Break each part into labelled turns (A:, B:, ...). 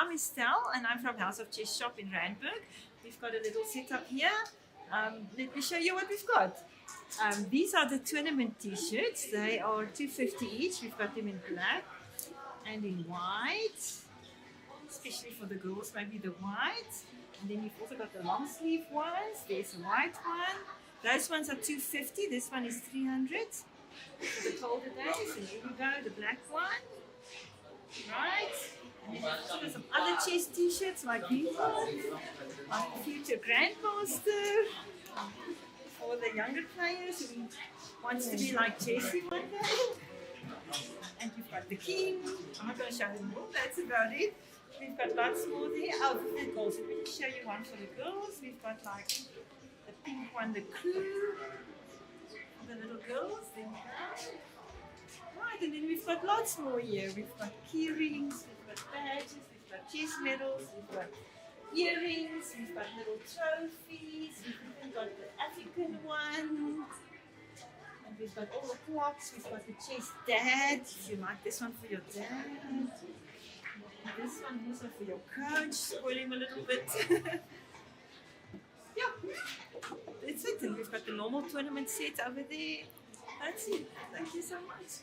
A: I'm Estelle, and I'm from House of Chess Shop in Randburg. We've got a little setup here. Let me show you what we've got. These are the tournament t-shirts. They are $2.50 each. We've got them in black and in white, especially for the girls, maybe the white. And then you've also got the long sleeve ones. There's a white one. Those ones are $2.50. This one is $300 for the colder days. And here you go, the black one. Right? And then we've got some other chess t-shirts like these ones, like the future grandmaster, for the younger players who wants to be like Jessie one day. And you've got the king. I'm not going to show them all, that's about it. We've got lots more there. Oh, for the girls, let me just show you one for the girls. We've got like the pink one, the crew, the little girls. There we go. Right, and then we've got lots more here. We've got key rings, we've got badges, we've got chess medals, we've got earrings, we've got little trophies, we've even got the African one. And we've got all the clocks, we've got the chess dad, if you like this one for your dad. And this one also for your coach, spoil him a little bit. Yeah, that's it. And we've got the normal tournament set over there. That's it. Thank you so much.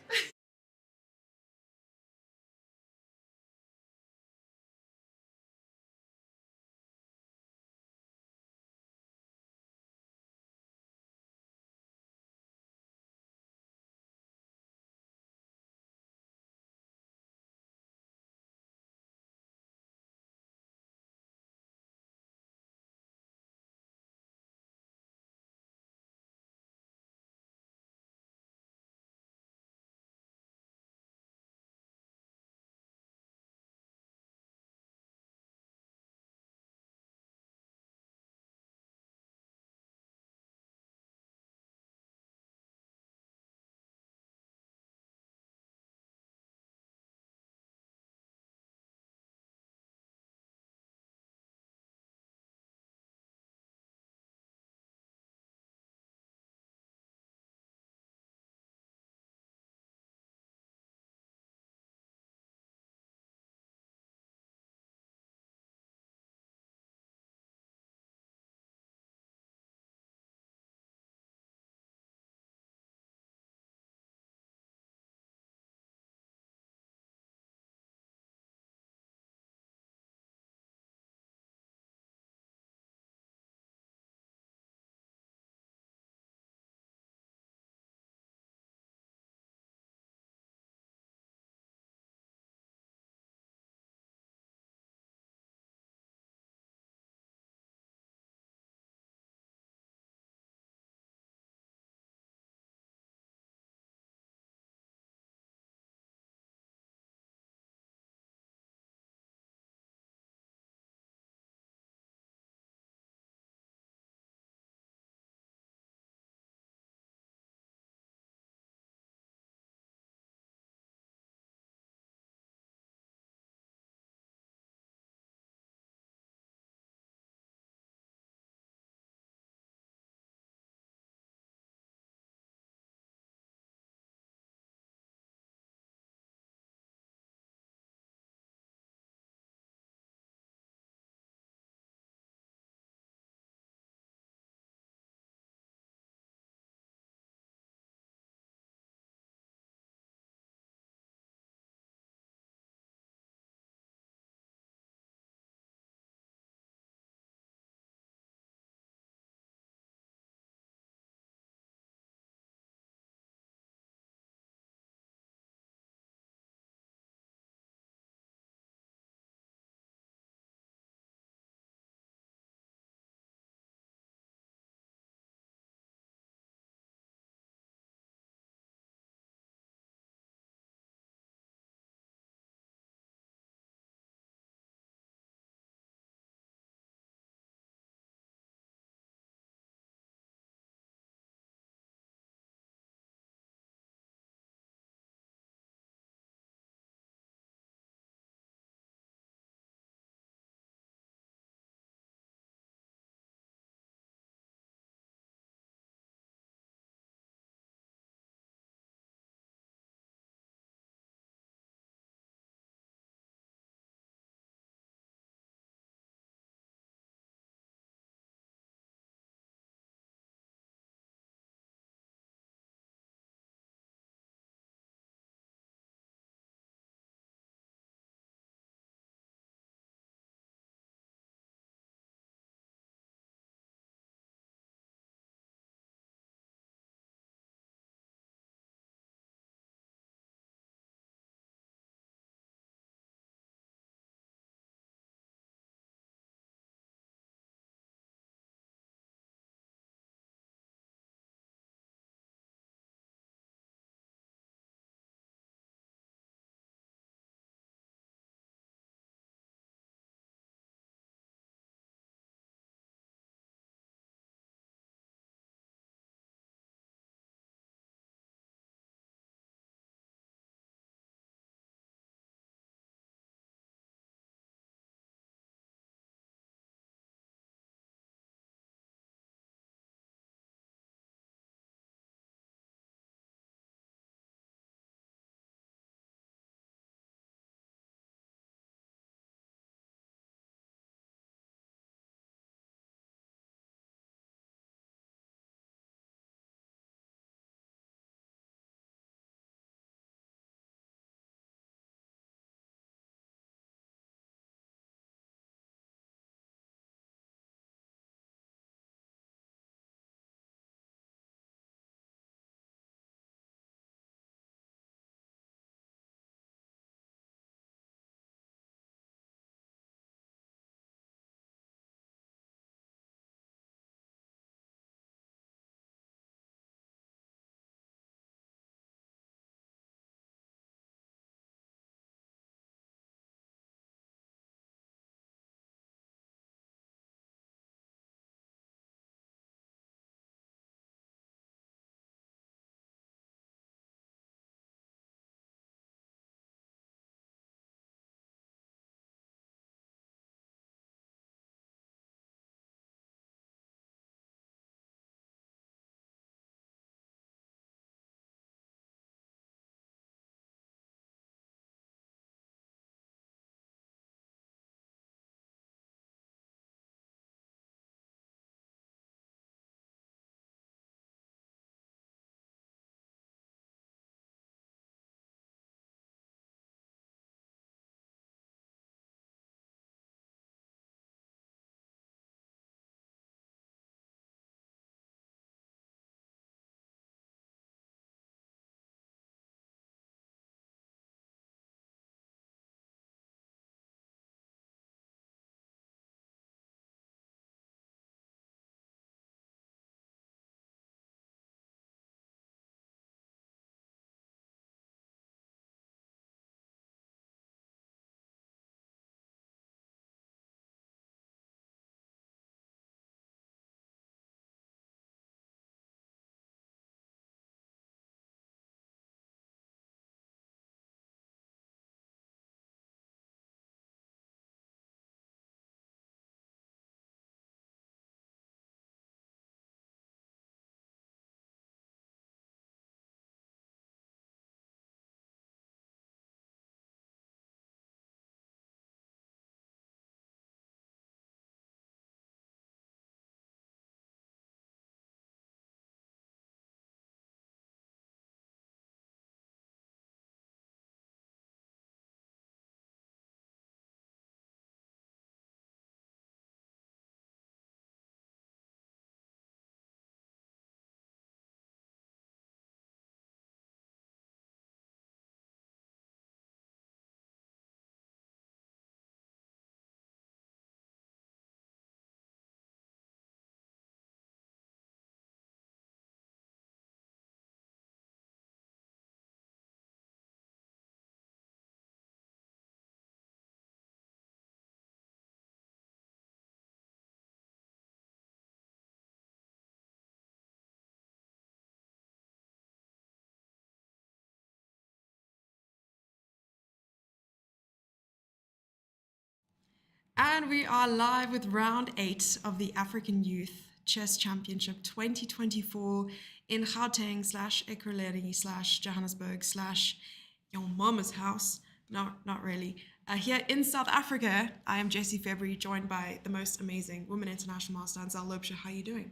B: And we are live with round 8 of the African Youth Chess Championship 2024 in Gauteng / Ekurhuleni / Johannesburg / your mama's house. No, not really. Here in South Africa, I am Jessie February, joined by the most amazing Women International Master Anzel Laubscher. How are you doing?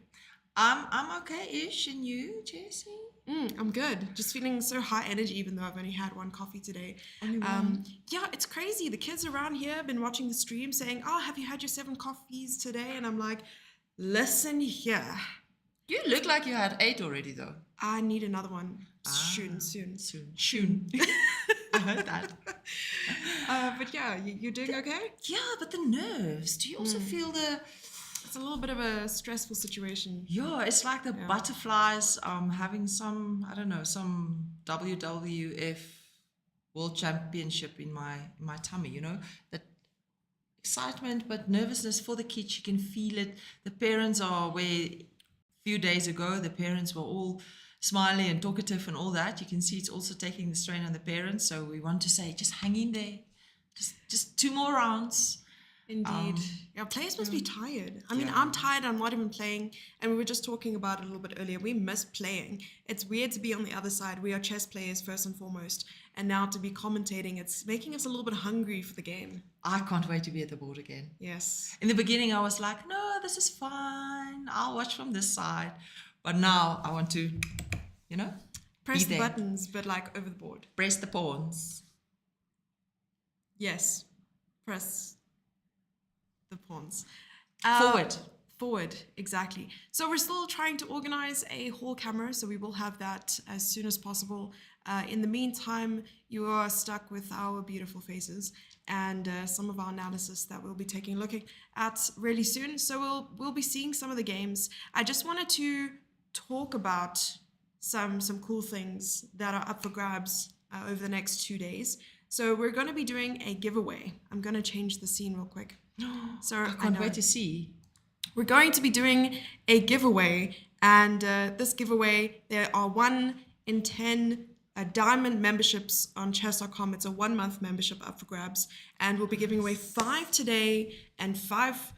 C: I'm okay-ish, and you, Jessie?
B: I'm good. Just feeling so high energy, even though I've only had one coffee today.
C: Only one?
B: Yeah, it's crazy. The kids around here have been watching the stream saying, "Oh, have you had your 7 coffees today?" And I'm like, listen here.
C: You look like you had 8 already, though.
B: I need another one. Soon.
C: I heard that.
B: But yeah, you're doing okay?
C: Yeah, but the nerves. Do you also feel the...
B: It's a little bit of a stressful situation.
C: Yeah, it's like the butterflies having some, I don't know, some WWF World Championship in my tummy, you know? That excitement but nervousness for the kids. You can feel it. The parents are where a few days ago, the parents were all smiley and talkative and all that. You can see it's also taking the strain on the parents. So we want to say, just hang in there. Just 2 more rounds.
B: Indeed. Players must be tired. I mean, I'm tired. I'm not even playing. And we were just talking about it a little bit earlier. We miss playing. It's weird to be on the other side. We are chess players first and foremost. And now to be commentating, it's making us a little bit hungry for the game.
C: I can't wait to be at the board again.
B: Yes.
C: In the beginning, I was like, no, this is fine. I'll watch from this side. But now I want to,
B: press the buttons, but like over the board.
C: Press the pawns.
B: Yes. Press the pawns. Forward, exactly. So we're still trying to organize a hall camera, so we will have that as soon as possible. In the meantime, you are stuck with our beautiful faces and some of our analysis that we'll be taking a look at really soon. So we'll be seeing some of the games. I just wanted to talk about some cool things that are up for grabs over the next 2 days. So we're going to be doing a giveaway. I'm going to change the scene real quick. So
C: I can't wait to see.
B: We're going to be doing a giveaway, and this giveaway, there are 1 in 10 diamond memberships on chess.com. It's a 1-month membership up for grabs, and we'll be giving away 5 today and 5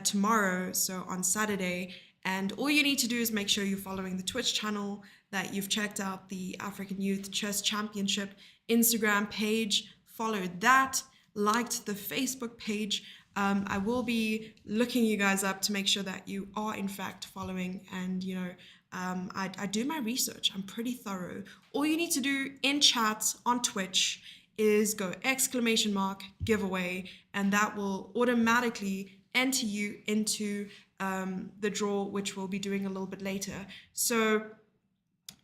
B: tomorrow, so on Saturday. And all you need to do is make sure you're following the Twitch channel, that you've checked out the African Youth Chess Championship Instagram page, followed that, liked the Facebook page. I will be looking you guys up to make sure that you are in fact following, and I do my research. I'm pretty thorough. All you need to do in chat on Twitch is go !giveaway, and that will automatically enter you into the draw, which we'll be doing a little bit later. So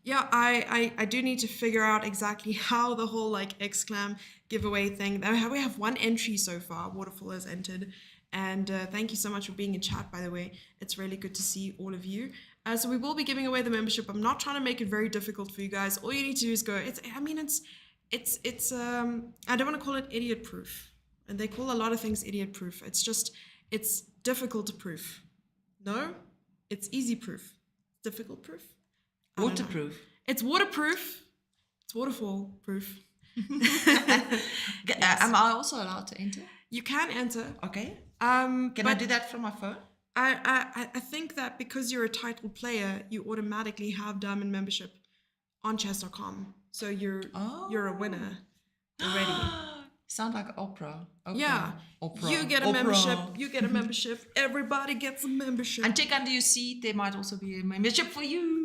B: yeah, I do need to figure out exactly how the whole exclam giveaway thing. We have 1 entry so far. Waterfall has entered, and thank you so much for being in chat, by the way. It's really good to see all of you. So we will be giving away the membership. I'm not trying to make it very difficult for you guys. All you need to do is go. It's I don't want to call it idiot proof, and they call a lot of things idiot proof. It's difficult proof. No, it's easy proof. Difficult proof.
C: Waterproof.
B: It's waterproof. It's waterfall proof.
C: Yes. Am I also allowed to enter?
B: You can enter.
C: Okay. Can I do that from my phone?
B: I think that because you're a titled player, you automatically have diamond membership on chess.com. So you're a winner already.
C: Sound like opera.
B: Yeah.
C: Opera.
B: You get a membership. You get a membership. Everybody gets a membership.
C: And check under your seat. There might also be a membership for you.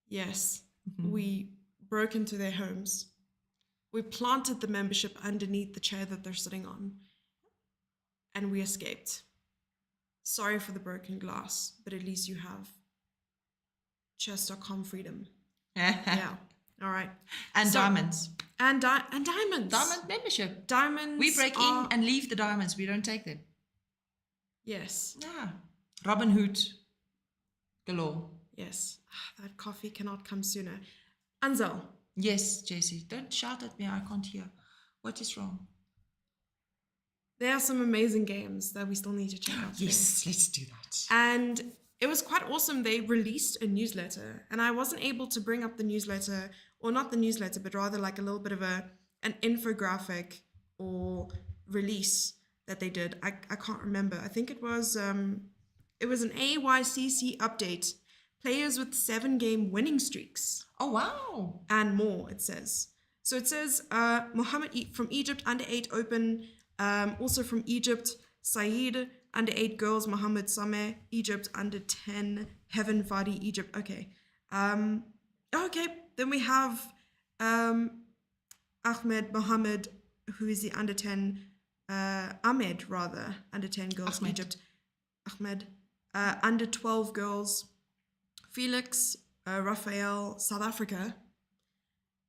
B: Yes. We broke into their homes. We planted the membership underneath the chair that they're sitting on. And we escaped. Sorry for the broken glass, but at least you have chess.com freedom. Yeah. All right.
C: And diamonds.
B: And diamonds.
C: Diamond membership.
B: Diamonds.
C: We break in and leave the diamonds. We don't take them.
B: Yes.
C: Yeah. Robin Hood galore.
B: Yes. That coffee cannot come sooner. Anzel.
C: Yes, Jessie. Don't shout at me. I can't hear. What is wrong?
B: There are some amazing games that we still need to check out today.
C: Yes, let's do that.
B: And it was quite awesome. They released a newsletter, and I wasn't able to bring up the newsletter, or not the newsletter, but rather like a little bit of an infographic or release that they did. I can't remember. I think it was an AYCC update. Players with 7-game winning streaks.
C: Oh, wow.
B: And more, it says. So it says Mohammed from Egypt, under 8 open. Also from Egypt, Saeed, under 8 girls, Mohammed Sameh, Egypt, under 10, Heaven Vadi, Egypt. Okay. Okay, then we have Ahmed Mohammed, who is the under 10, Ahmed rather, under 10 girls,
C: Ahmed.
B: Egypt. Ahmed, under 12 girls, Felix, Raphael, South Africa.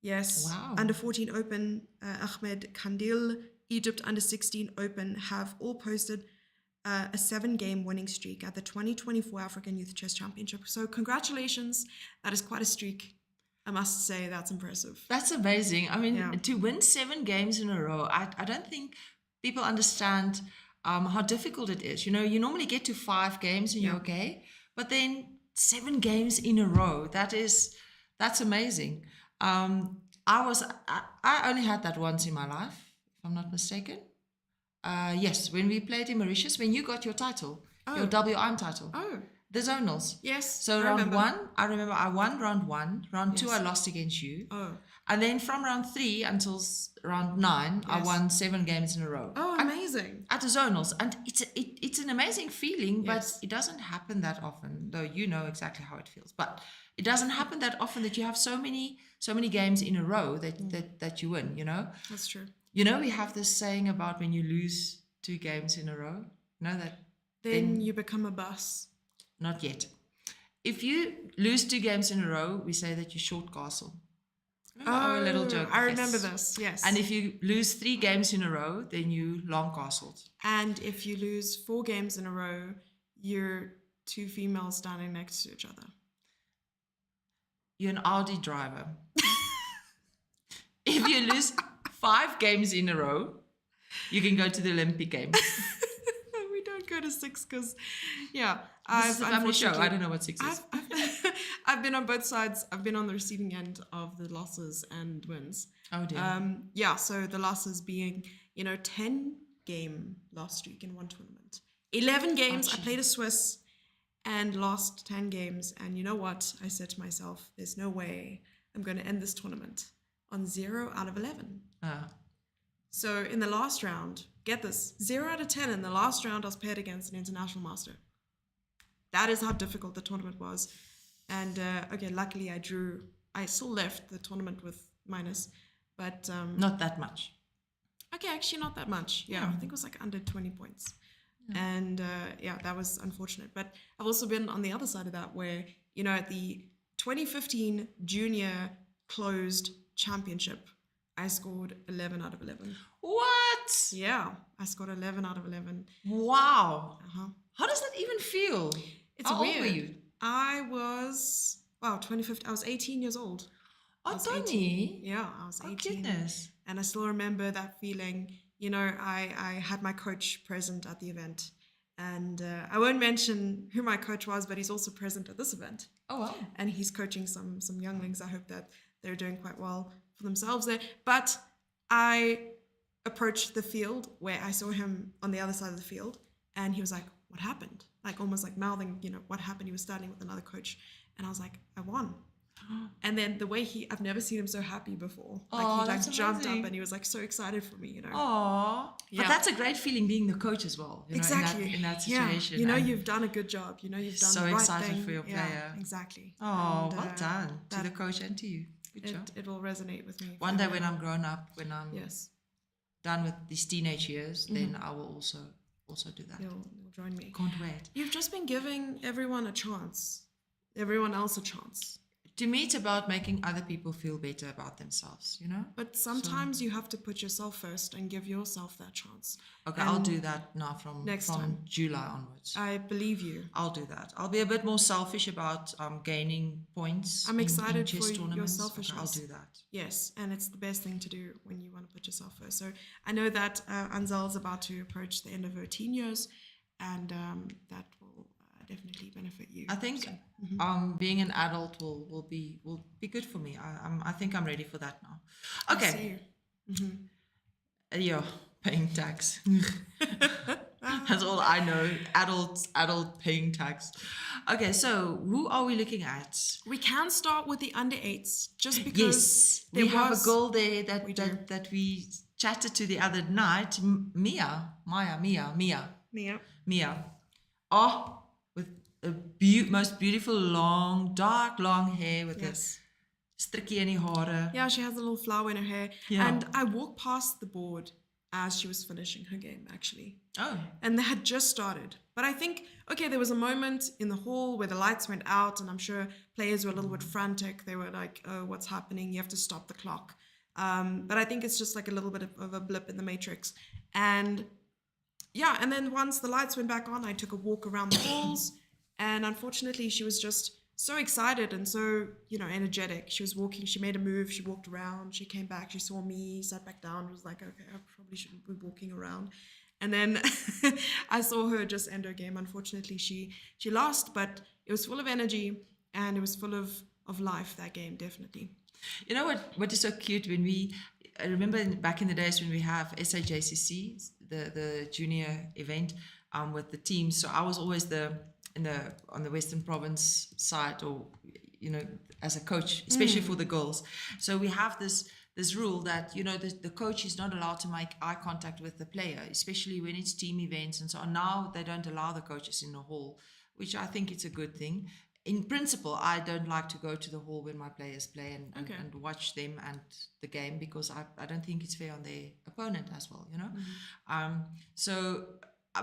B: Yes.
C: Wow.
B: Under 14 open, Ahmed Kandil, Egypt under 16 open have all posted a 7-game winning streak at the 2024 African Youth Chess Championship. So congratulations. That is quite a streak. I must say that's impressive.
C: That's amazing. I mean,
B: Yeah.
C: to win 7 games in a row, I don't think people understand how difficult it is. You know, you normally get to 5 games and you're okay, but then 7 games in a row, that's amazing. I only had that once in my life, if I'm not mistaken. Yes, when we played in Mauritius, when you got your title, your WIM title.
B: Oh,
C: The zonals.
B: yes.
C: So
B: I
C: round
B: remember.
C: 1, I remember I won round 1. Round 2,
B: Yes.
C: I lost against you.
B: Oh,
C: And then from round 3 until round 9, I
B: Yes.
C: won 7 games in a row.
B: oh, amazing.
C: At the zonals. And it's an amazing feeling, but
B: Yes.
C: it doesn't happen that often, though you know exactly how it feels. But it doesn't happen that often that you have so many games in a row that you win, you know?
B: That's true.
C: You know, we have this saying about when you lose 2 games in a row. You know that?
B: Then you become a bus.
C: Not yet. If you lose 2 games in a row, we say that you short castle. Remember our little joke?
B: I remember
C: Yes.
B: this, yes.
C: And if you lose 3 games in a row, then you long castled.
B: And if you lose 4 games in a row, you're 2 females standing next to each other.
C: You're an Audi driver. If you lose 5 games in a row, you can go to the Olympic Games.
B: We don't go to 6 because, yeah.
C: This is a family show. I don't know what 6 is.
B: I've been on both sides. I've been on the receiving end of the losses and wins.
C: Oh dear.
B: Yeah, so the losses being, 10-game loss streak in one tournament. 11 games, I played a Swiss and lost 10 games. And you know what? I said to myself, there's no way I'm going to end this tournament on 0 out of 11. So in the last round, get this, 0 out of 10 in the last round I was paired against an international master. That is how difficult the tournament was. And okay, luckily I drew. I still left the tournament with minus, but
C: Not that much.
B: okay, actually not that much. Yeah, I think it was like under 20 points. And yeah, that was unfortunate. But I've also been on the other side of that where, at the 2015 junior closed championship, I scored 11 out of 11.
C: What?
B: Yeah, I scored 11 out of 11.
C: Wow.
B: Uh-huh.
C: How does that even feel?
B: It's
C: How
B: weird.
C: old were you?
B: I was, 2015, I was 18 years old. I
C: Oh,
B: was
C: Tony.
B: 18. Yeah, I was
C: Oh,
B: 18.
C: goodness.
B: And I still remember that feeling. I had my coach present at the event. And I won't mention who my coach was, but he's also present at this event.
C: Oh, wow.
B: And he's coaching some younglings. I hope that they're doing quite well for themselves there. But I approached the field where I saw him on the other side of the field. And he was like, what happened? Like almost like mouthing, what happened? He was standing with another coach. And I was like, I won. And then the way I've never seen him so happy before. Like
C: Oh,
B: he
C: that's
B: jumped
C: amazing.
B: up and he was like so excited for me,
C: Aw.
B: Yeah.
C: But that's a great feeling being the coach as well.
B: Exactly.
C: In that
B: Yeah.
C: situation.
B: And
C: And-
B: you've done a good job. You've done
C: So
B: the right
C: excited
B: thing.
C: for your
B: Yeah,
C: player.
B: exactly.
C: Oh,
B: And,
C: well done to
B: that-
C: the coach and to you. Good job.
B: It will resonate with me.
C: One day
B: forever.
C: when I'm grown up, when I'm
B: Yes,
C: done with these teenage years, then I will also do that.
B: you'll join me.
C: Can't wait.
B: You've just been giving everyone a chance. Everyone else a chance.
C: To me, it's about making other people feel better about themselves,
B: But sometimes you have to put yourself first and give yourself that chance.
C: Okay, I'll
B: And
C: do that now from
B: next time.
C: July onwards.
B: I believe you.
C: I'll do that. I'll be a bit more selfish about gaining points.
B: I'm excited
C: in chess
B: for your
C: tournaments. Okay,
B: selfishness.
C: I'll do that.
B: Yes, and it's the best thing to do when you want to put yourself first. So I know that Anzel is about to approach the end of her teen years, and that will definitely benefit you.
C: I think
B: So,
C: being an adult will be good for me. I think I'm ready for that now.
B: I
C: Okay.
B: see you.
C: Yeah, paying tax. That's all I know. Adult paying tax. Okay, so who are we looking at?
B: We can start with the under 8s just because
C: Yes, we have a girl there that we chatted to the other night. Mia. Oh, with a most beautiful dark long hair with
B: Yes.
C: a strikkie in her hare.
B: Yeah, she has a little flower in her hair.
C: Yeah.
B: And I walked past the board as she was finishing her game, actually.
C: Oh.
B: And they had just started. But I think, okay, there was a moment in the hall where the lights went out, and I'm sure players were a little bit frantic. They were like, oh, what's happening? You have to stop the clock. But I think it's just like a little bit of a blip in the matrix. And yeah, and then once the lights went back on, I took a walk around the halls. And unfortunately, she was just so excited and so, energetic. She was walking, she made a move, she walked around, she came back, she saw me, sat back down, was like, okay, I probably shouldn't be walking around. And then I saw her just end her game. Unfortunately, she lost, but it was full of energy and it was full of life, that game, definitely.
C: You know what is so cute I remember back in the days when we have SAJCC, the junior event with the teams. So I was always on the Western Province side, or as a coach, especially for the girls. So we have this rule that the coach is not allowed to make eye contact with the player, especially when it's team events and so on. Now they don't allow the coaches in the hall, which I think it's a good thing. In principle, I don't like to go to the hall when my players play and watch them and the game, because I don't think it's fair on their opponent as well,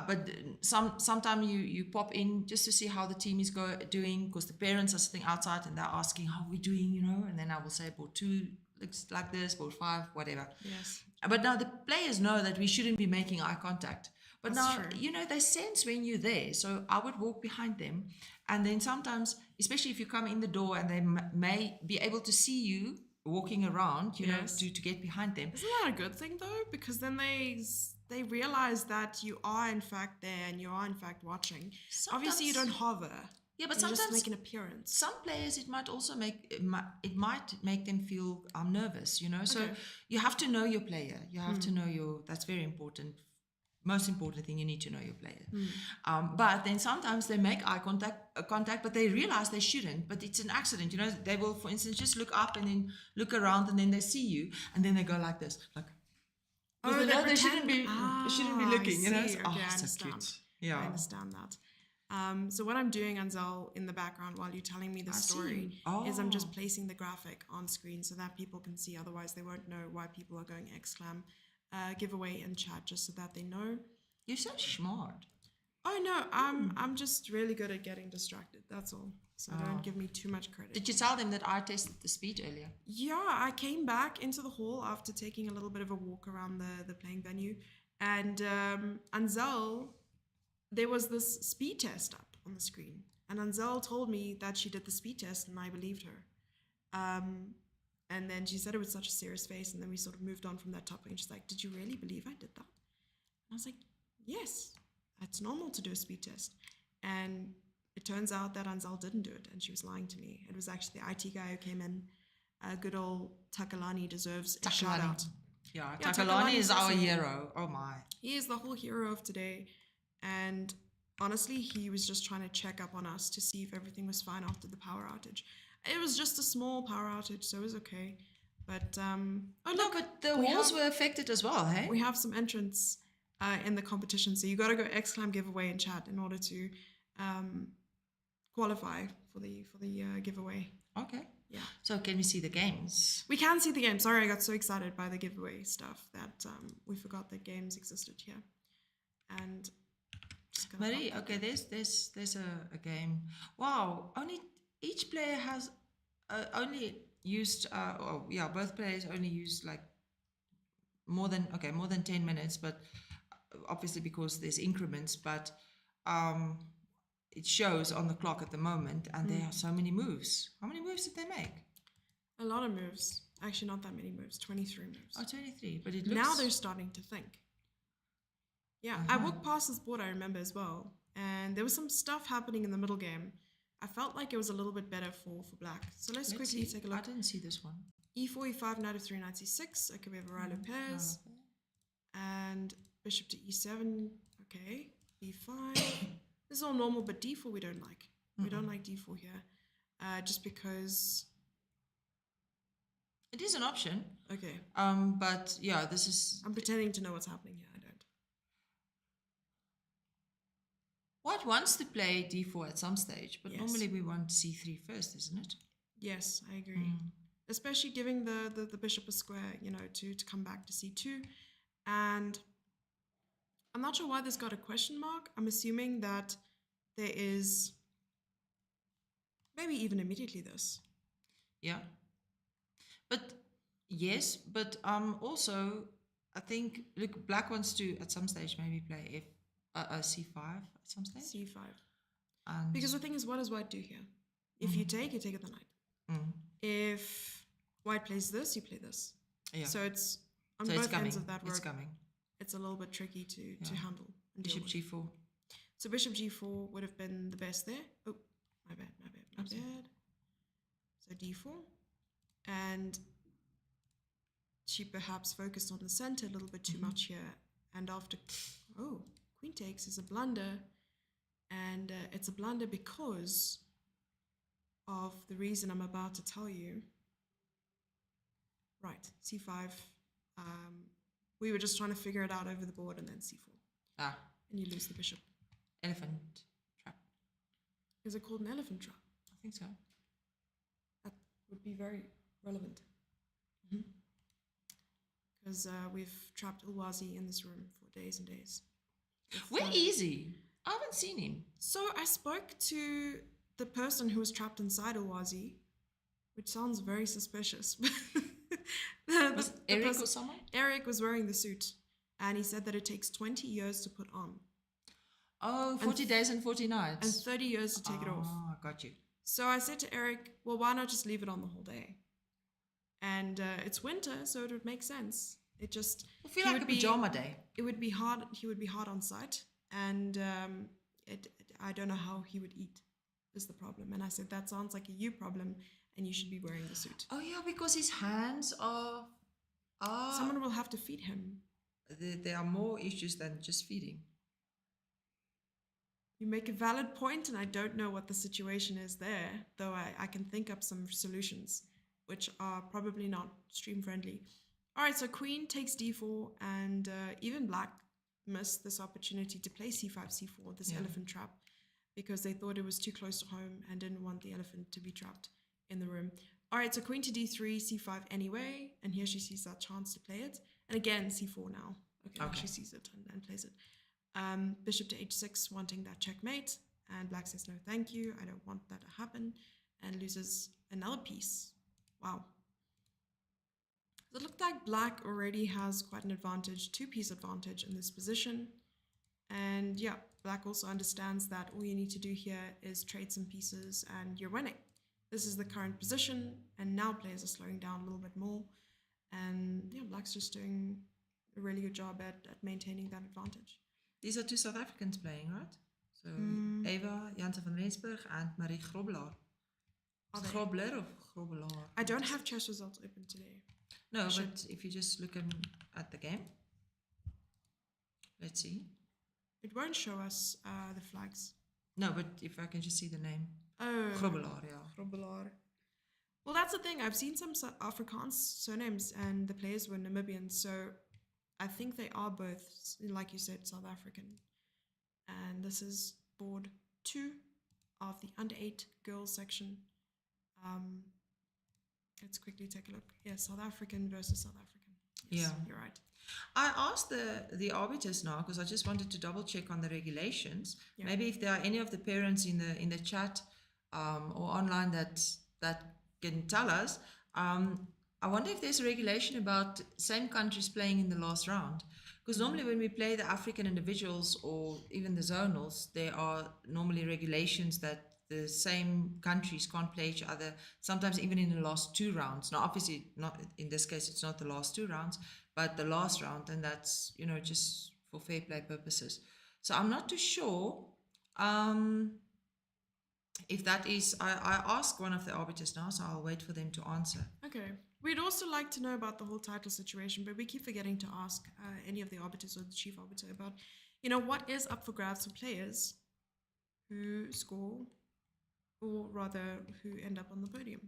C: But sometimes you pop in just to see how the team is doing, because the parents are sitting outside and they're asking how we're doing, and then I will say board 2 looks like this, board 5, whatever.
B: Yes.
C: But now the players know that we shouldn't be making eye contact. But
B: That's
C: now,
B: true.
C: they sense when you're there. So I would walk behind them. And then sometimes, especially if you come in the door and they may be able to see you walking around,
B: Yes.
C: to get behind them.
B: Isn't that a good thing, though? Because then they realize that you are, in fact, there and you are, in fact, watching. Obviously, you don't hover.
C: Yeah, but
B: you
C: sometimes
B: just make an appearance.
C: Some players, it might make them feel nervous, So
B: Okay.
C: you have to know your player. You have to know that's very important. Most important thing, you need to know your player. But then sometimes they make eye contact, but they realize they shouldn't. But it's an accident, They will, for instance, just look up and then look around, and then they see you, and then they go like this, like.
B: Oh,
C: they shouldn't be looking,
B: I see.
C: It's,
B: Okay, I
C: so
B: understand.
C: cute. Yeah.
B: I understand that. So what I'm doing, Anzel, in the background while you're telling me the story is I'm just placing the graphic on screen so that people can see. Otherwise, they won't know why people are going exclam giveaway in chat, just so that they know.
C: You're so smart.
B: Oh no, I'm just really good at getting distracted. That's all. So don't give me too much credit.
C: Did you tell them that I tested the speed earlier?
B: Yeah, I came back into the hall after taking a little bit of a walk around the playing venue, and Anzel, there was this speed test up on the screen, and Anzel told me that she did the speed test, and I believed her. And then she said it with such a serious face, and then we sort of moved on from that topic, and she's like, "Did you really believe I did that?" And I was like, "Yes, it's normal to do a speed test." And it turns out that Anzel didn't do it, and she was lying to me. It was actually the IT guy who came in. Good old Takalani deserves a shout out.
C: Yeah, Takalani is our hero. Oh my.
B: He is the whole hero of today. And honestly, he was just trying to check up on us to see if everything was fine after the power outage. It was just a small power outage, so it was okay. But
C: but the walls were affected as well, hey?
B: We have some entrants in the competition, so you got to go exclam giveaway in chat in order to qualify for the giveaway.
C: Okay.
B: Yeah.
C: So can we see the games?
B: We can see the game. Sorry, I got so excited by the giveaway stuff that we forgot that games existed here. And
C: Marie, okay, there's a game. Wow, only each player has only used both players only used like more than 10 minutes, but obviously because there's increments, but it shows on the clock at the moment, and there are so many moves. How many moves did they make?
B: A lot of moves. Actually, not that many moves. 23 moves.
C: Oh, 23. But it looks...
B: Now they're starting to think. Yeah, I walked past this board, I remember as well, and there was some stuff happening in the middle game. I felt like it was a little bit better for black. So let's quickly take a look.
C: I didn't see this one.
B: E4, E5, knight of 3, knight c6. Okay, we have a Rai Lopez. And bishop to e7. Okay. b5. This is all normal, but d4 we don't like. We don't like d4 here. Just because...
C: It is an option.
B: Okay.
C: But yeah, this is...
B: I'm pretending to know what's happening here. I don't.
C: White wants to play d4 at some stage, but
B: Yes.
C: normally we want c3 first, isn't it?
B: Yes, I agree. Especially giving the bishop a square, you know, to come back to c2. And I'm not sure why this got a question mark. I'm assuming that there is maybe even immediately this.
C: Yeah. But yes, but also I think, look, black wants to at some stage maybe play c5 at some stage.
B: c5.
C: And
B: Because the thing is, what does white do here? If you take the knight. If white plays this, you play this.
C: Yeah.
B: So it's on
C: So
B: both
C: it's coming.
B: ends of that rope.
C: It's coming.
B: It's a little bit tricky to handle. And deal
C: Bishop
B: with.
C: g4.
B: So bishop g4 would have been the best there. Oh, my bad. So d4. And she perhaps focused on the center a little bit too much here. And after, queen takes is a blunder. And it's a blunder because of the reason I'm about to tell you. Right, c5. We were just trying to figure it out over the board, and then c4. And you lose the bishop.
C: Elephant trap.
B: Is it called an elephant trap?
C: I think so.
B: That would be very relevant. Because we've trapped Ulwazi in this room for days and days.
C: Where is he? I haven't seen him.
B: So I spoke to the person who was trapped inside Ulwazi, which sounds very suspicious.
C: Was Eric or someone?
B: Eric was wearing the suit, and he said that it takes 20 years to put on.
C: Oh, 40 days and 40 nights.
B: And 30 years to take it off.
C: Oh, got you.
B: So I said to Eric, well, why not just leave it on the whole day? And it's winter, so it would make sense. It just...
C: I feel like a pajama day.
B: It would be hard. He would be hard on sight. And I don't know how he would eat is the problem. And I said, that sounds like a you problem, and you should be wearing the suit.
C: Oh, yeah, because his hands are...
B: Someone will have to feed him.
C: There are more issues than just feeding.
B: You make a valid point, and I don't know what the situation is there, though I can think up some solutions, which are probably not stream friendly. All right, so queen takes d4, and even black missed this opportunity to play c5, c4, this elephant trap, because they thought it was too close to home and didn't want the elephant to be trapped in the room. All right, so queen to d3, c5 anyway, and here she sees that chance to play it. And again, c4 now. Okay, now she sees it and plays it. Bishop to h6, wanting that checkmate, and black says, no, thank you, I don't want that to happen, and loses another piece. Wow. So it looked like black already has quite an advantage, two-piece advantage in this position. And yeah, black also understands that all you need to do here is trade some pieces and you're winning. This is the current position, and now players are slowing down a little bit more. And yeah, black's just doing a really good job at maintaining that advantage.
C: These are two South Africans playing, right? So Eva Jansen van Rensburg and Marie Grobelaar. Grobler or Grobelaar?
B: I don't have chess results open today.
C: No, but if you just look at the game, let's see.
B: It won't show us the flags.
C: No, but if I can just see the name.
B: Oh.
C: Grobelaar, yeah.
B: Grobelaar. Well, that's the thing. I've seen some Afrikaans surnames, and the players were Namibian, so I think they are both, like you said, South African. And this is board 2 of the under-8 girls section. Let's quickly take a look. Yes, South African versus South African. Yes,
C: yeah,
B: you're right.
C: I asked the arbiters now because I just wanted to double check on the regulations.
B: Yeah.
C: Maybe if there are any of the parents in the chat or online that can tell us. I wonder if there's a regulation about same countries playing in the last round. Because normally when we play the African individuals or even the zonals, there are normally regulations that the same countries can't play each other, sometimes even in the last 2 rounds. Now, obviously, not in this case, it's not the last 2 rounds, but the last round, and that's, just for fair play purposes. So I'm not too sure if that is, I asked one of the arbiters now, so I'll wait for them to answer.
B: Okay. We'd also like to know about the whole title situation, but we keep forgetting to ask any of the arbiters or the chief arbiter about, what is up for grabs for players who score, or rather who end up on the podium.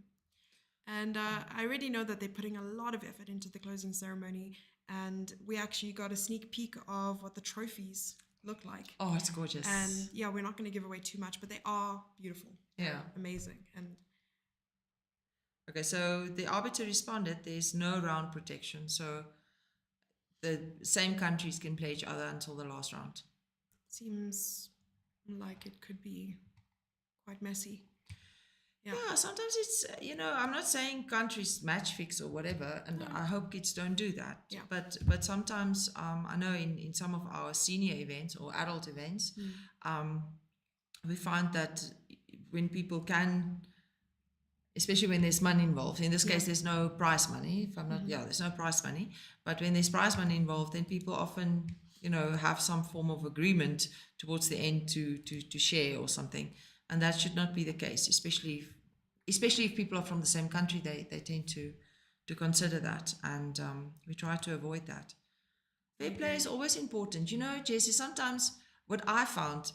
B: And I already know that they're putting a lot of effort into the closing ceremony, and we actually got a sneak peek of what the trophies look like.
C: Oh, it's gorgeous.
B: And yeah, we're not going to give away too much, but they are beautiful.
C: Yeah.
B: They're amazing. And
C: Okay, so the arbiter responded, there's no round protection, so the same countries can play each other until the last round.
B: seems like it could be quite messy.
C: Yeah, sometimes it's, I'm not saying countries match fix or whatever, and I hope kids don't do that.
B: Yeah.
C: But sometimes, I know in some of our senior events or adult events, we find that when people can, especially when there's money involved, in this case, there's no prize money. If I'm not, there's no prize money. But when there's prize money involved, then people often, have some form of agreement towards the end to share or something. And that should not be the case, especially if people are from the same country, they tend to consider that, and we try to avoid that. Fair play is always important. Jessie, sometimes what I found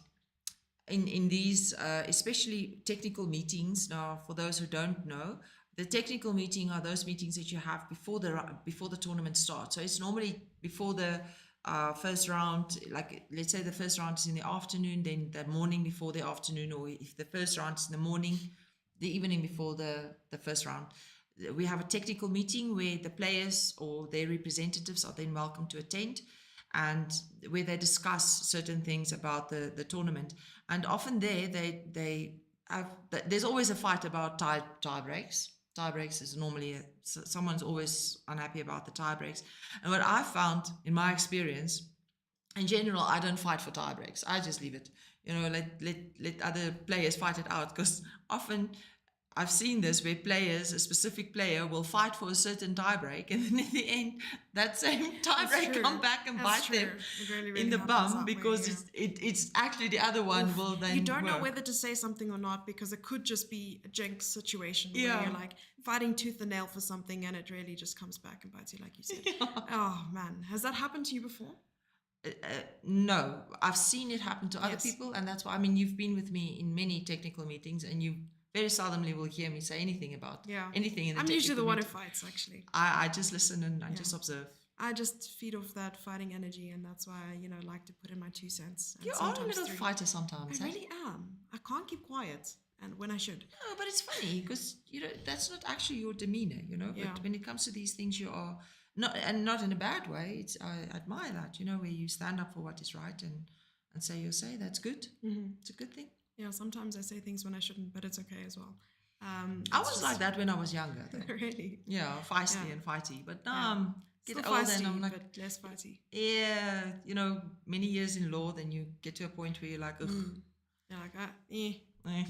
C: in these, especially technical meetings, now for those who don't know, the technical meeting are those meetings that you have before the tournament starts. So it's normally before the first round, like let's say the first round is in the afternoon, then the morning before the afternoon, or if the first round is in the morning, the evening before the first round. We have a technical meeting where the players or their representatives are then welcome to attend, and where they discuss certain things about the tournament. And often there's always a fight about tie breaks. Tie breaks is normally someone's always unhappy about the tie breaks. And what I found in my experience, in general, I don't fight for tie breaks. I just leave it. Let other players fight it out, because often I've seen this where a specific player will fight for a certain tie break, and then in the end, that same tie break come back and bite them in the bum, because it's actually the other one will then
B: you don't know
C: work.
B: whether to say something or not, because it could just be a jinx situation where you're like fighting tooth and nail for something, and it really just comes back and bites you, like you said. Oh man, has that happened to you before?
C: No, I've seen it happen to other people, and that's why, you've been with me in many technical meetings, and you very seldomly will hear me say anything about anything in the
B: I'm
C: technical
B: usually the one who
C: meeting.
B: fights, actually.
C: I just listen and just observe.
B: I just feed off that fighting energy, and that's why I like to put in my 2 cents. And
C: You are a little fighter sometimes.
B: I really am. I can't keep quiet, and when I should.
C: No, but it's funny because that's not actually your demeanor, But when it comes to these things, you are not in a bad way. I admire that, where you stand up for what is right and say your say. That's good. Mm-hmm. It's a good thing.
B: Yeah, sometimes I say things when I shouldn't, but it's okay as well.
C: I was like that when I was younger, though.
B: Really?
C: Yeah, feisty and fighty. But now I'm
B: Still
C: get older
B: feisty,
C: and I'm like,
B: but less fighty.
C: Yeah, many years in law, then you get to a point where you're like, ugh.
B: Yeah,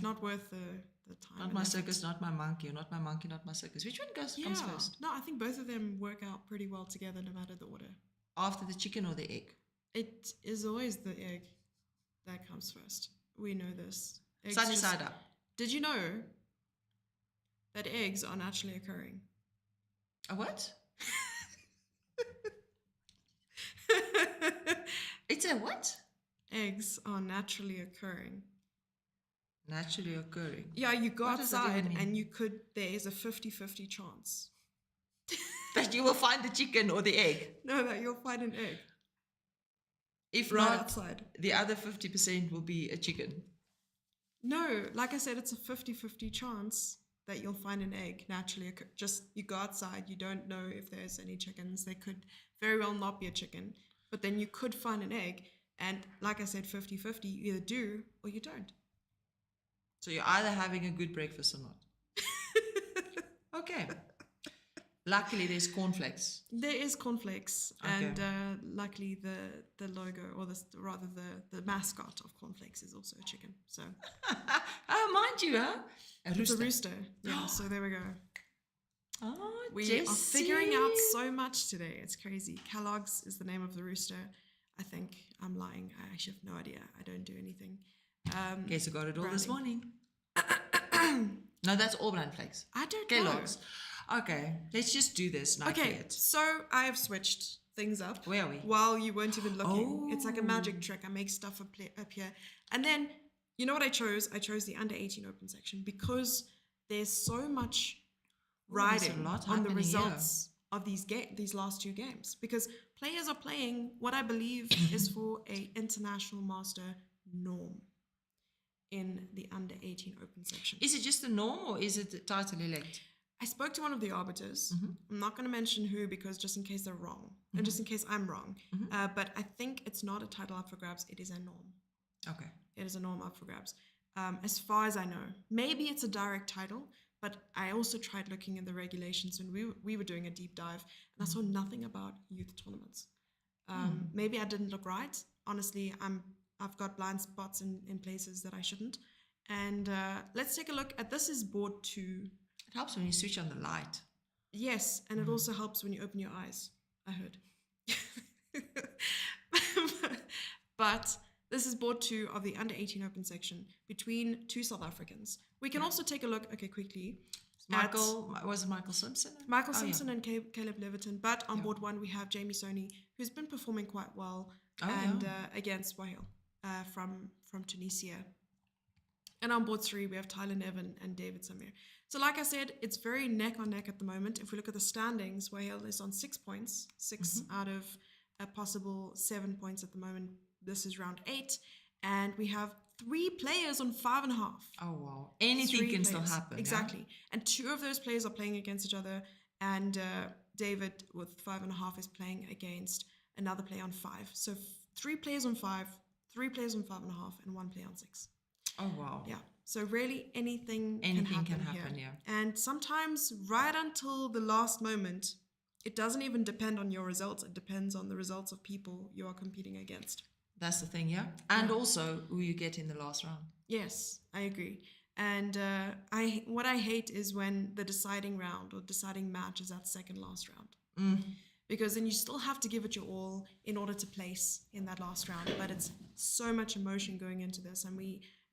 B: not worth the time.
C: Not my circus, not my monkey, or not my monkey, not my circus. Which one comes first?
B: No, I think both of them work out pretty well together, no matter the order.
C: After the chicken or the egg?
B: It is always the egg that comes first. We know this.
C: Sunny side up.
B: Did you know that eggs are naturally occurring?
C: A what? It's a what?
B: Eggs are naturally occurring.
C: Naturally occurring?
B: Yeah, you go outside and there is a 50-50 chance.
C: That you will find the chicken or the egg?
B: No, that you'll find an egg.
C: If
B: right
C: not,
B: outside.
C: The other 50% will be a chicken.
B: No, like I said, it's a 50-50 chance that you'll find an egg naturally occur. Just you go outside, you don't know if there's any chickens. There could very well not be a chicken, but then you could find an egg. And like I said, 50-50, you either do or you don't.
C: So you're either having a good breakfast or not. Okay. Luckily, there's cornflakes.
B: There is cornflakes,
C: okay.
B: And luckily the logo, or the mascot of cornflakes is also a chicken. So,
C: oh, mind you, huh?
B: It's a rooster. Yeah. So there we go.
C: Oh,
B: we are figuring out so much today. It's crazy. Kellogg's is the name of the rooster. I think I'm lying. I actually have no idea. I don't do anything.
C: Guess I got it all this morning. No, that's all bran flakes.
B: I don't
C: Kellogg's. Okay, let's just do this.
B: know. Okay, so I have switched things up.
C: Where are we?
B: While you weren't even looking.
C: Oh.
B: It's like a magic trick. I make stuff up here. And then, you know what I chose? I chose the under 18 open section because there's so much riding
C: lot
B: on the
C: happening
B: results of these last two games, because players are playing what I believe is for a international master norm in the under 18 open section.
C: Is it just a norm or is it a title elect?
B: I spoke to one of the arbiters. I'm not going to mention who, because just in case they're wrong, and just in case I'm wrong. But I think it's not a title up for grabs. It is a norm.
C: Okay.
B: It is a norm up for grabs. As far as I know, maybe it's a direct title, but I also tried looking in the regulations when we were doing a deep dive, and I saw nothing about youth tournaments. Maybe I didn't look right. Honestly, I've got blind spots in places that I shouldn't. And let's take a look at, this is board 2.
C: It helps when you switch on the light.
B: Yes, and it also helps when you open your eyes, I heard. But this is board 2 of the under 18 open section between two South Africans. We can also take a look, quickly.
C: Was it Michael Simpson?
B: Michael Simpson and Caleb Leviton. But on board 1, we have Jamie Soni, who's been performing quite well, against Wahil from Tunisia. And on board 3, we have Tyler Nevin and David Samir. So like I said, it's very neck on neck at the moment. If we look at the standings, Wahil is on 6 points, 6 out of a possible 7 points at the moment. This is round 8. And we have 3 players on 5.5.
C: Oh, wow. Anything can still happen.
B: Exactly.
C: Yeah?
B: And 2 of those players are playing against each other. And David with 5.5 is playing against another player on 5. So 3 players on 5, 3 players on 5.5, and 1 player on 6.
C: Oh, wow.
B: Yeah. So really anything
C: can
B: happen
C: happen,
B: here.
C: yeah.
B: And sometimes right until the last moment, it doesn't even depend on your results. It depends on the results of people you are competing against.
C: That's the thing, yeah? And also who you get in the last round.
B: Yes, I agree. And what I hate is when the deciding round or deciding match is that second last round. Because then you still have to give it your all in order to place in that last round. But it's so much emotion going into this.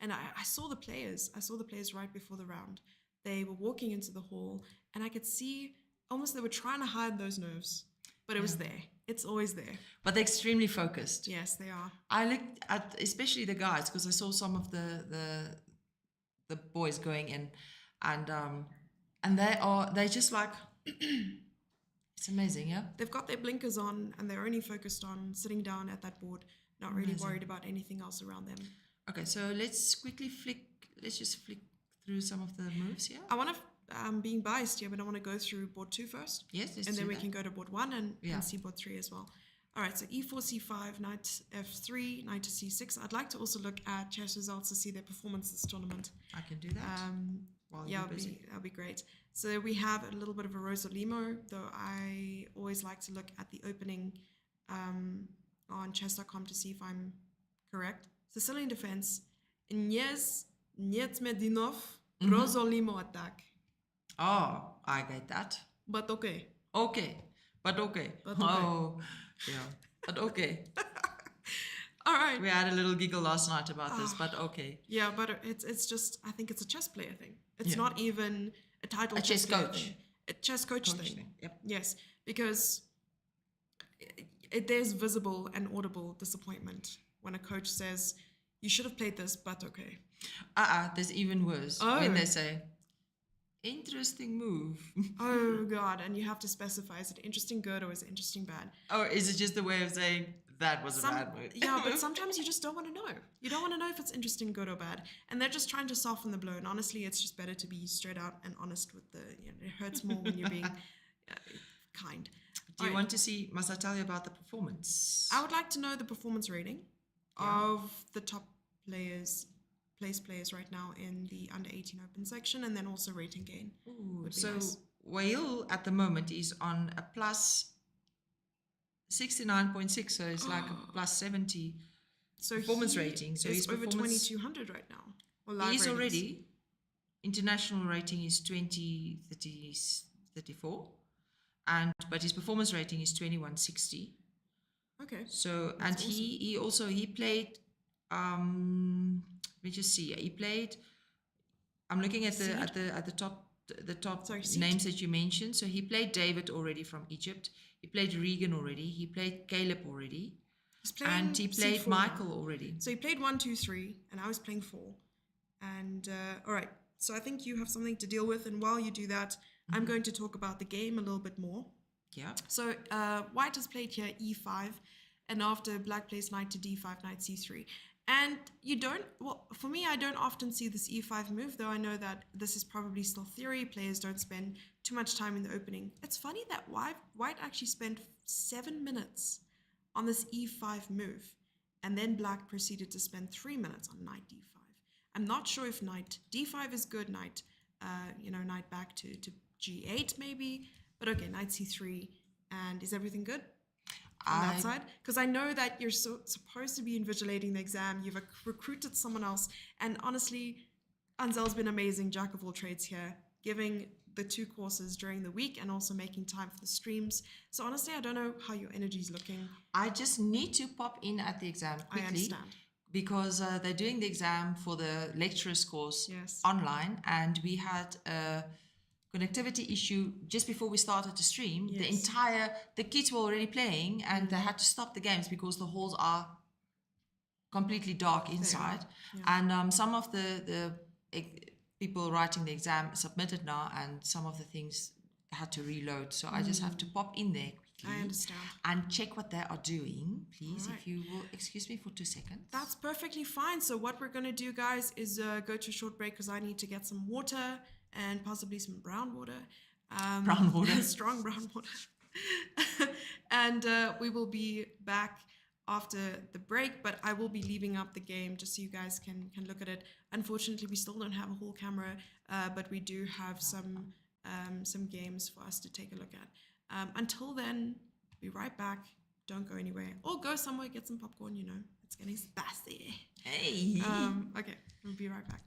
B: And I saw the players. I saw the players right before the round. They were walking into the hall, and I could see almost they were trying to hide those nerves. But it was there. It's always there.
C: But they're extremely focused.
B: Yes, they are.
C: I looked at especially the guys, because I saw some of the boys going in, and they're just like it's amazing, yeah.
B: They've got their blinkers on and they're only focused on sitting down at that board, not really worried about anything else around them.
C: Okay, so let's just flick through some of the moves here.
B: I want to, I'm being biased here, but I want to go through board 2 first.
C: Yes, let's
B: and then
C: do
B: we
C: that.
B: can go to board 1 and see board 3 as well. All right, so e4, c5, knight f3, knight to c6. I'd like to also look at chess results to see their performance this tournament.
C: I can do that while you're busy.
B: That'll be great. So we have a little bit of a Rosalimo, though I always like to look at the opening on chess.com to see if I'm correct. Sicilian defense, Inez Nietsmedinov, Rosalimo attack.
C: Oh, I get that.
B: But okay.
C: Okay. But okay. Oh, yeah. But okay.
B: All right.
C: We had a little giggle last night about this, but okay.
B: Yeah, but it's just, I think it's a chess player thing. It's not even a title.
C: A chess coach.
B: Thing. A chess coach thing.
C: Yep.
B: Yes, because there's visible and audible disappointment when a coach says, you should have played this, but okay.
C: There's even worse. When they say, interesting move.
B: Oh, God. And you have to specify, is it interesting good or is it interesting bad?
C: Or is it just a way of saying, that was a bad move?
B: Yeah, but sometimes you just don't want to know. You don't want to know if it's interesting, good or bad. And they're just trying to soften the blow. And honestly, it's just better to be straight out and honest with it hurts more when you're being kind.
C: Do you want to see, must I tell you about the performance?
B: I would like to know the performance rating of the top players right now in the under 18 open section, and then also rating gain.
C: Ooh, so nice. Wahil at the moment is on a plus 69.6, so it's like a plus 70 performance rating. So he's
B: over 2200 right now.
C: He's already, international rating is 34, but his performance rating is 2160.
B: Okay.
C: So, and awesome. he played, let me just see, he played I'm looking at
B: seed.
C: the top
B: Sorry, seed.
C: names that you mentioned. So he played David already from Egypt. He played Regan already. He played Caleb already.
B: He's playing
C: And he
B: seed
C: played
B: 4 now.
C: Michael already.
B: So he played 1, 2, 3, and I was playing 4. And all right, so I think you have something to deal with, and while you do that, I'm going to talk about the game a little bit more.
C: Yeah.
B: So white has played here e5, and after black plays knight to d5, knight c3. And you don't, well, for me, I don't often see this e5 move, though I know that this is probably still theory. Players don't spend too much time in the opening. It's funny that white actually spent 7 minutes on this e5 move, and then black proceeded to spend 3 minutes on knight d5. I'm not sure if knight d5 is good, knight back to g8 maybe, but okay, knight c3, and is everything good on that side? Because I know that you're supposed to be invigilating the exam, you've recruited someone else, and honestly, Anzel's been amazing, jack of all trades here, giving the 2 courses during the week and also making time for the streams. So honestly, I don't know how your energy is looking.
C: I just need to pop in at the exam quickly.
B: I understand.
C: Because they're doing the exam for the lecturer's course
B: Yes.
C: online, and we had a connectivity issue just before we started to stream.
B: Yes.
C: The kids were already playing, and they had to stop the games because the halls are completely dark inside.
B: Yeah.
C: And some of the people writing the exam submitted now, and some of the things had to reload. So I just have to pop in there quickly.
B: I understand.
C: And check what they are doing, please.
B: All right.
C: If you will excuse me for 2 seconds.
B: That's perfectly fine. So what we're going to do, guys, is go to a short break because I need to get some water and possibly some brown water.
C: Brown water.
B: Strong brown water. And we will be back after the break, but I will be leaving up the game just so you guys can look at it. Unfortunately, we still don't have a whole camera, but we do have some games for us to take a look at. Until then, be right back. Don't go anywhere. Or go somewhere, get some popcorn, it's getting spicy.
C: Hey.
B: Okay, we'll be right back.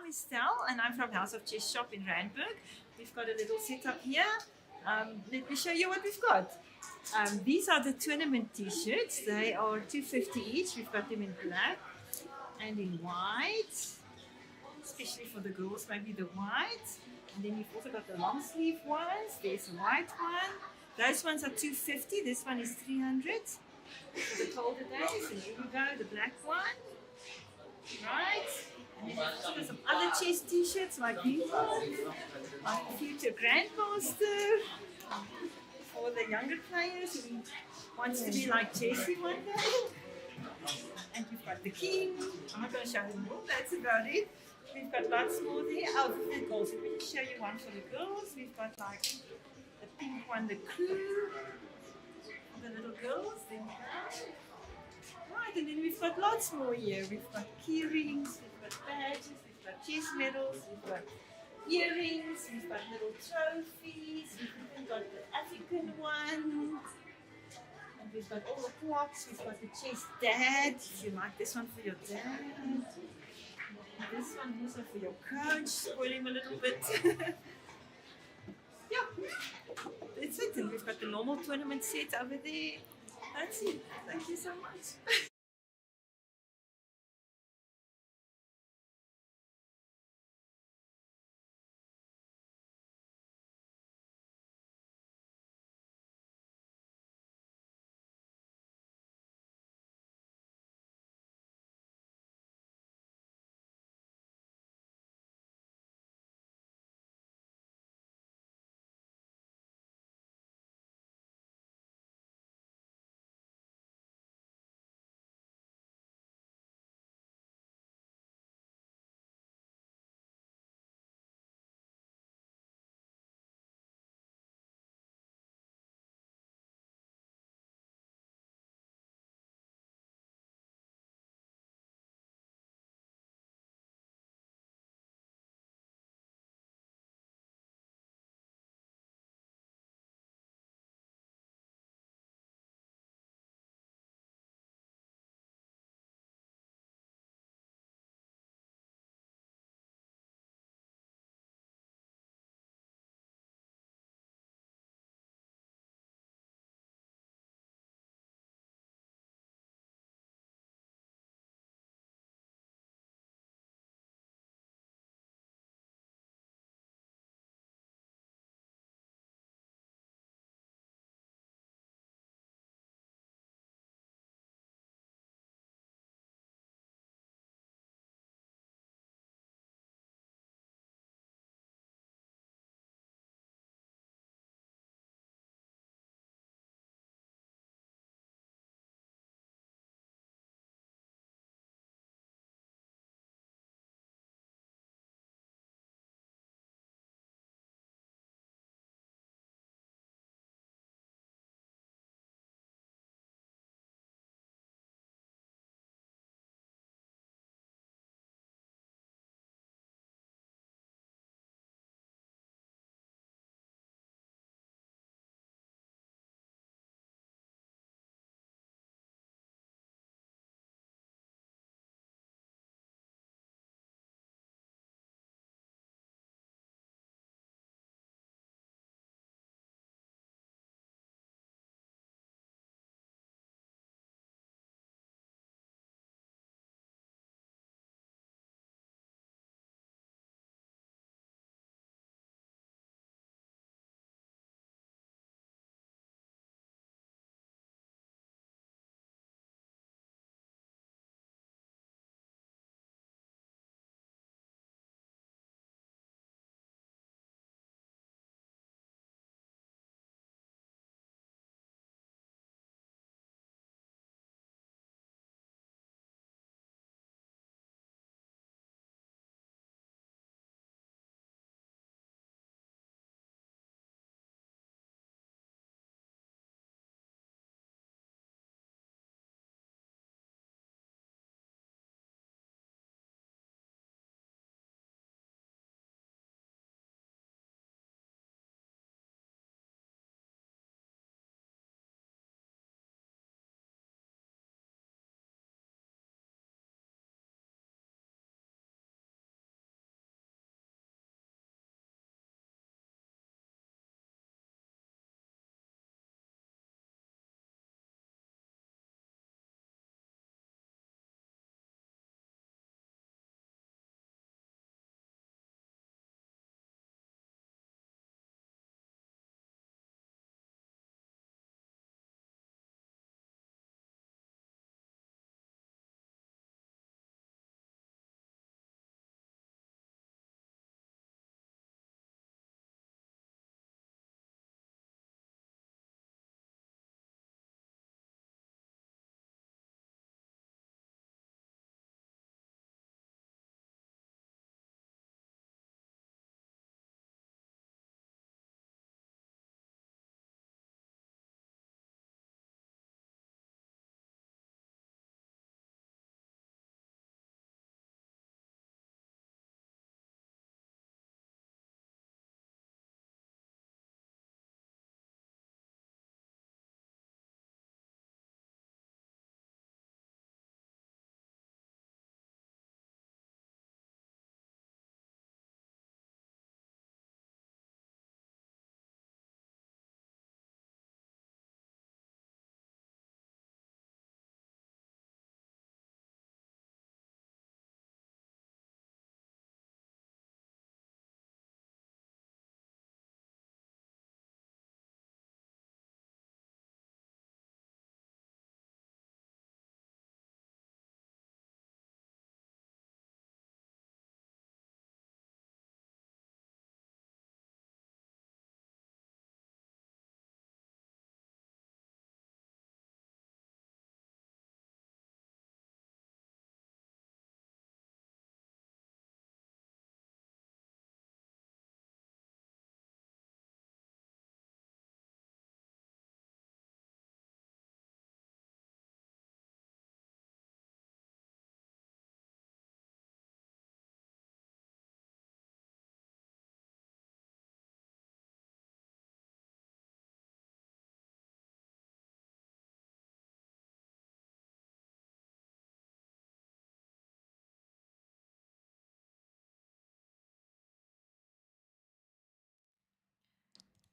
A: I'm Estelle and I'm from House of Chess Shop in Randburg. We've got a little setup here. Let me show you what we've got. These are the tournament t-shirts. They are $2.50 each. We've got them in black and in white, especially for the girls, maybe the white. And then you've also got the long sleeve ones. There's a white one. Those ones are $2.50. This one is $300 for the colder days. And here you go, the black one. Right? And then we've also got some other chess t-shirts like these ones. Like Future Grandmaster. For the younger players who wants to be like Jessie one day. And you've got the king. I'm not going to show them all. That's about it. We've got lots more there. Oh, for the girls. Let me just show you one for the girls. We've got like the pink one, the crew. For the little girls. There we go. Right, and then we've got lots more here. We've got key rings, we've got badges, we've got chess medals, we've got earrings, we've got little trophies, we've even got the African one. And we've got all the clocks, we've got the chess dad, if you like this one for your dad. And this one also for your coach, spoil him a little bit. Yeah, that's it. And we've got the normal tournament set over there. That's it. Thank you so much.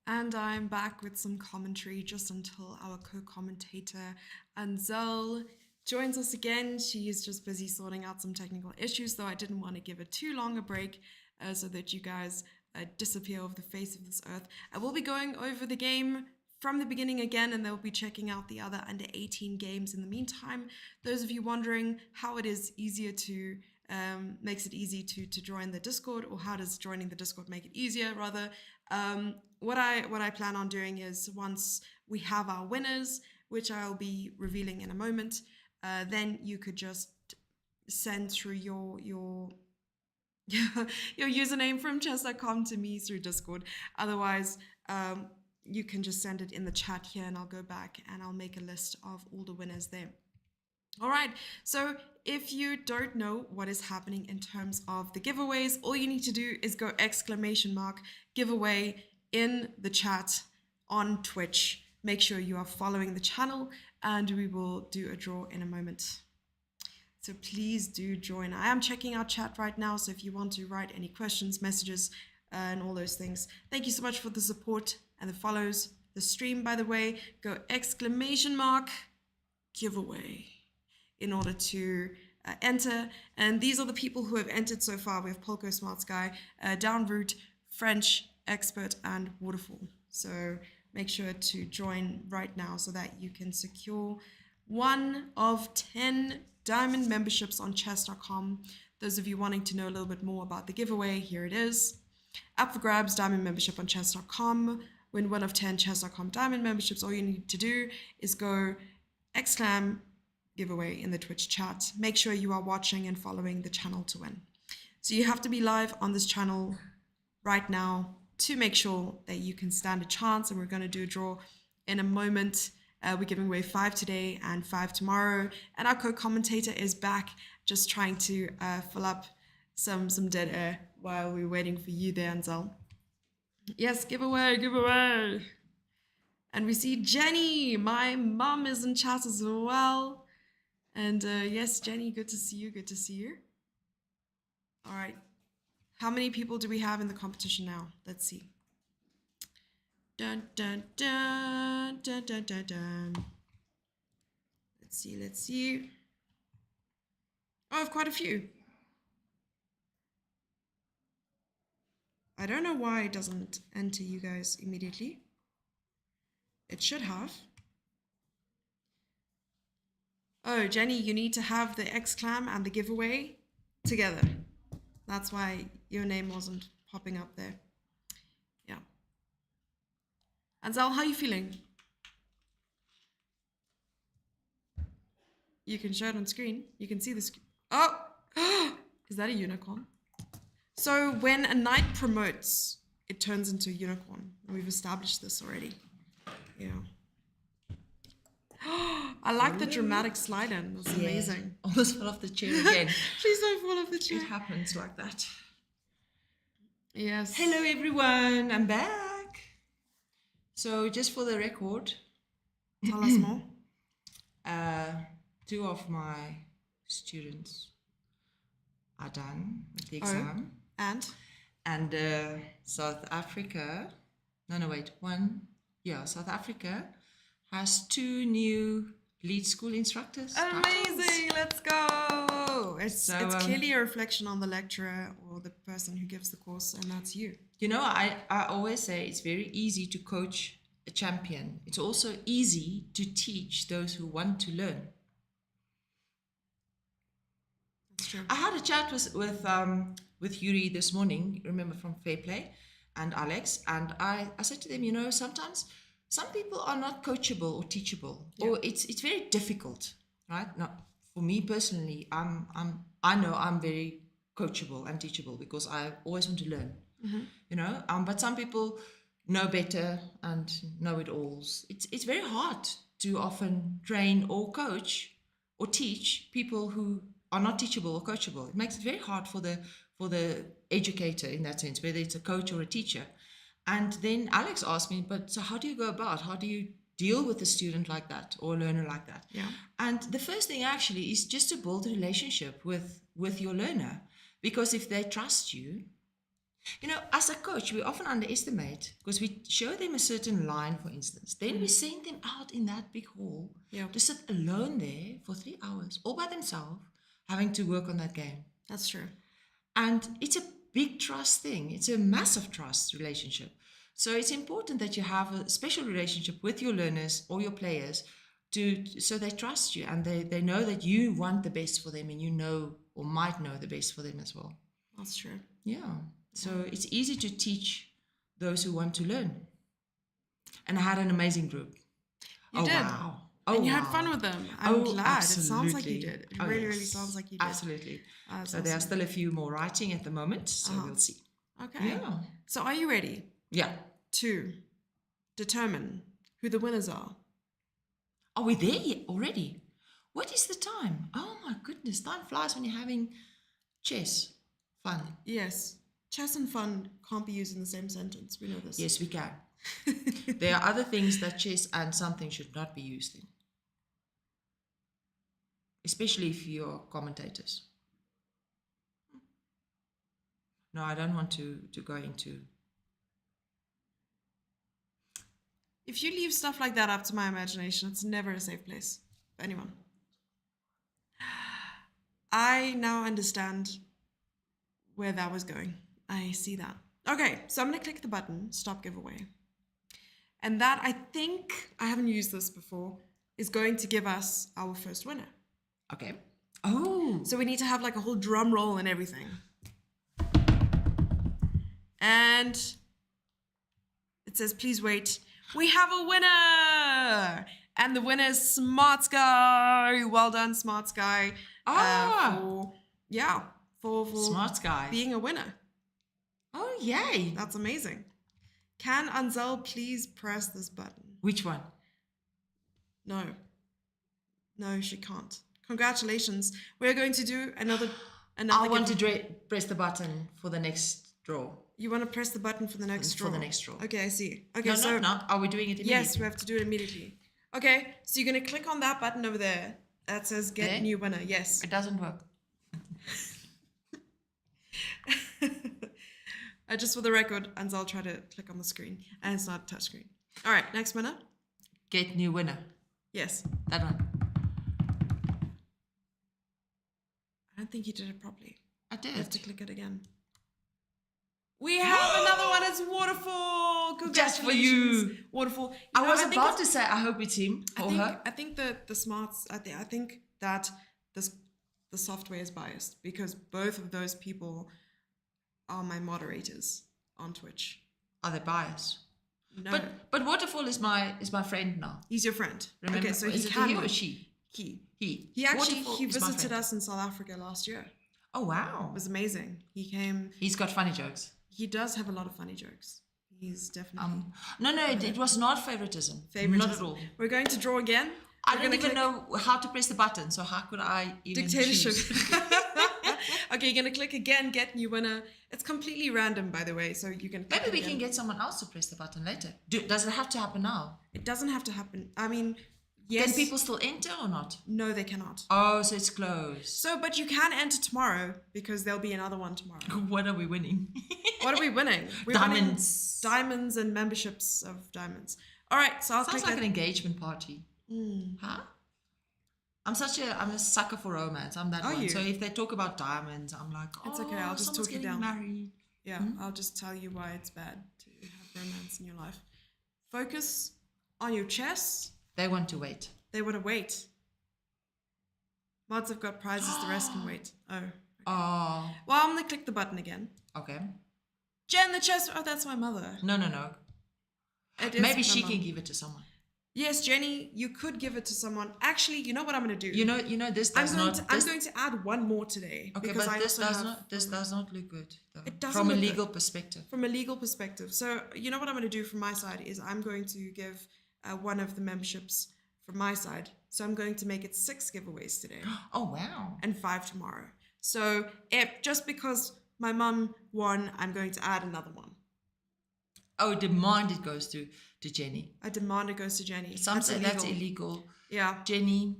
B: And I'm back with some commentary just until our co-commentator Anzel joins us again. She is just busy sorting out some technical issues, though I didn't want to give her too long a break so that you guys disappear off the face of this earth. I will be going over the game from the beginning again, and they'll be checking out the other under 18 games in the meantime. Those of you wondering how it is easier to makes it easy to join the Discord, or how does joining the Discord make it easier rather, what I plan on doing is, once we have our winners, which I'll be revealing in a moment, then you could just send through your username from chess.com to me through Discord. Otherwise, you can just send it in the chat here, and I'll go back and I'll make a list of all the winners there. All right, so if you don't know what is happening in terms of the giveaways, all you need to do is go !giveaway in the chat on Twitch. Make sure you are following the channel, and we will do a draw in a moment. So please do join. I am checking our chat right now, so if you want to write any questions, messages, and all those things. Thank you so much for the support and the follows. The stream, by the way, go !giveaway in order to enter. And these are the people who have entered so far. We have Polko, Smart Sky, Downroot, French, Expert, and Waterfall. So make sure to join right now so that you can secure one of 10 diamond memberships on chess.com. Those of you wanting to know a little bit more about the giveaway, here it is. Up for grabs, diamond membership on chess.com. Win one of 10 chess.com diamond memberships. All you need to do is go !giveaway in the Twitch chat. Make sure you are watching and following the channel to win. So you have to be live on this channel right now to make sure that you can stand a chance, and we're going to do a draw in a moment. We're giving away 5 today and 5 tomorrow, and our co-commentator is back, just trying to fill up some dead air while we're waiting for you there, Anzel. Yes, giveaway. And we see Jenny, my mom is in chat as well. And yes, Jenny, good to see you. All right. How many people do we have in the competition now? Let's see. Dun, dun, dun, dun, dun, dun, dun. Let's see. Oh, I have quite a few. I don't know why it doesn't enter you guys immediately. It should have. Oh, Jenny, you need to have the Exclam and the giveaway together. That's why your name wasn't popping up there. Yeah. Anzel, how are you feeling? You can show it on screen. You can see the screen. Oh! Is that a unicorn? So when a knight promotes, it turns into a unicorn. We've established this already. Yeah. I like the dramatic slide in. That's amazing.
C: Almost fell off the chair again.
B: Please don't fall off the chair.
C: It happens like that.
B: Yes.
C: Hello everyone, I'm back. So just for the record,
B: Tell us more.
C: 2 of my students are done with the exam.
B: And
C: South Africa, South Africa has 2 new lead school instructors.
B: Amazing, let's go. It's clearly a reflection on the lecturer or the person who gives the course, and that's you.
C: You know, I always say it's very easy to coach a champion. It's also easy to teach those who want to learn.
B: That's true.
C: I had a chat with Yuri this morning, remember, from Fair Play, and Alex, and I said to them, you know, sometimes some people are not coachable or teachable, or it's very difficult, right? Now, for me personally, I know I'm very coachable and teachable because I always want to learn, you know. But some people know better and know it alls. It's very hard to often train or coach or teach people who are not teachable or coachable. It makes it very hard for the educator in that sense, whether it's a coach or a teacher. And then Alex asked me, but so how do you go about? How do you deal with a student like that or a learner like that?
B: Yeah.
C: And the first thing actually is just to build a relationship with your learner, because if they trust you, You know, as a coach, we often underestimate because we show them a certain line, for instance. Then we send them out in that big hall to sit alone there for 3 hours, all by themselves, having to work on that game.
B: That's true.
C: And it's a big trust thing. It's a massive trust relationship. So it's important that you have a special relationship with your learners or your players so they trust you and they know that you want the best for them and you know or might know the best for them as well.
B: That's true.
C: Yeah. So it's easy to teach those who want to learn. And I had an amazing group.
B: You did.
C: Wow.
B: And you had fun with them. I'm glad.
C: Absolutely.
B: It sounds like you did. It really sounds like you did.
C: Absolutely.
B: That's
C: so there are still a few more writing at the moment, so we'll see.
B: Okay.
C: Yeah.
B: So are you ready
C: Yeah.
B: to determine who the winners are?
C: Are we there yet already? What is the time? Oh my goodness, time flies when you're having chess. Fun.
B: Yes. Chess and fun can't be used in the same sentence. We know this.
C: Yes, we can. There are other things that chess and something should not be used in. Especially if you're commentators. No, I don't want to go into...
B: If you leave stuff like that up to my imagination, it's never a safe place for anyone. I now understand where that was going. I see that. Okay, so I'm going to click the button, Stop Giveaway. And that, I think, I haven't used this before, is going to give us our first winner.
C: Okay. Oh.
B: So we need to have like a whole drum roll and everything. And it says, please wait. We have a winner! And the winner is Smart Sky. Well done, Smart Sky. For
C: Smart Sky.
B: being a winner.
C: Oh, yay.
B: That's amazing. Can Anzel please press this button?
C: Which one?
B: No. No, she can't. Congratulations. We're going to do another
C: I want to press the button for the next draw.
B: You want to press the button for the next draw?
C: For the next draw.
B: Okay, I see. Okay,
C: No. Are we doing it immediately?
B: Yes, we have to do it immediately. Okay, so you're going to click on that button over there that says Get
C: There?
B: New Winner. Yes.
C: It doesn't work.
B: Just for the record, Anzel tried to click on the screen, and it's not a touch screen. All right, next winner.
C: Get new winner.
B: Yes.
C: That one.
B: I don't think you did it properly.
C: I did.
B: You have to click it again. We have another one. It's Waterfall. Congratulations.
C: Just for you.
B: Waterfall.
C: I was about to say, I hope it's him or her.
B: I think the smarts. I think that the software is biased because both of those people are my moderators on Twitch.
C: Are they biased?
B: No.
C: But Waterfall is my friend now.
B: He's your friend.
C: Remember?
B: Okay, so
C: is
B: he
C: it
B: can
C: he or
B: win.
C: she?
B: He
C: Waterfall
B: actually
C: is my
B: visited
C: friend.
B: us in South Africa last year.
C: Oh wow.
B: It was amazing. He came.
C: He's got funny jokes.
B: He does have a lot of funny jokes. He's definitely
C: No, it was not favoritiston. Not at all.
B: We're going to draw again.
C: I don't even know how to press the button, so how could I even
B: Dictatorship.
C: choose?
B: Okay, you're going to click again, Get New Winner. It's completely random, by the way, so you can click
C: Maybe we
B: again.
C: can get someone else to press the button later. Does it have to happen now?
B: It doesn't have to happen. I mean, yes.
C: Can people still enter or not?
B: No, they cannot.
C: Oh, so it's closed.
B: So, but you can enter tomorrow because there'll be another one tomorrow.
C: What are we winning?
B: What are we winning? We're
C: Diamonds.
B: winning diamonds and memberships of diamonds. All right, so I'll
C: Sounds
B: click
C: like
B: that.
C: an engagement party. Huh? I'm a sucker for romance. I'm that
B: Are
C: one.
B: you?
C: So if they talk about diamonds, I'm like,
B: It's okay, I'll just
C: someone's
B: talk you
C: getting
B: down.
C: married.
B: Yeah, I'll just tell you why it's bad to have romance in your life. Focus on your chess.
C: They want to wait.
B: They want to wait. Mods have got prizes, the rest can wait. Oh.
C: Oh,
B: Well, I'm going to click the button again.
C: okay.
B: Jen, the chess. Oh, that's my mother.
C: No.
B: It is
C: Maybe
B: my
C: she
B: mum.
C: can give it to someone.
B: Yes, Jenny, you could give it to someone. Actually, you know what I'm going to do?
C: You know this
B: I'm
C: does
B: going
C: not.
B: to,
C: this,
B: I'm going to add one more today.
C: okay,
B: because
C: but
B: I
C: this
B: also
C: does
B: have-
C: not. This does not look good. Though,
B: It doesn't
C: from a
B: look
C: legal
B: good.
C: perspective.
B: From a legal perspective. So, you know what I'm going to do from my side is I'm going to give one of the memberships from my side. So I'm going to make it 6 giveaways today
C: Oh wow.
B: and 5 tomorrow. So just because my mum won, I'm going to add another one.
C: Oh, demand it goes to Jenny.
B: I demand it goes to Jenny.
C: Some say that's illegal.
B: Yeah,
C: Jenny,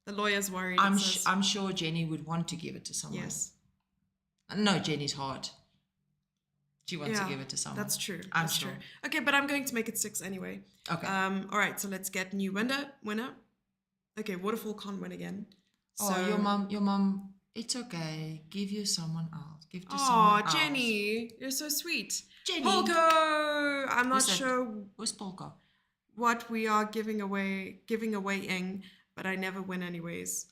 B: the lawyer's worried.
C: I'm sure Jenny would want to give it to someone.
B: Yes.
C: No, Jenny's hard. She wants to give it to someone.
B: That's true.
C: I'm
B: That's
C: sure.
B: true. Okay, but I'm going to make it 6 anyway.
C: Okay.
B: All right, so let's get new winner. Okay, Waterfall can't win again.
C: Oh,
B: So,
C: your mom. It's okay. Give you someone else. Give to
B: oh,
C: someone else.
B: Jenny, you're so sweet.
C: Jenny.
B: Polko. I'm not sure
C: Who's Polka?
B: what we are giving away-ing, but I never win anyways.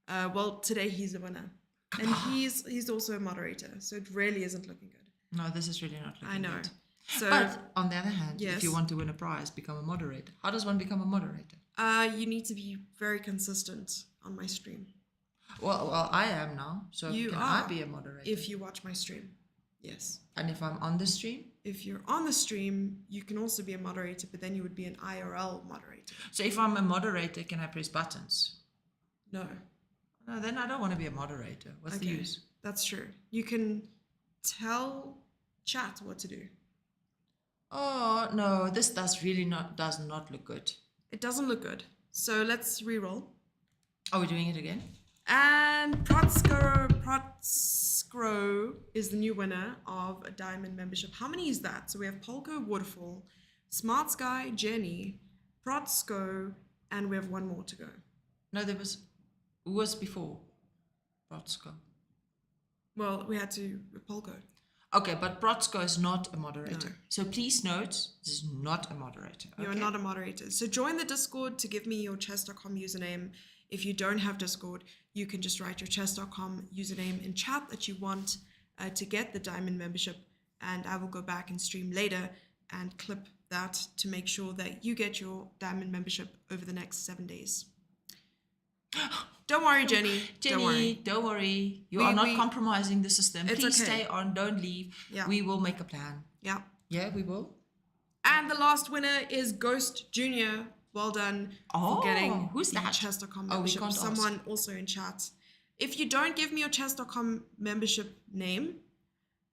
B: Well, today he's a winner, and he's also a moderator, so it really isn't looking good.
C: No, this is really not looking
B: I know.
C: good.
B: So,
C: But on the other hand,
B: yes.
C: if you want to win a prize, become a moderator. How does one become a moderator?
B: you need to be very consistent on my stream.
C: Well, I am now. So
B: You
C: can
B: are,
C: I be a moderator?
B: if you watch my stream. Yes.
C: And if I'm on the stream?
B: If you're on the stream, you can also be a moderator, but then you would be an IRL moderator.
C: So if I'm a moderator, can I press buttons?
B: No.
C: No, then I don't want to be a moderator. What's the use?
B: That's true. You can tell chat what to do.
C: Oh no, this does not look good.
B: It doesn't look good. So let's re-roll.
C: Are we doing it again?
B: And Protskro is the new winner of a diamond membership. How many is that? So we have Polko, Waterfall, Smart Sky, Jenny, Protsko, and we have one more to go.
C: No, who was before Protsko?
B: Well, we had to Polko.
C: Okay, but Protsko is not a moderator.
B: No.
C: So please note, this is not a moderator.
B: You're not a moderator. So join the Discord to give me your chess.com username. If you don't have Discord, you can just write your chess.com username in chat that you want to get the diamond membership. And I will go back and stream later and clip that to make sure that you get your diamond membership over the next 7 days. Don't worry, Jenny.
C: Don't worry. You are not compromising the system.
B: It's
C: Please
B: okay.
C: stay on. Don't leave.
B: Yeah.
C: We will make a plan.
B: Yeah.
C: Yeah, we will.
B: And the last winner is Ghost Junior. Well done for getting
C: who's
B: the
C: that?
B: chess.com
C: Oh, we
B: membership.
C: can't
B: Someone
C: ask.
B: also in chat. If you don't give me your chess.com membership name,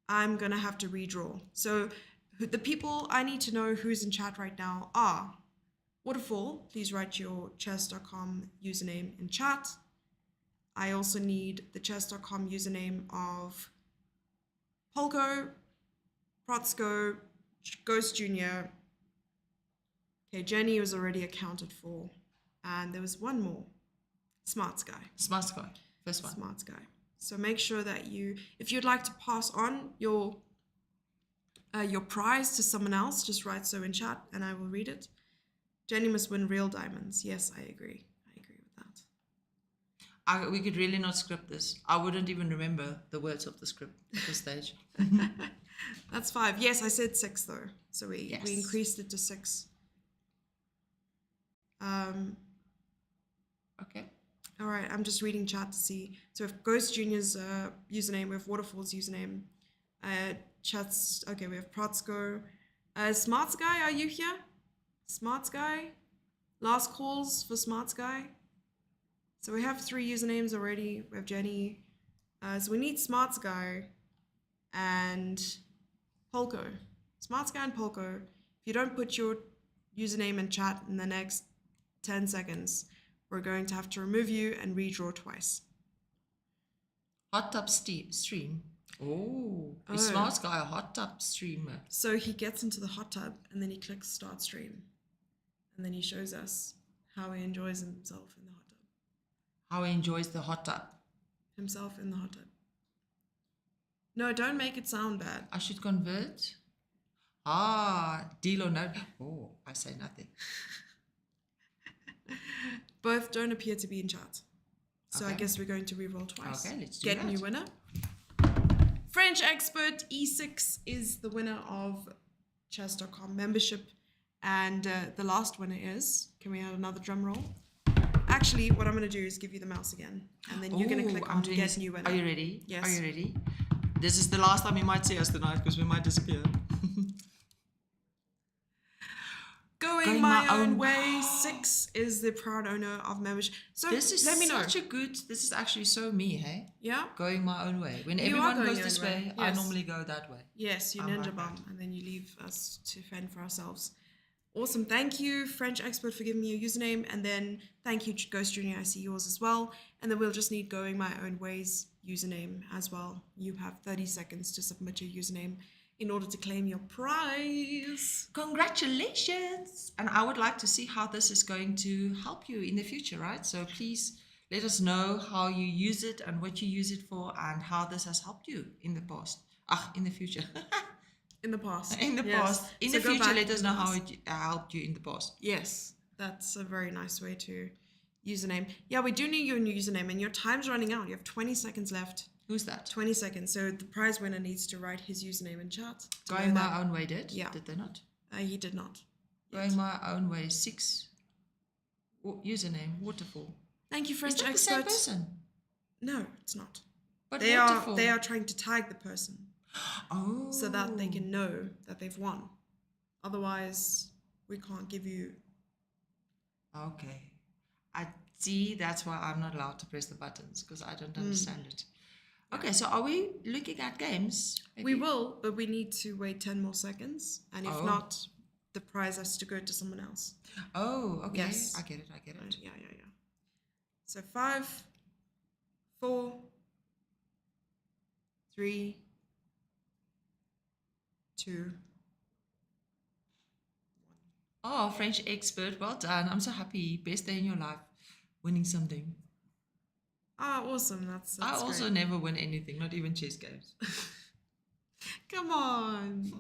B: I'm going to have to redraw. So the people I need to know who's in chat right now are Waterfall. Please write your chess.com username in chat. I also need the chess.com username of Polko, Protsko, Ghost Junior. Okay, Jenny was already accounted for. And there was one more. Smart Sky.
C: Smart Sky. First one.
B: Smart Sky. So make sure that if you'd like to pass on your prize to someone else, just write so in chat and I will read it. Jenny must win real diamonds. Yes, I agree. I agree with that.
C: We could really not script this. I wouldn't even remember the words of the script at this stage.
B: That's 5. Yes, I said 6 though. So we increased it to 6.
C: Okay.
B: All right, I'm just reading chat to see. So we have Ghost Junior's username, we have Waterfall's username. Chat's, okay, we have Protsko. Smart Sky, are you here? Smart Sky? Last calls for Smart Sky. So we have 3 usernames already. We have Jenny. So we need Smart Sky and Polko. Smart Sky and Polko. If you don't put your username in chat in the next 10 seconds, we're going to have to remove you and redraw twice.
C: Hot tub stream. Oh, is Smart Sky a hot tub streamer?
B: So he gets into the hot tub and then he clicks start stream. And then he shows us how he enjoys himself in the hot tub.
C: How he enjoys the hot tub.
B: Himself in the hot tub. No, don't make it sound bad.
C: I should convert. Deal or no. Oh, I say nothing.
B: Both don't appear to be in chat. So I
C: Okay.
B: guess we're going to reroll twice.
C: Okay, let's do
B: Get
C: that.
B: new winner. French Expert E6 is the winner of chess.com membership. And the last winner is, can we have another drum roll? Actually, what I'm going to do is give you the mouse again. And then you're going to click on get new winner.
C: Are you ready?
B: Yes.
C: Are you ready? This is the last time you might see us tonight because we might disappear.
B: Going my own way. 6 is the proud owner of membership. So
C: This is
B: let me know.
C: this is actually so me, hey?
B: Yeah?
C: Going my own way. When
B: You are
C: everyone
B: going
C: goes
B: your
C: this
B: own way,
C: way, I
B: yes.
C: normally go that way.
B: Yes, you
C: I'm
B: ninja
C: like
B: bomb,
C: that.
B: and then you leave us to fend for ourselves. Awesome. Thank you, French Expert, for giving me your username. And then thank you, Ghost Junior. I see yours as well. And then we'll just need Going My Own Ways username as well. You have 30 seconds to submit your username in order to claim your prize.
C: Congratulations! And I would like to see how this is going to help you in the future, right? So please let us know how you use it and what you use it for and how this has helped you in the past. In the future.
B: In the past.
C: In the
B: Yes.
C: past. In
B: So
C: the
B: go
C: future,
B: back
C: let us
B: in the
C: know how
B: past.
C: it helped you in the past.
B: Yes, that's a very nice way to username. Yeah, we do need your username, and your time's running out. You have 20 seconds left.
C: Who's that?
B: 20 seconds. So the prize winner needs to write his username in chat. to
C: Going
B: know
C: My
B: that-
C: Own Way did?
B: Yeah.
C: Did they not?
B: He did not.
C: Going My Own Way 6. Username, Waterfall.
B: Thank you,
C: Is
B: French
C: that the same
B: expert.
C: person?
B: No, it's not.
C: But
B: They
C: Waterfall.
B: are trying to tag the person
C: Oh.
B: so that they can know that they've won. Otherwise, we can't give you.
C: Okay. I see, that's why I'm not allowed to press the buttons, because I don't understand it. Okay, so are we looking at games?
B: We
C: maybe?
B: will, but we need to wait 10 more seconds, and if
C: Oh.
B: not, the prize has to go to someone else.
C: Oh, okay.
B: Yes.
C: I get it.
B: Yeah. So 5, 4, 3, 2.
C: Oh, French expert, well done. I'm so happy. Best day in your life, winning something.
B: Ah, awesome. That's
C: I also
B: great.
C: never win anything, not even chess games.
B: Come on.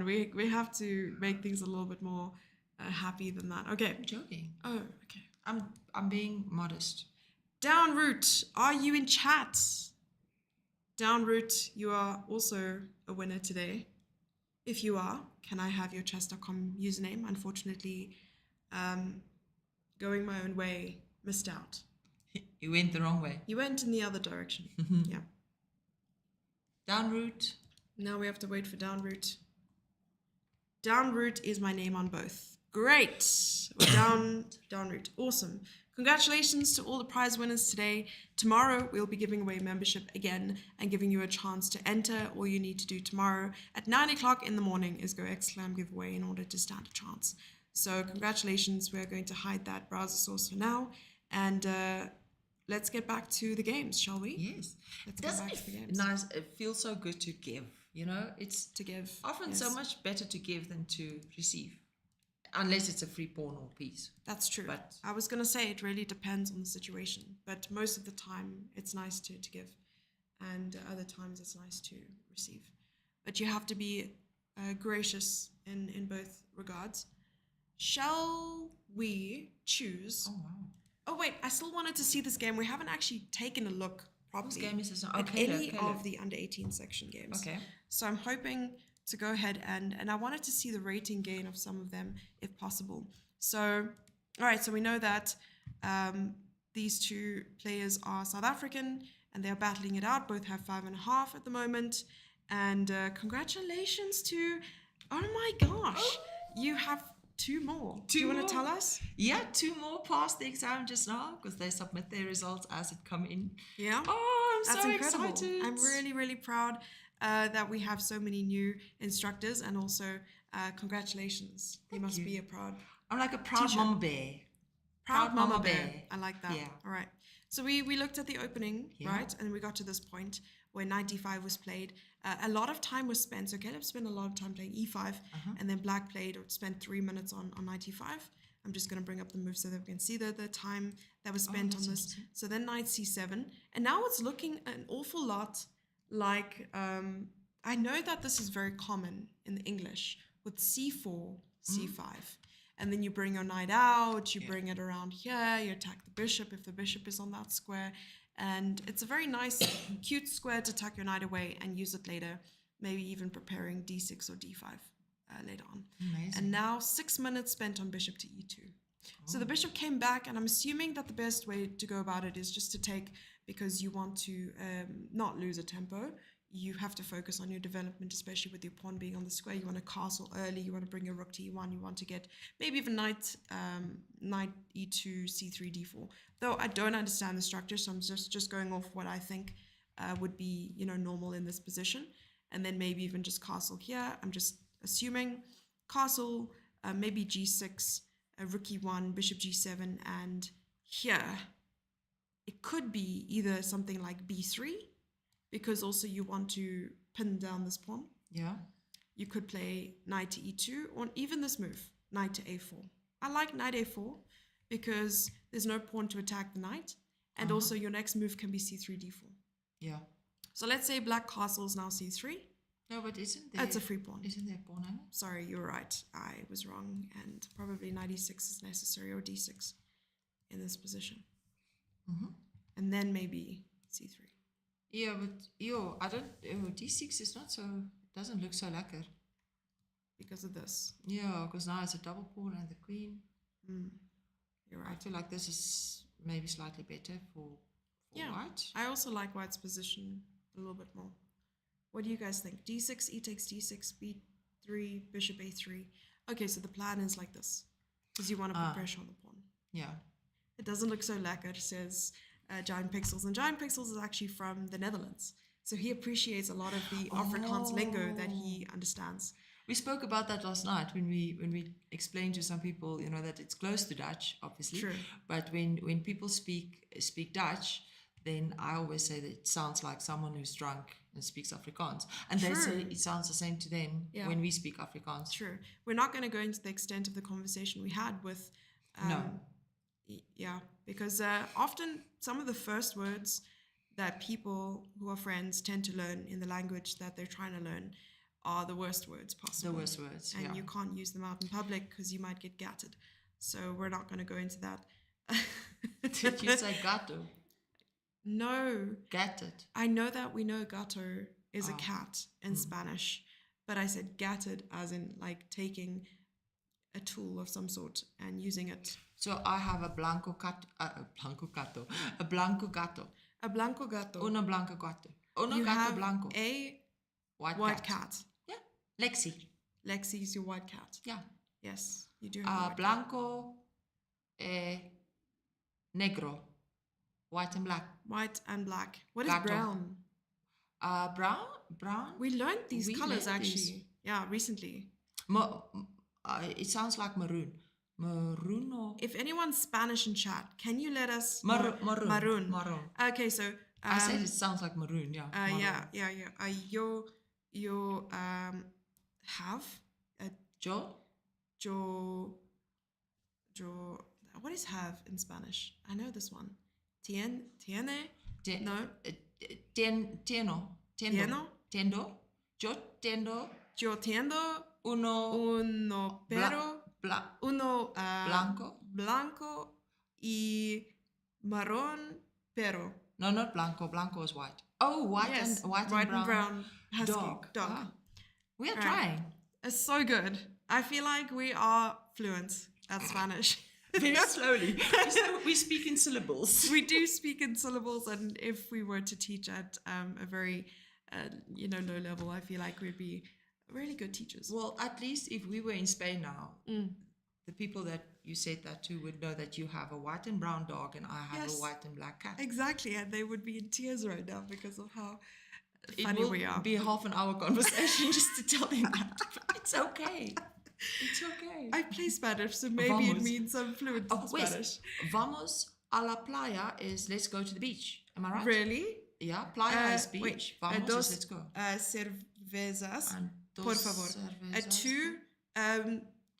B: We have to make things a little bit more happy than that. Okay.
C: I'm joking.
B: Oh, okay.
C: I'm being modest.
B: Downroot, are you in chat? Downroot, you are also a winner today. If you are, can I have your chess.com username? Unfortunately, going my own way, missed out.
C: You went the wrong way.
B: You went in the other direction. Yeah.
C: Downroot.
B: Now we have to wait for Downroot. Downroot is my name on both. Great. Downroot. Awesome. Congratulations to all the prize winners today. Tomorrow we'll be giving away membership again and giving you a chance to enter. All you need to do tomorrow at 9 o'clock in the morning is go exclam giveaway in order to stand a chance. So congratulations. We're going to hide that browser source for now. And let's get back to the games, shall we?
C: Yes.
B: Let's get
C: Doesn't
B: back
C: it
B: to the games.
C: nice? It feels so good to give. You know, it's
B: To give.
C: often so
B: yes.
C: much better to give than to receive, unless it's a free porn or piece.
B: That's true.
C: But-
B: I was going to say it really depends on the situation, but most of the time it's nice to give, and other times it's nice to receive. But you have to be gracious in both regards. Shall we choose?
C: Oh wow.
B: Oh wait, I still wanted to see this game. We haven't actually taken a look
C: This
B: properly
C: game is
B: at any of the under 18 section games.
C: Okay.
B: So I'm hoping to go ahead and I wanted to see the rating gain of some of them if possible. So, all right, so we know that these two players are South African and they're battling it out. Both have 5.5 at the moment. And congratulations to, oh my gosh, you have 2 more. Do you want
C: more.
B: to tell us?
C: Yeah, 2 more passed the exam just now because they submit their results as it come in.
B: Yeah.
C: Oh, I'm
B: That's
C: so
B: incredible.
C: excited.
B: I'm really, really proud that we have so many new instructors, and also congratulations. You must
C: you.
B: be a proud,
C: I'm like a proud
B: Teacher.
C: mama bear.
B: proud mama bear.
C: bear.
B: I like that.
C: Yeah.
B: All right. So we looked at the opening,
C: Yeah.
B: right, and we got to this point where 95 was played. A lot of time was spent. So Caleb spent a lot of time playing e5, and then Black played or spent 3 minutes on 95. I'm just going to bring up the move so that we can see the time that was spent on
C: that's
B: this. So then knight c7. And now it's looking an awful lot like, I know that this is very common in the English with c4, c5. And then you bring your knight out, you bring it around here, you attack the bishop if the bishop is on that square. And it's a very nice, cute square to tuck your knight away and use it later, maybe even preparing d6 or d5 later on.
C: Amazing.
B: And now 6 minutes spent on bishop to e2. So the bishop came back, and I'm assuming that the best way to go about it is just to take, because you want to not lose a tempo. You have to focus on your development, especially with your pawn being on the square. You want to castle early. You want to bring your rook to e1. You want to get maybe even knight e2, c3, d4. Though I don't understand the structure, so I'm just going off what I think would be normal in this position, and then maybe even just castle here. I'm just assuming castle, maybe g6, rook e1, bishop g7, and here it could be either something like b3. Because also you want to pin down this pawn.
C: Yeah.
B: You could play knight to e2, or even this move, knight to a4. I like knight a4 because there's no pawn to attack the knight, and also your next move can be c3, d4.
C: Yeah.
B: So let's say black castles now c3.
C: No, but isn't there...
B: It's a free pawn.
C: Isn't there a pawn angle?
B: Sorry, you're right. I was wrong, and probably knight e6 is necessary, or d6 in this position. And then maybe c3.
C: Yeah, but d6 is not so... Doesn't look so lekker.
B: Because of this.
C: Yeah, because now it's a double pawn and the queen.
B: You're
C: I
B: right.
C: feel like this is maybe slightly better for white.
B: I also like white's position a little bit more. What do you guys think? d6, e takes d6, b3, bishop a3. Okay, so the plan is like this. Because you want to put pressure on the pawn.
C: Yeah.
B: It doesn't look so lekker, says Giant Pixels. And Giant Pixels is actually from the Netherlands. So he appreciates a lot of the Afrikaans lingo that he understands.
C: We spoke about that last night when we explained to some people, that it's close to Dutch, obviously.
B: True.
C: But when people speak Dutch, then I always say that it sounds like someone who's drunk and speaks Afrikaans. And they say it sounds the same to them when we speak Afrikaans.
B: True. We're not going to go into the extent of the conversation we had with...
C: No.
B: Yeah, because often some of the first words that people who are friends tend to learn in the language that they're trying to learn are the worst words possible.
C: The worst words,
B: and you can't use them out in public because you might get gatted. So we're not going to go into that.
C: Did you say gato?
B: No.
C: Gatted.
B: I know that we know gato is a cat in Spanish, but I said gatted as in like taking a tool of some sort and using it.
C: So I have a blanco gato. A blanco gato.
B: A blanco gato.
C: Uno blanco gato. Uno
B: You
C: gato
B: have
C: blanco.
B: a
C: White
B: cat.
C: Yeah. Lexi.
B: Lexi is your white cat.
C: Yeah.
B: Yes, you do have a white
C: Blanco negro. White and black.
B: White and black. What is
C: Gato.
B: brown?
C: Brown.
B: We learned these
C: We
B: colors
C: learned
B: actually.
C: these.
B: Yeah, recently.
C: It sounds like maroon. Maroon or...
B: If anyone's Spanish in chat, can you let us...
C: Maroon.
B: Okay, so...
C: I said it sounds like maroon, yeah. Maroon.
B: Yeah. You have a
C: Joe?
B: what is have in Spanish? I know this one. Tiene? No.
C: Tieno. Tendo. Yo tendo.
B: Yo tiendo
C: Uno
B: pero uno
C: blanco
B: y marrón pero.
C: No, not blanco. Blanco is white. Oh, white
B: Yes,
C: and brown
B: husky
C: dog.
B: dog.
C: We are
B: Right.
C: trying.
B: It's so good. I feel like we are fluent at Spanish.
C: Very slowly. We speak in syllables.
B: We do speak in syllables, and if we were to teach at a very low level, I feel like we'd be really good teachers.
C: Well, at least if we were in Spain now, the people that you said that to would know that you have a white and brown dog and I have
B: Yes.
C: a white and black cat.
B: Exactly, and they would be in tears right now because of how
C: It
B: funny
C: will
B: we are.
C: be a half an hour conversation just to tell them that. But it's okay. It's okay.
B: I play Spanish, so maybe it
C: Vamos.
B: means I'm fluent in
C: Wait.
B: Spanish.
C: Vamos a la playa is let's go to the beach. Am I right?
B: Really?
C: Yeah, playa is beach.
B: Wait,
C: Vamos
B: dos
C: is let's go.
B: cervezas,
C: And
B: por
C: dos
B: favor.
C: cervezas.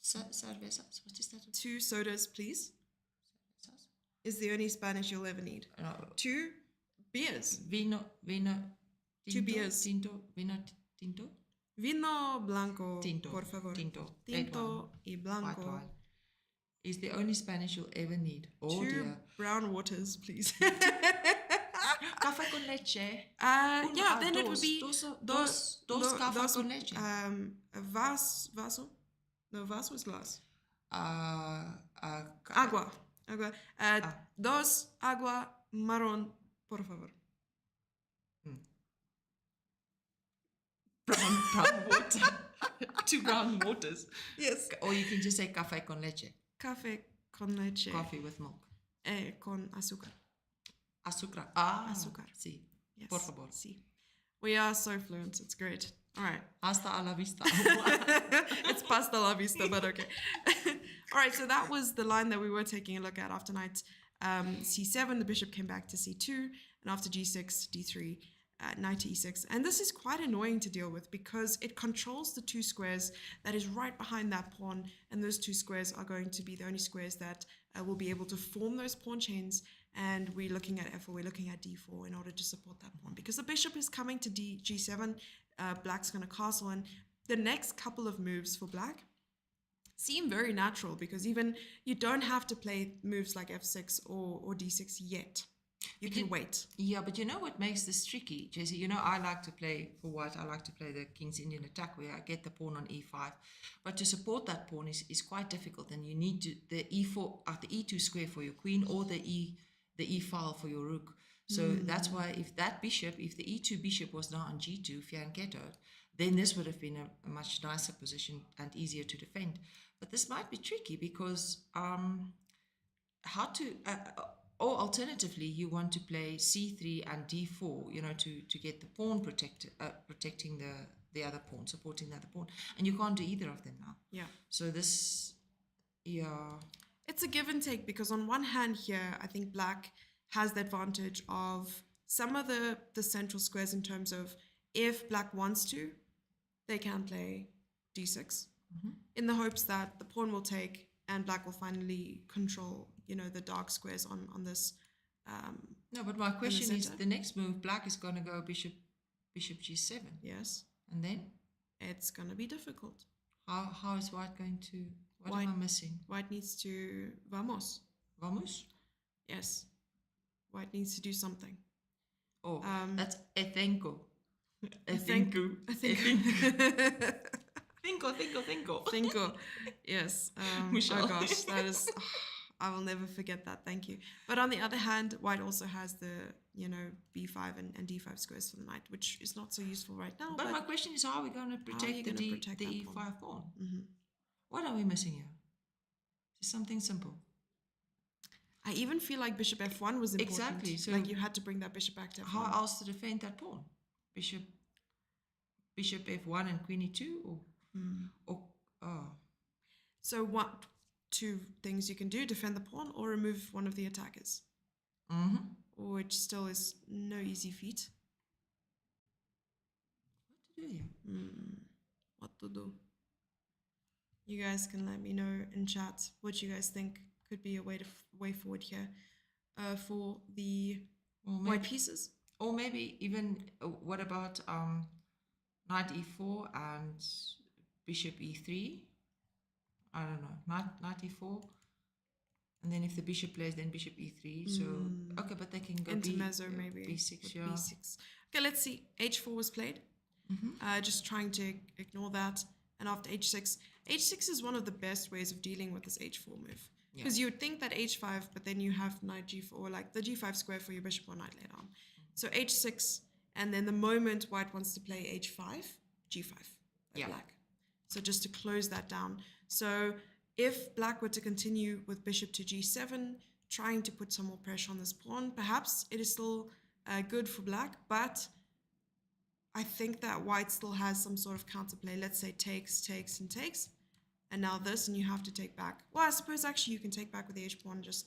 C: Cervezas. What is that?
B: 2 sodas, please.
C: Cervezas?
B: Is the only Spanish you'll ever need.
C: No.
B: 2 beers.
C: Vino.
B: Two beers.
C: Vino tinto.
B: Vino blanco,
C: Tinto.
B: por favor.
C: Tinto. Red
B: Tinto y
C: White
B: blanco.
C: wine is the only Spanish you'll ever need. Oh
B: 2
C: dear.
B: brown waters, please.
C: Café con leche.
B: Yeah, then it would be
C: Dos café con leche.
B: Vaso. No, vaso is glass.
C: Agua.
B: Agua. Dos agua marrón, por favor.
C: Brown water. 2 brown waters.
B: Yes.
C: Or you can just say café con leche.
B: Café con leche.
C: Coffee with milk.
B: Con azúcar.
C: Azúcar.
B: Azúcar.
C: Sí.
B: Yes.
C: Por favor.
B: Sí. We are so fluent. It's great. All right.
C: Hasta a la vista.
B: It's pasta la vista, but okay. All right, so that was the line that we were taking a look at after knight c7. The bishop came back to c2, and after g6, d3, knight to e6. And this is quite annoying to deal with because it controls the two squares that is right behind that pawn, and those two squares are going to be the only squares that will be able to form those pawn chains. And we're looking at f4, we're looking at d4 in order to support that pawn, because the bishop is coming to g7. Black's going to castle, and the next couple of moves for black seem very natural, because even you don't have to play moves like f6 or d6 yet. You can wait.
C: Yeah, but you know what makes this tricky, Jesse? You know, I like to play, for white, I like to play the King's Indian attack, where I get the pawn on e5. But to support that pawn is quite difficult, and you need to the e4, the e2 square for your queen, or the e file for your rook. So that's why if the e2 bishop was now on g2, fianchettoed, then this would have been a much nicer position and easier to defend. But this might be tricky, because or alternatively, you want to play c3 and d4, you know, to get the pawn protecting the other pawn, supporting the other pawn. And you can't do either of them now.
B: Yeah.
C: So this, yeah.
B: It's a give and take, because on one hand here, I think black has the advantage of some of the central squares, in terms of if black wants to, they can play d6 in the hopes that the pawn will take and black will finally control, you know, the dark squares on this.
C: No, but my question is, the next move, black is going to go bishop g7.
B: Yes.
C: And then?
B: It's going to be difficult.
C: How is white going to, what am I missing?
B: White needs to vamos.
C: Vamos?
B: Yes. White needs to do something.
C: Oh, that's etenco.
B: Etenco.
C: Cinco.
B: Yes. Oh gosh, that is. I will never forget that. Thank you. But on the other hand, white also has the, you know, b5 and d5 squares for the knight, which is not so useful right now.
C: But my question is, how are we going to protect the e5 pawn? What are we missing here? Just something simple.
B: I even feel like bishop f1 was important.
C: Exactly. So
B: like you had to bring that bishop back to f1.
C: How else to defend that pawn? Bishop f1 and queen e2,
B: So what two things you can do: defend the pawn or remove one of the attackers. Which still is no easy feat.
C: What to do here?
B: What to do? You guys can let me know in chat what you guys think could be a way forward here for the white pieces.
C: Or maybe even, what about knight e4 and bishop e3? I don't know, knight e4. And then if the bishop plays, then bishop e3. So, okay, but they can go
B: intermezzo maybe.
C: b6, yeah.
B: b6. Okay, let's see. h4 was played. Just trying to ignore that. And after h6, h6 is one of the best ways of dealing with this h4 move. Because you would think that h5, but then you have knight g4, like the g5 square for your bishop or knight later on. So h6, and then the moment white wants to play h5, g5 by black. So just to close that down. So if black were to continue with bishop to g7, trying to put some more pressure on this pawn, perhaps it is still good for black, but I think that white still has some sort of counterplay. Let's say takes, and takes. And now this, and you have to take back. Well, I suppose actually you can take back with the h-pawn, just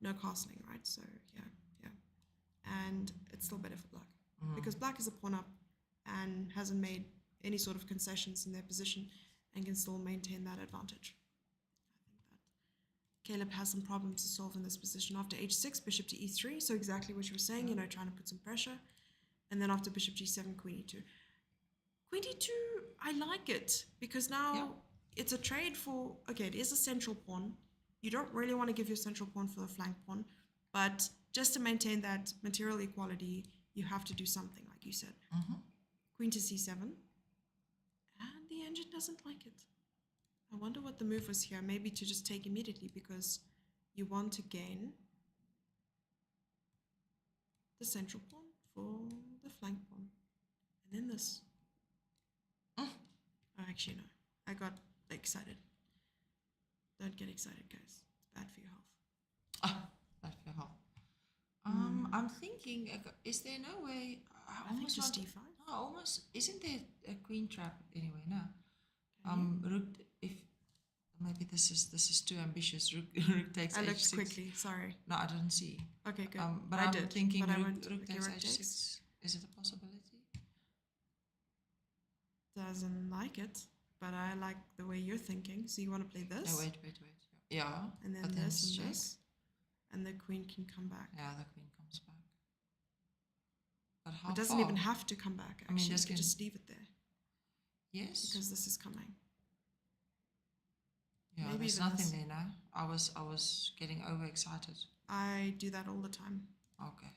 B: no castling, right? So, yeah. And it's still better for black. Because black is a pawn up and hasn't made any sort of concessions in their position and can still maintain that advantage. I think that Caleb has some problems to solve in this position. After h6, bishop to e3, so exactly what you were saying, you know, trying to put some pressure. And then after bishop g7, queen e2. Queen e2, I like it, because now it's a trade for, okay, it is a central pawn. You don't really want to give your central pawn for the flank pawn, but just to maintain that material equality, you have to do something, like you said. Queen to c7. And the engine doesn't like it. I wonder what the move was here. Maybe to just take immediately, because you want to gain the central pawn for the flank pawn. And then this. Oh, actually, no. I got excited. Don't get excited, guys. It's bad for your health.
C: Bad for your health. I'm thinking, is there no way?
B: I think just d5.
C: No, almost. Isn't there a queen trap anyway? No. Rook. If maybe this is too ambitious. Rook takes
B: I
C: h6.
B: looked quickly. Sorry.
C: No, I didn't see.
B: Okay, good.
C: But
B: I
C: I'm
B: did,
C: thinking
B: but
C: rook takes h6. Is it a possibility?
B: doesn't like it, but I like the way you're thinking. So you want to play this?
C: No, wait. Yeah.
B: And then
C: but
B: this
C: it's
B: and
C: check.
B: this. And the queen can come back.
C: Yeah, the queen comes back. But how
B: It doesn't
C: far?
B: even have to come back, actually.
C: I mean,
B: you
C: this
B: can
C: can-
B: just leave it there
C: Yes.
B: because this is coming.
C: Yeah,
B: maybe
C: there's
B: even
C: nothing
B: this.
C: there now. I was getting overexcited.
B: I do that all the time.
C: Okay.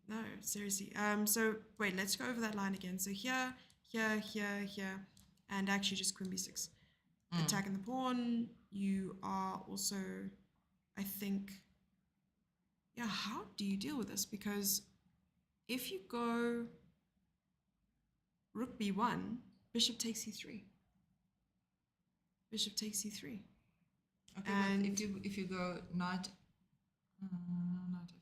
B: No, seriously. So wait, let's go over that line again. So here, and actually just queen b6. Attacking the pawn. You are also, I think, yeah, how do you deal with this? Because if you go rook b1, bishop takes c3. Bishop takes c3.
C: Okay,
B: And-
C: but if you go knight knight a4,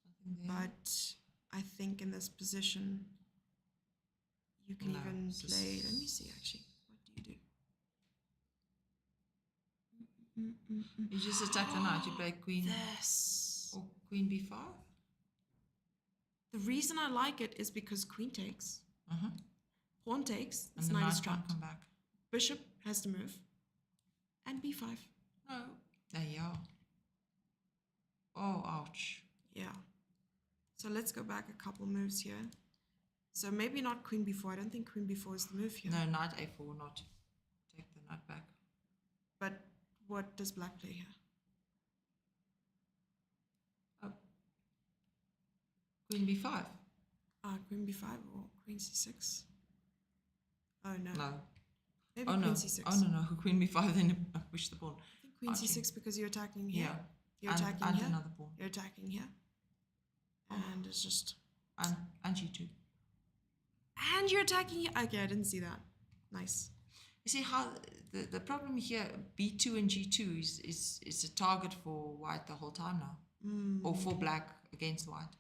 C: something there.
B: But I think in this position, you can
C: No,
B: even
C: it's
B: play.
C: just-
B: Let me see. Actually, what do you do?
C: You just attack the knight. You play queen
B: This.
C: or queen b5.
B: The reason I like it is because queen takes, pawn takes.
C: And
B: This
C: the
B: knight
C: knight
B: is
C: can't
B: trapped.
C: come back.
B: Bishop has to move, and b5.
C: No. There you are. Oh, ouch.
B: Yeah. So let's go back a couple moves here. So maybe not queen b4. I don't think queen b4 is the move here.
C: No, knight a4, not. Take the knight back.
B: But what does black play here?
C: Queen b5.
B: Queen b5 or queen c6? Oh no.
C: No.
B: Maybe
C: Oh
B: queen
C: no.
B: c6.
C: Oh no. Queen b5. Then push the pawn.
B: I think queen
C: Arching.
B: c6 because you're attacking here.
C: Yeah.
B: You're
C: and,
B: attacking
C: and
B: here.
C: another pawn.
B: You're attacking here. And it's just.
C: And g2.
B: And you're attacking here. Okay, I didn't see that. Nice.
C: You see how the problem here, b2 and g2 is a target for white the whole time now, or for black against white.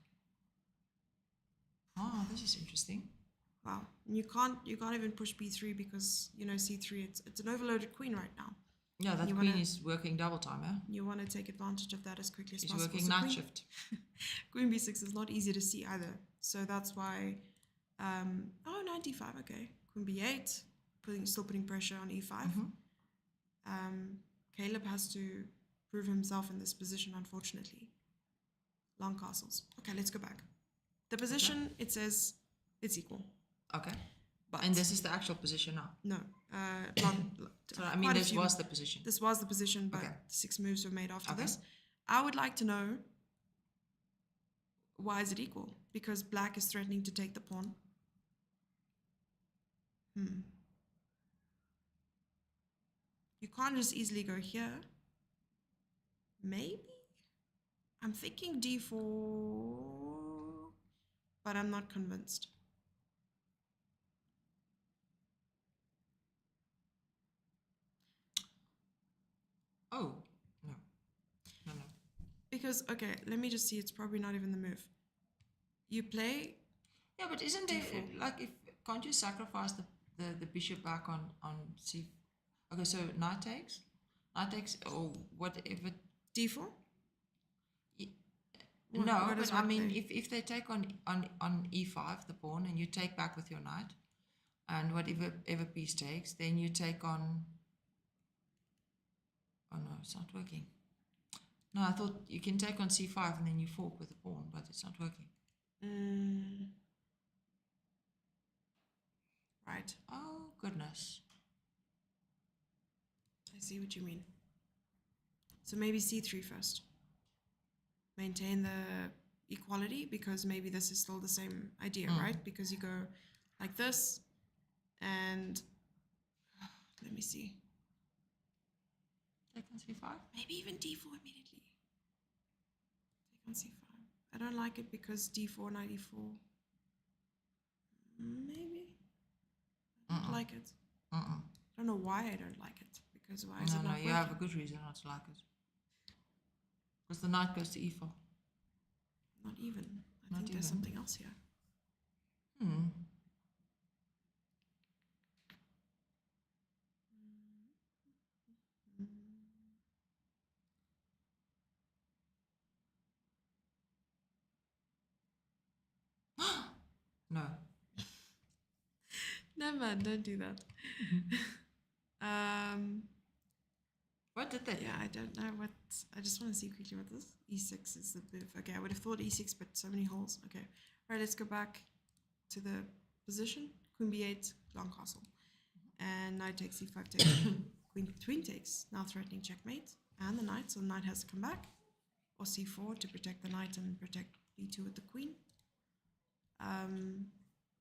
C: Oh, this is interesting.
B: Wow. And you can't even push b3 because c3 it's an overloaded queen right now.
C: Yeah, that
B: You
C: queen
B: wanna-
C: is working double time, eh?
B: You want to take advantage of that as quickly as
C: She's
B: possible.
C: working
B: So
C: night
B: queen-
C: shift.
B: Queen b6 is not easy to see either. So that's why knight d5, okay. Queen b8, still putting pressure on e5. Caleb has to prove himself in this position, unfortunately. Long castles. Okay, let's go back. The position, it says it's equal.
C: Okay.
B: But
C: And this is the actual position now.
B: no.
C: So I mean, this was the position.
B: This was the position, but
C: Okay.
B: 6 moves were made after
C: Okay.
B: this. I would like to know, why is it equal? Because black is threatening to take the pawn. You can't just easily go here. Maybe? I'm thinking d4, but I'm not convinced.
C: Oh, no. No.
B: Because, okay, let me just see. It's probably not even the move. You play.
C: Yeah, but isn't there,
B: D4.
C: like, can't you sacrifice the bishop back on c? Okay, so knight takes, or whatever.
B: d4?
C: No,
B: what does
C: but I
B: white
C: mean,
B: play?
C: if they take on e5 the pawn, and you take back with your knight, and whatever piece takes, then you take on. Oh no, it's not working. No, I thought you can take on c5 and then you fork with the pawn, but it's not working.
B: Right.
C: Oh goodness.
B: I see what you mean. So maybe c3 first. Maintain the equality because maybe this is still the same idea, right? Because you go like this and let me see.
C: Take on c5.
B: Maybe even d4 immediately. Take on c5. I don't like it because d4, knight e4. Maybe. I don't like it. I don't know why I don't like it. Because why is it
C: No,
B: not
C: you have a
B: working?
C: good reason not to like it. Because the knight goes to e4.
B: Not even. I
C: Not
B: think there's
C: even.
B: something else here.
C: No.
B: No, man, don't do that.
C: What did they do?
B: Yeah, I don't know what. I just want to see quickly what this e6 is. The move. Okay, I would have thought e6, but so many holes. Okay, all right, let's go back to the position. Queen b8, long castle, and knight takes e5 takes. Queen takes, now threatening checkmate, and the knight. So the knight has to come back, or c4 to protect the knight and protect b2 with the queen.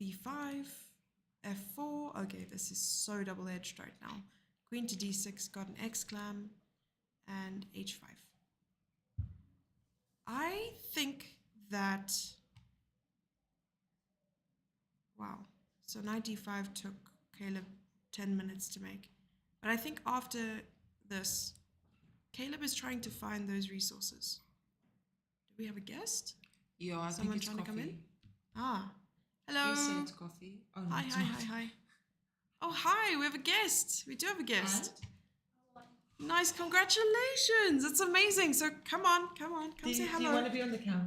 B: b5, f4. Okay, this is so double-edged right now. Queen to d6, got an x-clam, and h5. I think that... Wow. So knight d5 took Caleb 10 minutes to make. But I think after this, Caleb is trying to find those resources. Do we have a guest?
C: Yeah, I
B: Someone
C: think it's
B: trying
C: coffee.
B: to come in? Ah. Hello.
C: You say it's coffee. Oh, no,
B: Hi,
C: it's
B: hi,
C: not.
B: hi, hi. Oh, hi, we have a guest. We do have a guest. Nice, congratulations. It's amazing. So come say hello.
C: Do you want to be on the camera?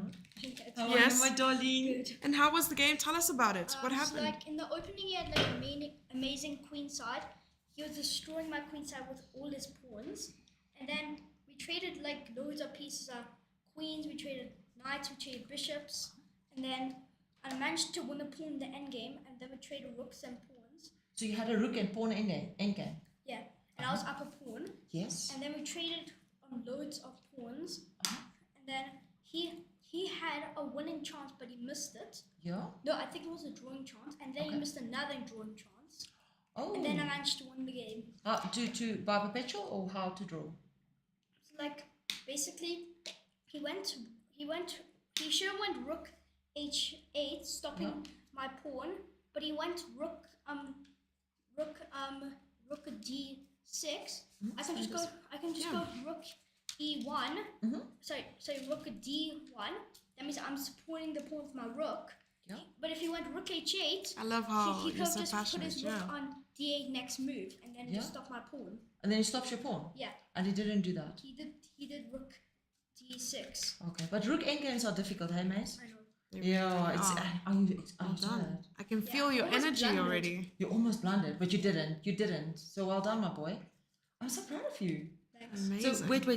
B: Yes.
C: My darling.
B: And how was the game? Tell us about it. What
D: So
B: happened?
D: like in the opening, he had like amazing queen side. He was destroying my queen side with all his pawns, and then we traded like loads of pieces of queens. We traded knights. We traded bishops, and then I managed to win a pawn in the end game, and then we traded rooks and pawns.
C: So you had a rook and pawn in there, end game.
D: Yeah, and I was up a pawn,
C: Yes.
D: and then we traded loads of pawns, and then he had a winning chance, but he missed it.
C: Yeah.
D: No, I think it was a drawing chance, and then he missed another drawing chance,
C: Oh.
D: and then I managed to win the game.
C: To buy perpetual or how to draw?
D: So like basically, he should have went rook h8, stopping my pawn, but he went rook d6. I can just go rook e1. Sorry, rook d1. That means I'm supporting the pawn with my rook.
C: Yeah.
D: But if he went rook h8,
B: I love how
D: he
B: you're
D: could
B: so
D: have just put
B: passionate.
D: his rook on d8 next move, and then just stop my pawn.
C: And then he stops your pawn?
D: Yeah,
C: And he didn't do that?
D: he did rook d6.
C: Okay. But rook end games are difficult, hey, Mace?
D: I know.
C: Yeah, it's
B: Well done. I can
D: Yeah,
B: feel your
D: almost
B: energy
D: blundered.
B: already.
C: You almost blundered, but you didn't. So well done, my boy. I'm so proud of you.
D: Thanks.
B: Amazing.
C: So wait.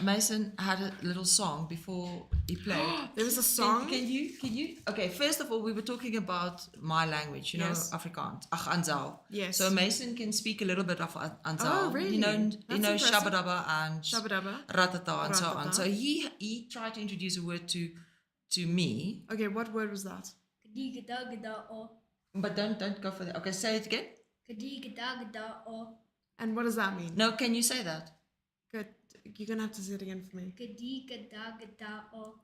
C: Mason had a little song before he played.
B: There was a song.
C: Can you? Okay, first of all, we were talking about my language, you know,
B: Yes.
C: Afrikaans. Anzel.
B: Yes.
C: So Mason can speak a little bit of Anzel.
B: Oh, really?
C: You know
B: That's impressive.
C: shabadaba and
B: Shabadaba.
C: ratata and so
B: Ratata.
C: on. So he tried to introduce a word to me,
B: Okay, what word was that?
D: Kadigada-gada-o.
C: but don't go for that. Okay, say it again.
D: Kadigada-gada-o.
B: And what does that mean?
C: No, can you say that?
B: Good. You're gonna have to say it again for me.
D: Kadigada-gada-o.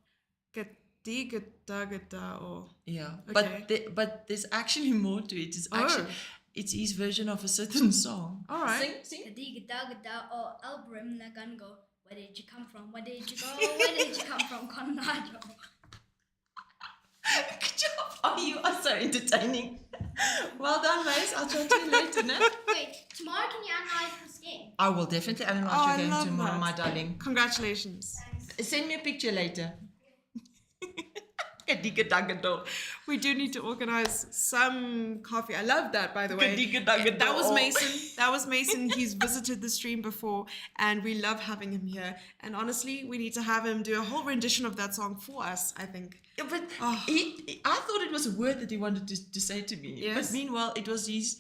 B: Gadigadagada.
C: Yeah,
B: Okay.
C: but there's actually more to it. It's actually it's his version of a certain song.
B: All right.
C: Sing.
D: Kadigada-gada-o. Elbrim Nagango. Where did you come from? Where did you go? Where did you come from, Conrado?
C: Good job. Oh, you are so entertaining. Well done, Mace. I'll talk to you later, no?
D: Wait, tomorrow can you analyze this game?
C: I will definitely analyze
B: Oh,
C: your
B: I
C: game
B: love
C: tomorrow,
B: that.
C: my darling.
B: Congratulations.
D: Thanks.
C: Send me a picture later. Kadigadagado.
B: We do need to organize some coffee. I love that, by the way.
C: Kadigadagado.
B: That was Mason. That was Mason. He's visited the stream before, and we love having him here. And honestly, we need to have him do a whole rendition of that song for us, I think.
C: Yeah, but
B: Oh.
C: I thought it was a word that he wanted to say to me.
B: Yes.
C: But meanwhile, it was his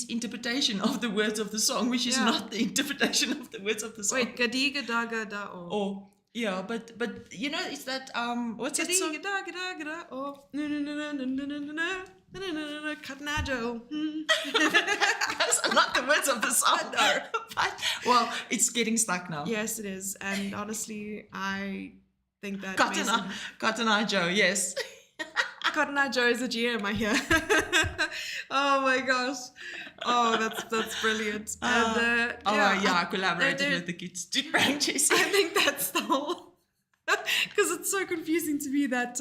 C: interpretation of the words of the song, which is
B: Yeah.
C: not the interpretation of the words of the song.
B: Wait, gadigadagada-o.
C: Oh, yeah, but you know, it's that what's that song?
B: Gadigadagada-o. No, Katnajo.
C: Those are not the words of the song. But, well, it's getting stuck now.
B: Yes, it is. And honestly, I think that
C: Cotton Eye Joe, yes.
B: Cotton Eye Joe is a GM, I hear. Oh my gosh. Oh, that's brilliant. And,
C: I collaborated
B: there-
C: with the kids to prank Jessie.
B: I think that's the whole. Because it's so confusing to me that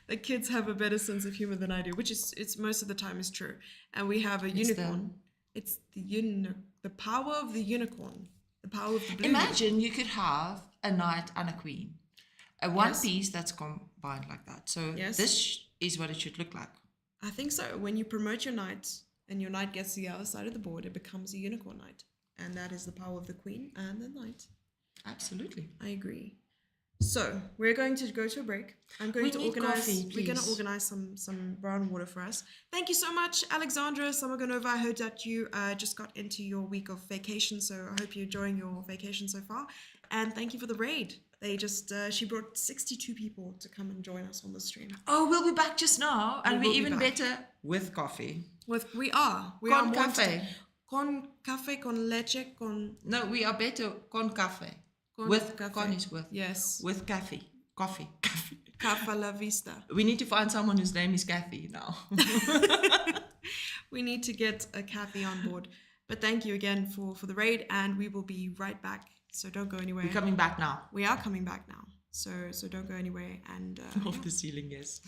B: the kids have a better sense of humor than I do, which is it's most of the time is true. And we have a unicorn. It's the power of the unicorn, the power of the blue.
C: Imagine you could have a knight and a queen, a one
B: Yes.
C: piece that's combined like that. So
B: Yes.
C: this is what it should look like.
B: I think so. When you promote your knight and your knight gets to the other side of the board, it becomes a unicorn knight. And that is the power of the queen and the knight.
C: Absolutely.
B: I agree. So we're going to go to a break. I'm going to
C: need
B: organize.
C: coffee,
B: We're going to
C: please.
B: organize some brown water for us. Thank you so much, Alexandra Samagonova. I heard that you just got into your week of vacation, so I hope you're enjoying your vacation so far. And thank you for the raid. They just she brought 62 people to come and join us on the stream.
C: Oh, we'll be back just now, and
B: We will
C: we're
B: be
C: even
B: back.
C: better with coffee.
B: We are
C: Con
B: more
C: café.
B: Con café, con leche, con
C: No, we are better con café.
B: con
C: With
B: café.
C: con is with.
B: Yes.
C: With coffee. Coffee.
B: Cafe la vista.
C: We need to find someone whose name is Kathy now.
B: We need to get a Kathy on board. But thank you again for the raid, and we will be right back. So don't go anywhere.
C: We're coming back now.
B: We are coming back now. So don't go anywhere. And
C: Off the ceiling, yes.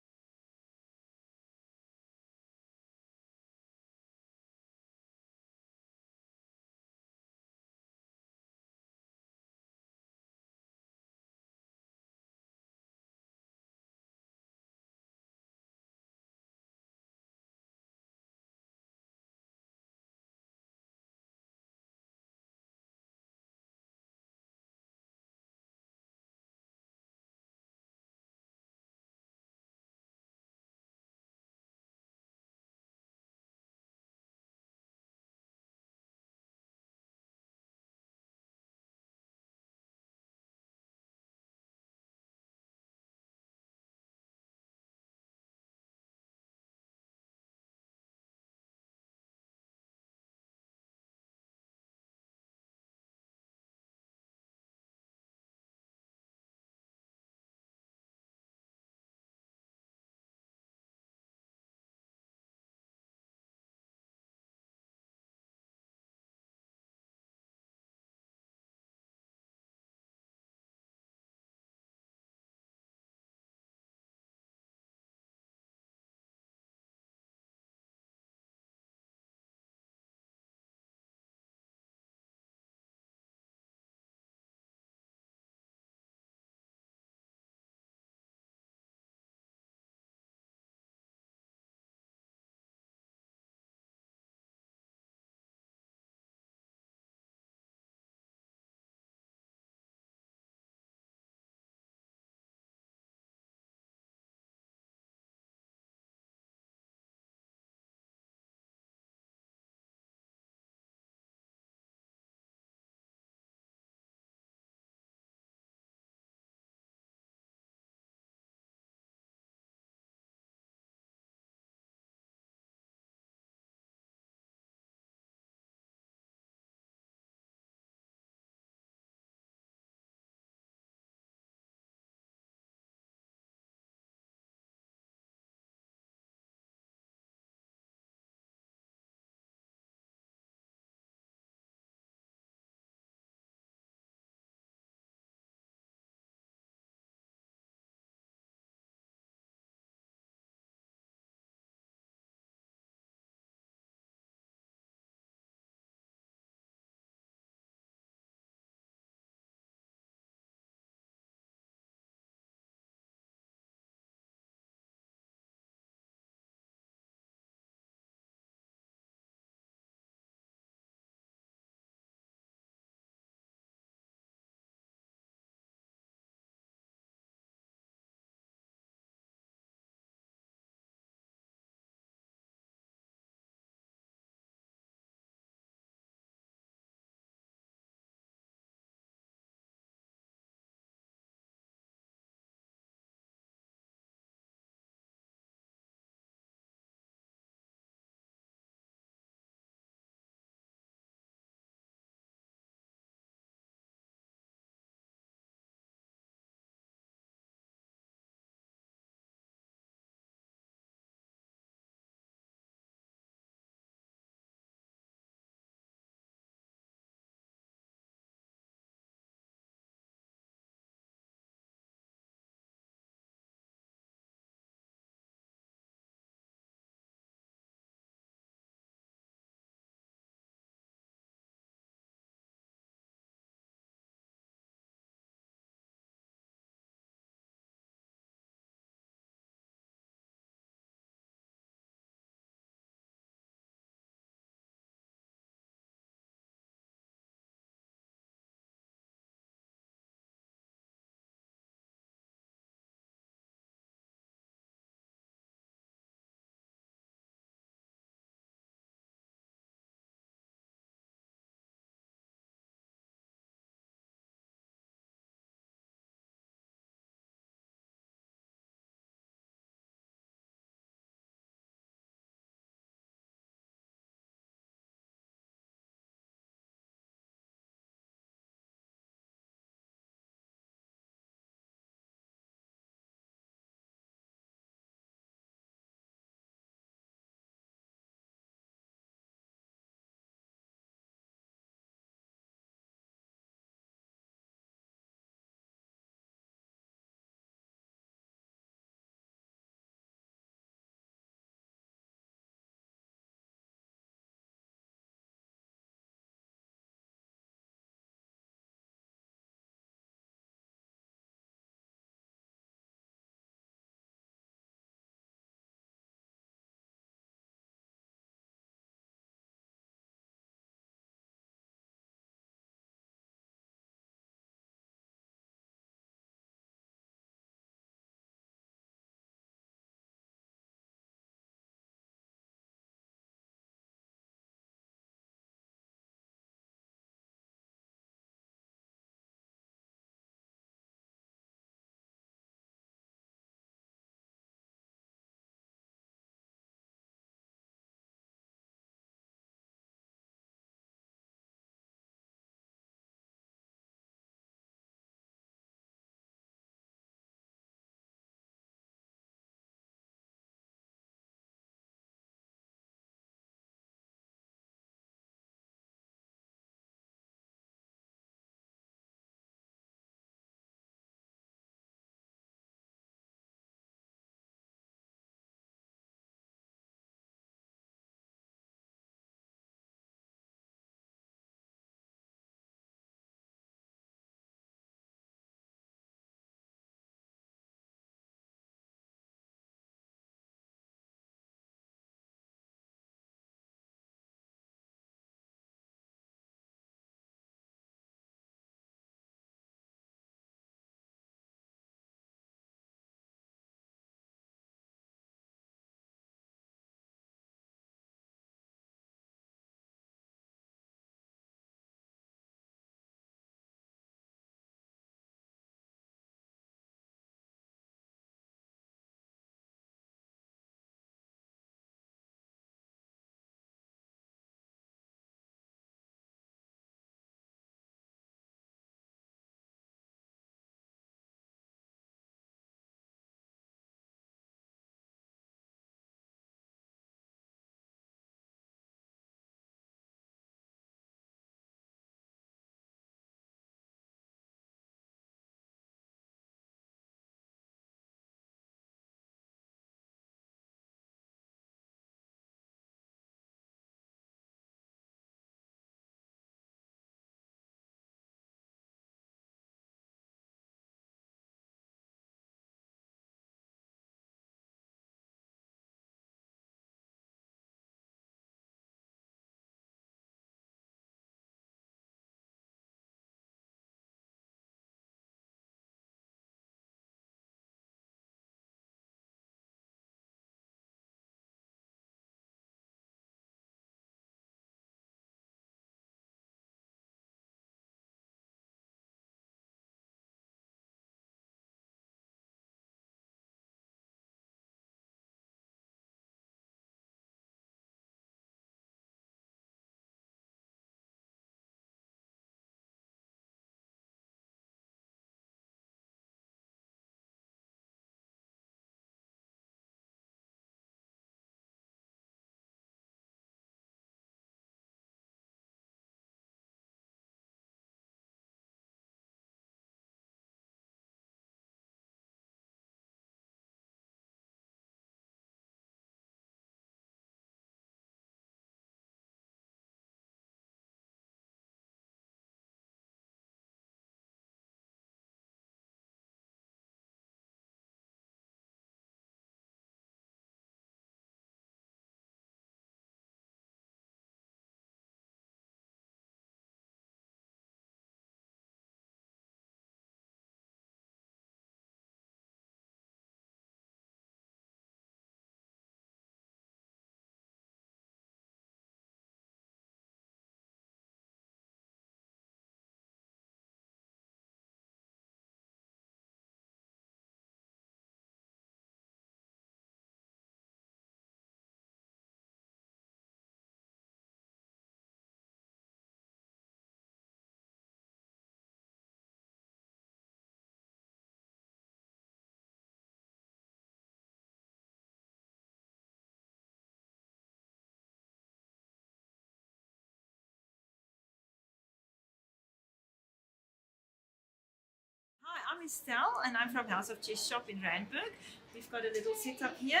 A: I'm Estelle and I'm from House of Chess Shop in Randburg. We've got a little setup here.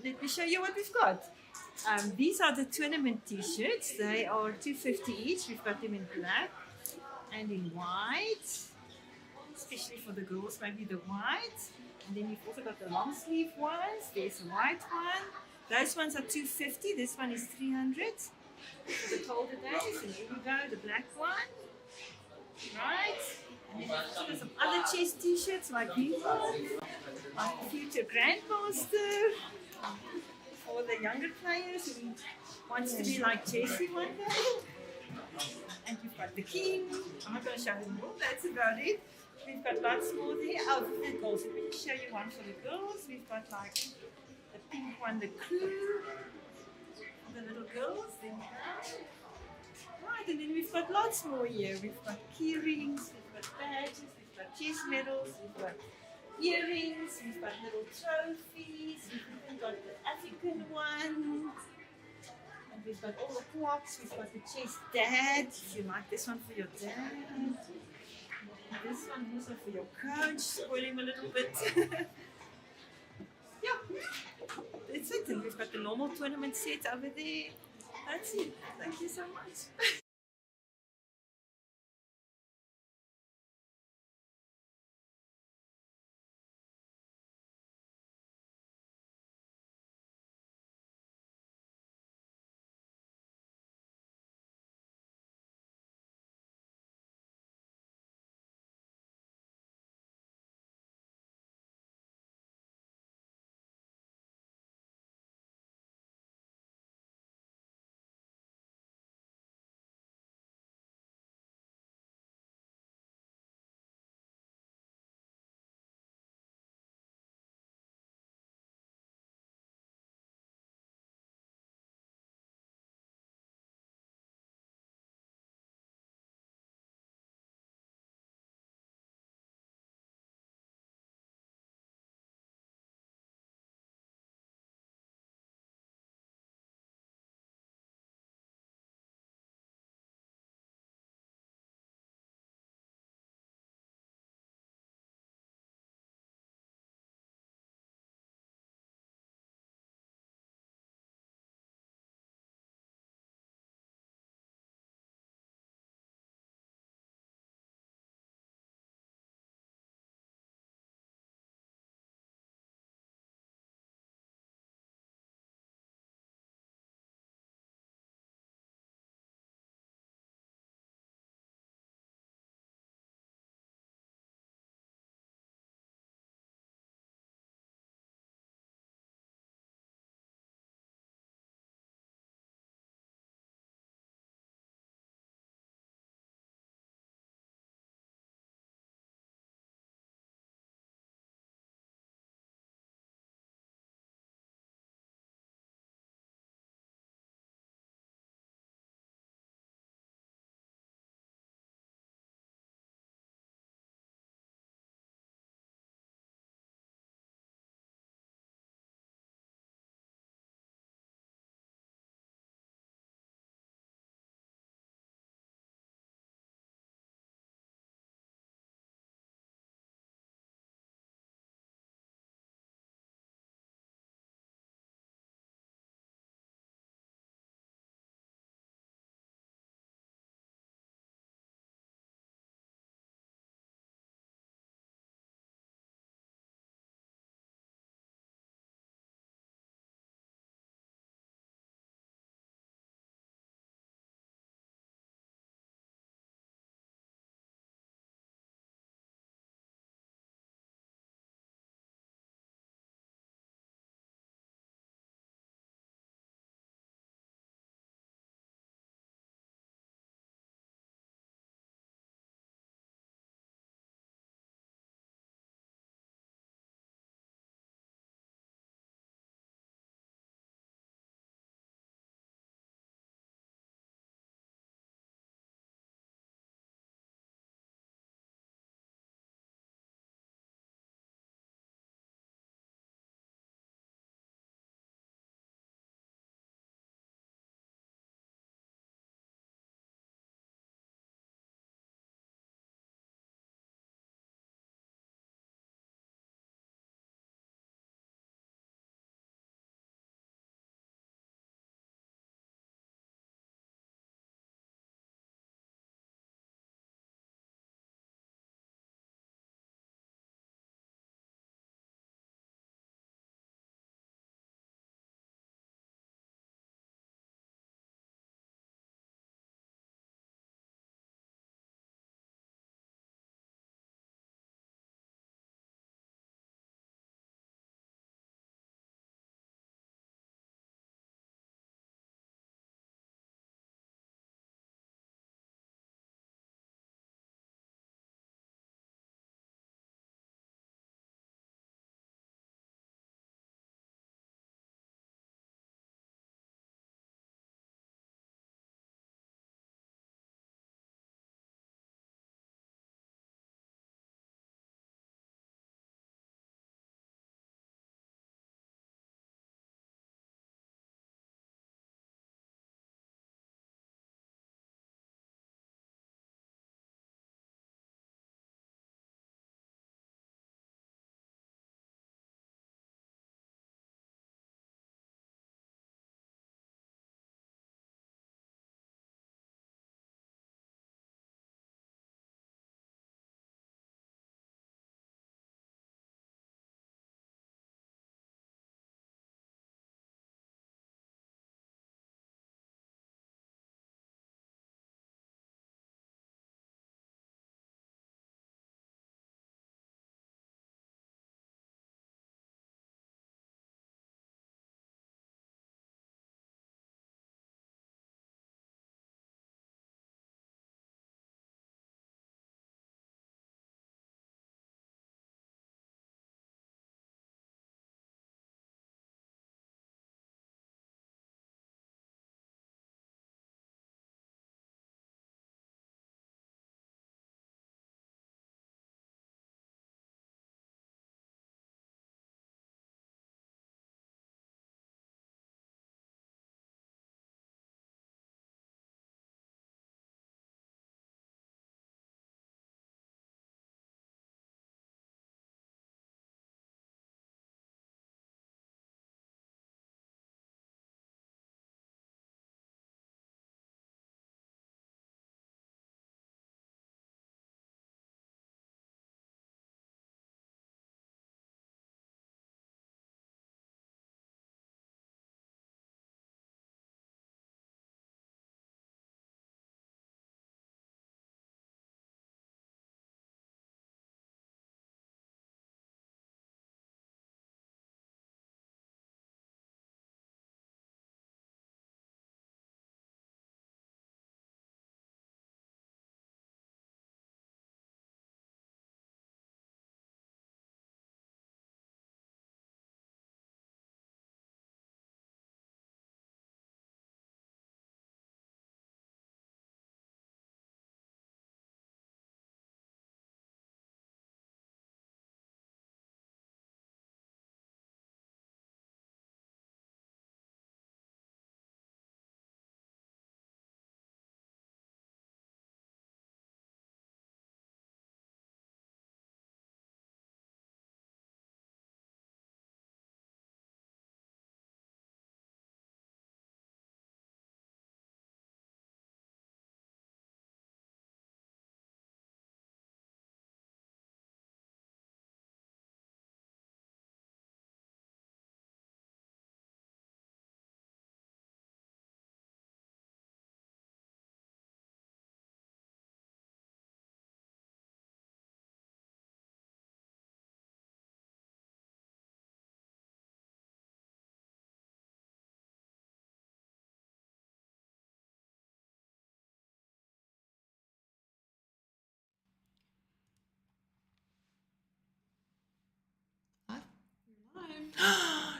A: Let me show you what we've got. These are the tournament t-shirts. They are $2.50 each. We've got them in black and in white, especially for the girls, maybe the white. And then we've also got the long sleeve ones. There's a white one. Those ones are $2.50. This one is $300 for the colder days. And here we go, the black one. Right? And then we've also got some other chess t-shirts like these ones. Like the future grandmaster. For the younger players who wants to be like Jessie one day. And you've got the king. I'm not going to show them all. That's about it. We've got lots more there. Oh, for the girls. Let me just show you one for the girls. We've got like the pink one, the crew. For the little girls. There we go. Right, and then we've got lots more here. We've got key rings, we've got badges, we've got chess medals, we've got earrings, we've got little trophies, we've even got the African one. And we've got all the clocks, we've got the chess dad, if you like this one for your dad. And this one also for your coach, spoil him a little bit. Yeah, that's it. And we've got the normal tournament set over there. That's it. Thank you so much.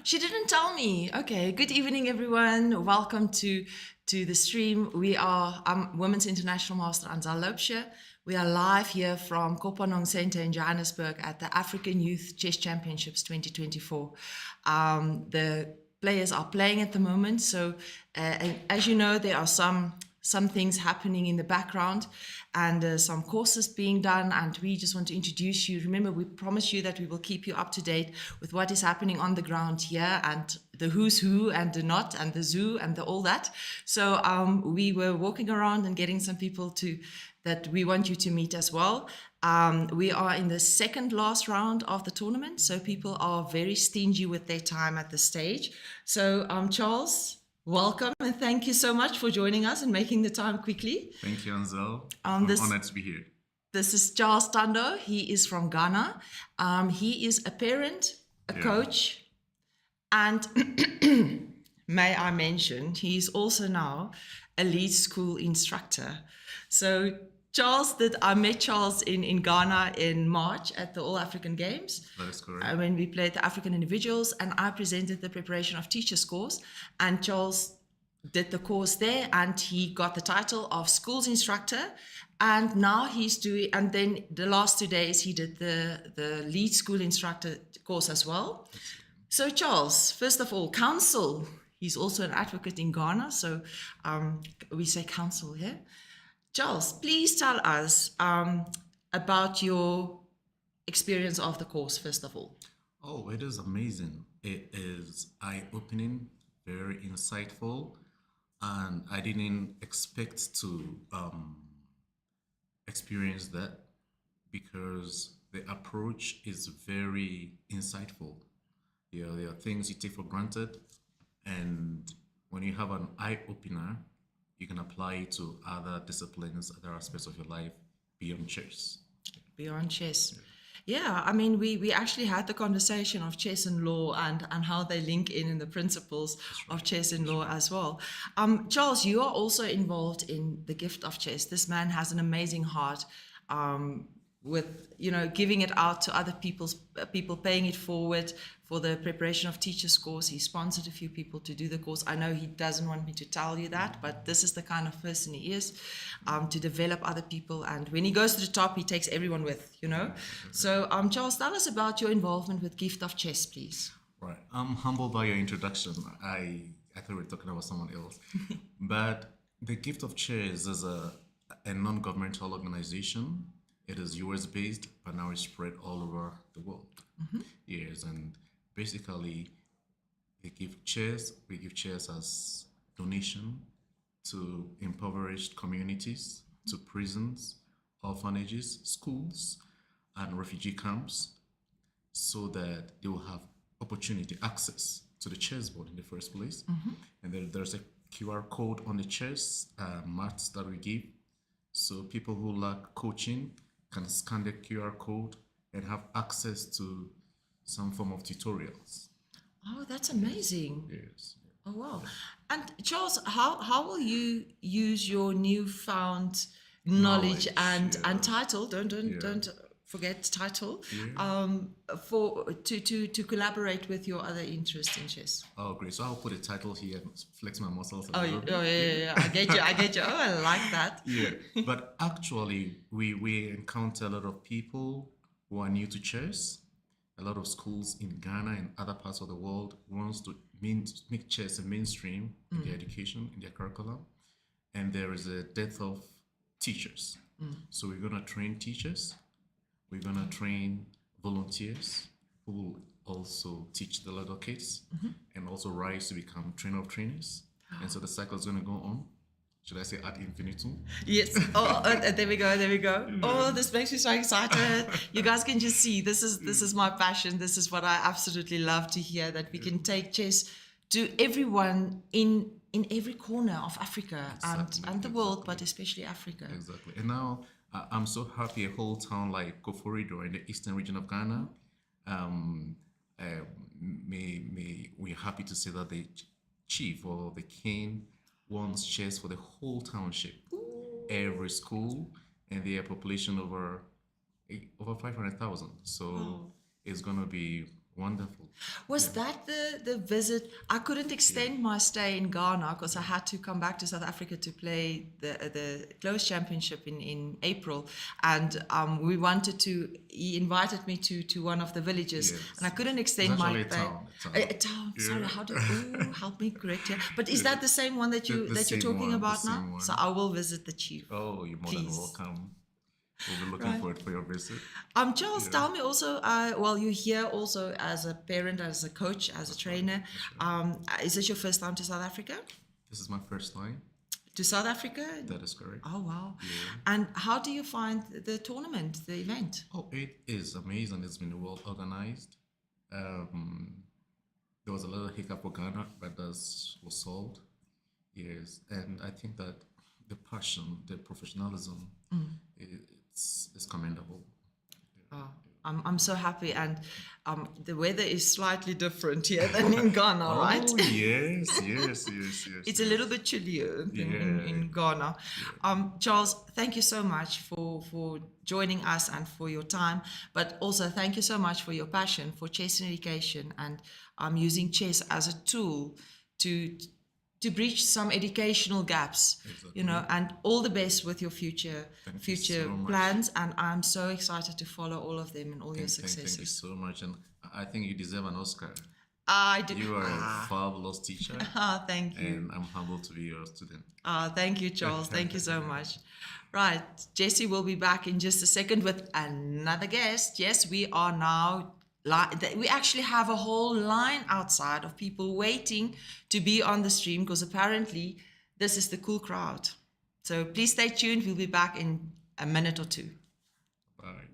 C: she didn't tell me. Okay, good evening, everyone. Welcome to the stream. We are Women's International Master Anzel Laubscher. We are live here from Kopanong Center in Johannesburg at the African Youth Chess Championships 2024. The players are playing at the moment, so and as you know, there are some things happening in the background and some courses being done, and we just want to introduce you. Remember, we promise you that we will keep you up to date with what is happening on the ground here and the who's who and the not and the zoo and the all that. So we were walking around and getting some people that we want you to meet as well. We are in the second last round of the tournament, so people are very stingy with their time at the stage. So Charles, welcome and thank you so much for joining us and making the time quickly.
E: Thank you, Anzel. I'm honored to be here.
C: This is Charles Tando. He is from Ghana. He is a parent, a coach, and may I mention, he's also now a lead school instructor. So Charles, I met Charles in Ghana in March at the All African Games.
E: That is correct.
C: When we played the African individuals, and I presented the preparation of teachers course, and Charles did the course there, and he got the title of schools instructor. And now he's doing, and then the last 2 days he did the lead school instructor course as well. So Charles, first of all, counsel. He's also an advocate in Ghana, so we say counsel here. Charles, please tell us about your experience of the course, first of all.
E: Oh, it is amazing. It is eye-opening, very insightful, and I didn't expect to experience that because the approach is very insightful. There are things you take for granted, and when you have an eye-opener, you can apply it to other disciplines, other aspects of your life beyond chess.
C: Beyond chess. Yeah, I mean, we actually had the conversation of chess and law and how they link in the principles of chess and law as well. Charles, you are also involved in the gift of chess. This man has an amazing heart with, giving it out to other people paying it forward for the preparation of teachers course. He sponsored a few people to do the course. I know he doesn't want me to tell you that, but this is the kind of person he is, to develop other people. And when he goes to the top, he takes everyone with, So Charles, tell us about your involvement with Gift of Chess, please.
E: Right. I'm humbled by your introduction. I thought we were talking about someone else. But the Gift of Chess is a non-governmental organization. It is US based, but now it's spread all over the world. Yes, and basically we give chairs as donation to impoverished communities, to prisons, orphanages, schools, and refugee camps, so that they will have access to the chessboard in the first place. And then there's a QR code on the chess mats that we give, so people who lack coaching can scan the QR code and have access to some form of tutorials.
C: Oh, that's amazing.
E: Yes.
C: Oh, wow. And Charles, how will you use your newfound knowledge and title, don't forget title, to collaborate with your other interests in chess?
E: Oh, great. So I'll put a title here and flex my muscles.
C: Yeah. I get you. Oh, I like that.
E: Yeah. But actually, we encounter a lot of people who are new to chess. A lot of schools in Ghana and other parts of the world wants to make chess a mainstream in their education, in their curriculum. And there is a dearth of teachers. So we're going to train teachers. We're going to train volunteers who will also teach the little kids and also rise to become trainer of trainers. And so the cycle is going to go on. Should I say ad infinitum?
C: Yes. There we go. Oh, this makes me so excited. You guys can just see, this is my passion. This is what I absolutely love to hear, that we can take chess to everyone in every corner of Africa and the world, but especially Africa.
E: Exactly. And now I'm so happy a whole town like Koforido in the eastern region of Ghana, we're happy to say that the chief or the king wants chess for the whole township. Every school, and their population over 500,000. So it's going to be Wonderful.
C: Was that the visit? I couldn't extend my stay in Ghana because I had to come back to South Africa to play the close championship in April, and we wanted to. He invited me to one of the villages,
E: Yes.
C: and I couldn't extend
E: It's
C: my
E: actually a
C: stay.
E: town, a town.
C: A town.
E: Yeah.
C: Sorry, how do? Ooh, help me correct here. But is that the same one that
E: The
C: you're
E: same
C: talking
E: one,
C: about
E: the
C: now?
E: same one.
C: So I will visit the chief.
E: Oh, you're more than
C: Please.
E: welcome. We'll be looking
C: Right.
E: forward for your visit.
C: Charles,
E: Yeah.
C: tell me also. Well, you're here also as a parent, as a coach, as a trainer. Is this your first time to South Africa?
E: This is my first time.
C: To South Africa?
E: That is correct.
C: Oh wow!
E: Yeah.
C: And how do you find the tournament, the event?
E: Oh, it is amazing. It's been well organized. There was a little hiccup for Ghana, but that was solved. Yes, and I think that the passion, the professionalism, it's commendable.
C: Oh, I'm so happy, and the weather is slightly different here than in Ghana, right?
E: Oh, yes, yes, yes, yes.
C: It's a little bit chillier in
E: Yeah.
C: Ghana. Charles, thank you so much for joining us and for your time. But also thank you so much for your passion for chess and education and using chess as a tool to bridge some educational gaps. You know, and all the best with your future
E: Thank you so much.
C: plans. And I'm so excited to follow all of them and all your
E: Thank you
C: successes.
E: so much, and I think you deserve an Oscar.
C: I do.
E: You are a fabulous teacher,
C: Thank you.
E: and I'm humbled to be your student.
C: Thank you, Charles. Thank you so much. Right, Jessie will be back in just a second with another guest. Yes, we are now. We actually have a whole line outside of people waiting to be on the stream because apparently this is the cool crowd. So please stay tuned. We'll be back in a minute or two.
E: Bye.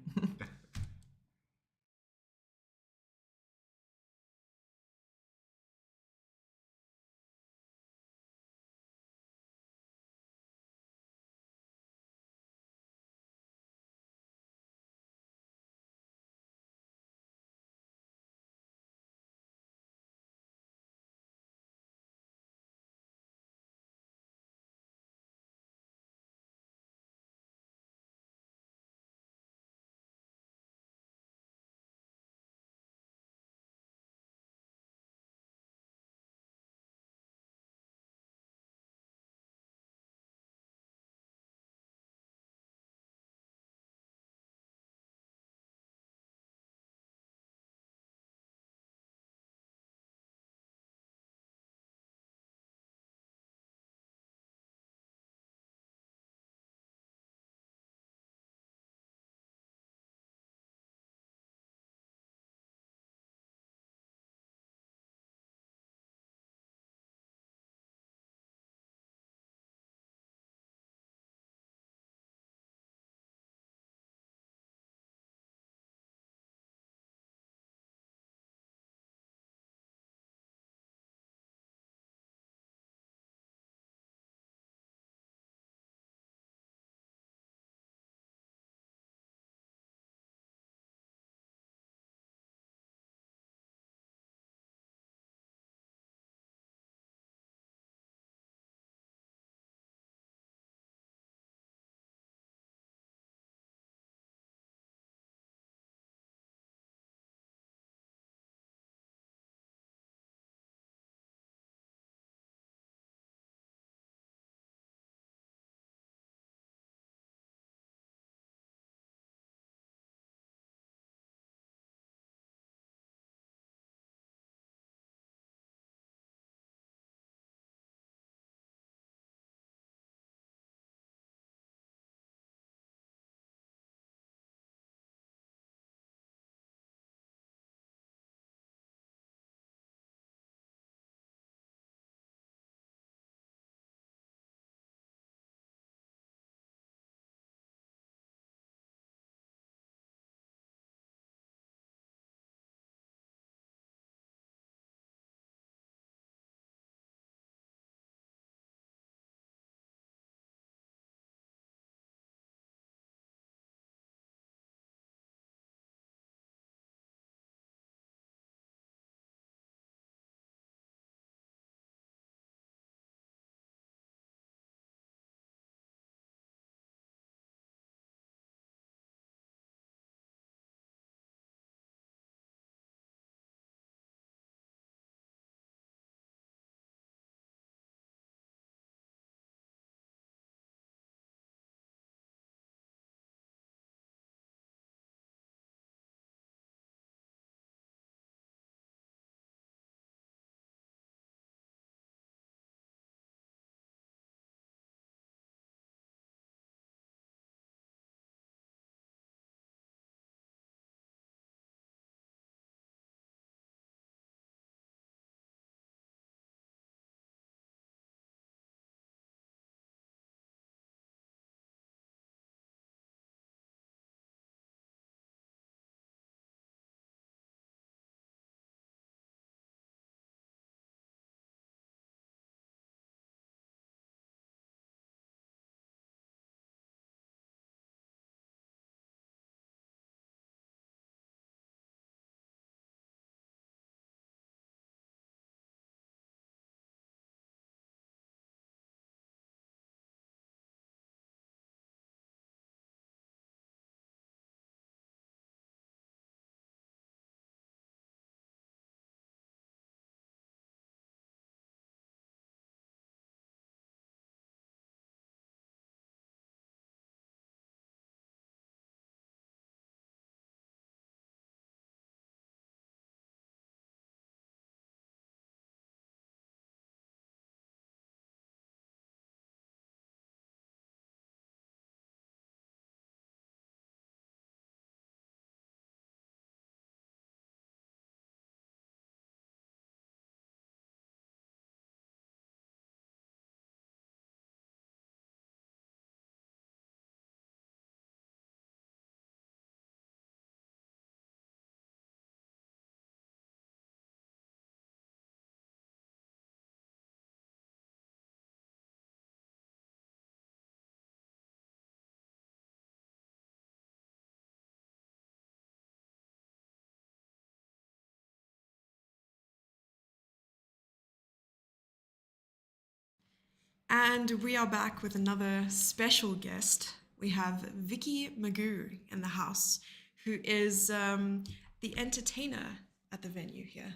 B: And we are back with another special guest. We have Vicky Magoo in the house, who is the entertainer at the venue here.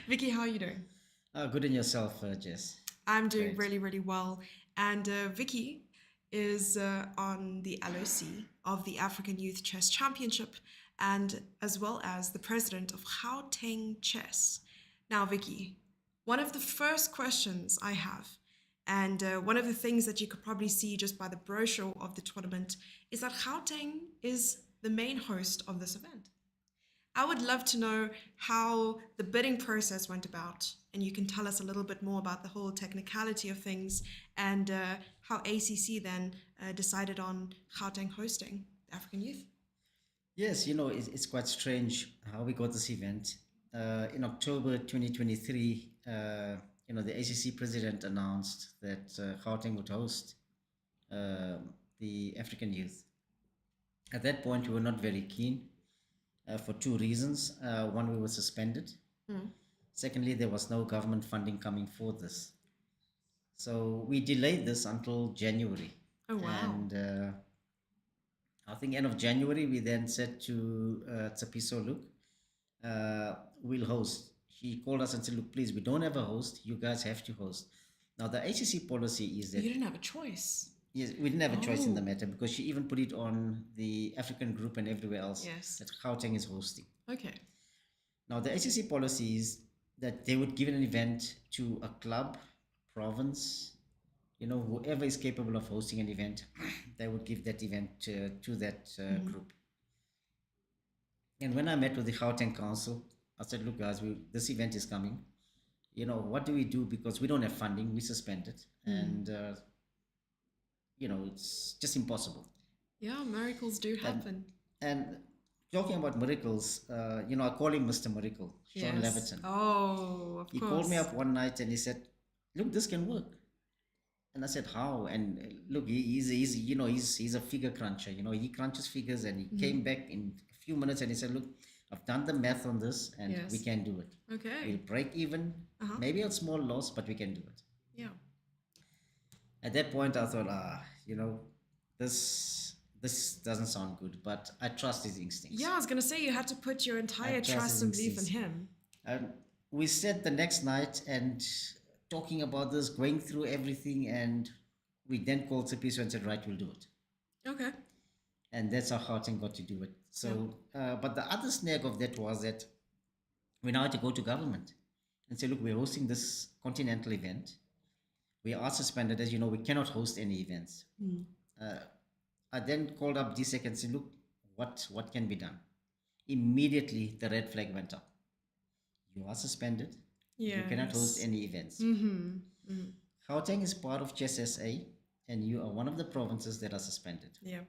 B: Vicky, how are you doing?
F: Good in yourself, Jess.
B: I'm doing
F: Great.
B: really, really well. And Vicky is on the LOC of the African Youth Chess Championship, and as well as the president of Gauteng Chess. Now, Vicky, one of the first questions I have, and one of the things that you could probably see just by the brochure of the tournament, is that Gauteng is the main host of this event. I would love to know how the bidding process went about, and you can tell us a little bit more about the whole technicality of things and how ACC then decided on Gauteng hosting the African Youth.
F: Yes, it's quite strange how we got this event. In October 2023, the ACC president announced that Gauteng would host the African Youth. At that point, we were not very keen for two reasons. One, we were suspended. Secondly, there was no government funding coming for this. So we delayed this until January.
B: Oh, wow.
F: And I think end of January, we then said to Tsapiso, look, we'll host. She called us and said, look, please, we don't have a host. You guys have to host. Now, the ACC policy is that...
B: You didn't have a choice.
F: Yes, we didn't have a choice in the
B: Oh.
F: matter because she even put it on the African group and everywhere else
B: Yes.
F: that Gauteng is hosting.
B: Okay.
F: Now, the ACC policy is that they would give an event to a club, province, whoever is capable of hosting an event, they would give that event to that group. And when I met with the Gauteng Council, I said, look, guys, this event is coming. What do we do? Because we don't have funding, we suspended. And, it's just impossible.
B: Yeah, miracles do happen.
F: And talking about miracles, I call him Mr. Miracle, Sean
B: Yes.
F: Leviton.
B: Oh, of
F: He
B: course.
F: called me up one night and he said, look, this can work. And I said, how? And look, he's a figure cruncher. He crunches figures, and he came back in a few minutes and he said, look, I've done the math on this and
B: Yes.
F: we can do it.
B: Okay.
F: We'll break even, maybe a small loss, but we can do it.
B: Yeah.
F: At that point, I thought, this doesn't sound good, but I trust his instincts.
B: Yeah, I was going to say you had to put your entire
F: trust
B: trust
F: his
B: and belief in
F: instincts.
B: him.
F: We sat the next night and talking about this, going through everything, and we then called Tsapiso and said, right, we'll do it.
B: Okay.
F: And that's how Gauteng got to do it. So, but the other snag of that was that we now had to go to government and say, look, we're hosting this continental event. We are suspended, as you know, we cannot host any events. I then called up DSEC and said, look, what can be done? Immediately, the red flag went up. You are suspended. You cannot host
B: Yes.
F: any events.
B: Mm-hmm.
F: Gauteng is part of Chess SA, and you are one of the provinces that are suspended.
B: Yeah.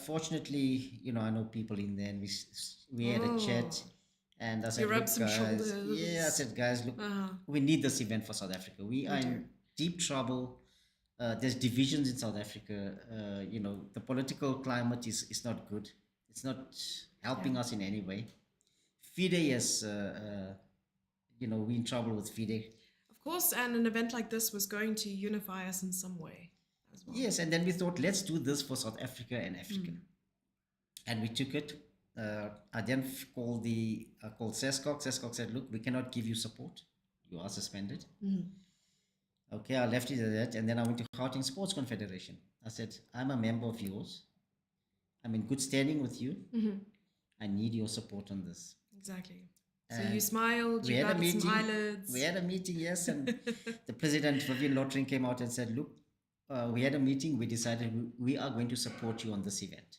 F: Fortunately, I know people in there, and we had a chat, and I said,
B: You
F: look,
B: rubbed some
F: guys,
B: shoulders.
F: yeah, I said, guys, look, we need this event for South Africa. We are in deep trouble. There's divisions in South Africa. The political climate is not good. It's not helping us in any way. FIDE is, we're in trouble with FIDE.
B: Of course, and an event like this was going to unify us in some way as well.
F: Yes, and then we thought, let's do this for South Africa and Africa. And we took it. I then called SESCOC. SESCOC said, look, we cannot give you support. You are suspended. Okay, I left it at that. And then I went to Gauteng Sports Confederation. I said, I'm a member of yours. I'm in good standing with you. I need your support on this.
B: Exactly. So
F: And
B: you smiled,
F: we
B: you
F: had a
B: batted some
F: meeting.
B: eyelids.
F: We had a meeting, yes, and the president, Vivian Lottering, came out and said, look, we had a meeting. We decided we are going to support you on this event.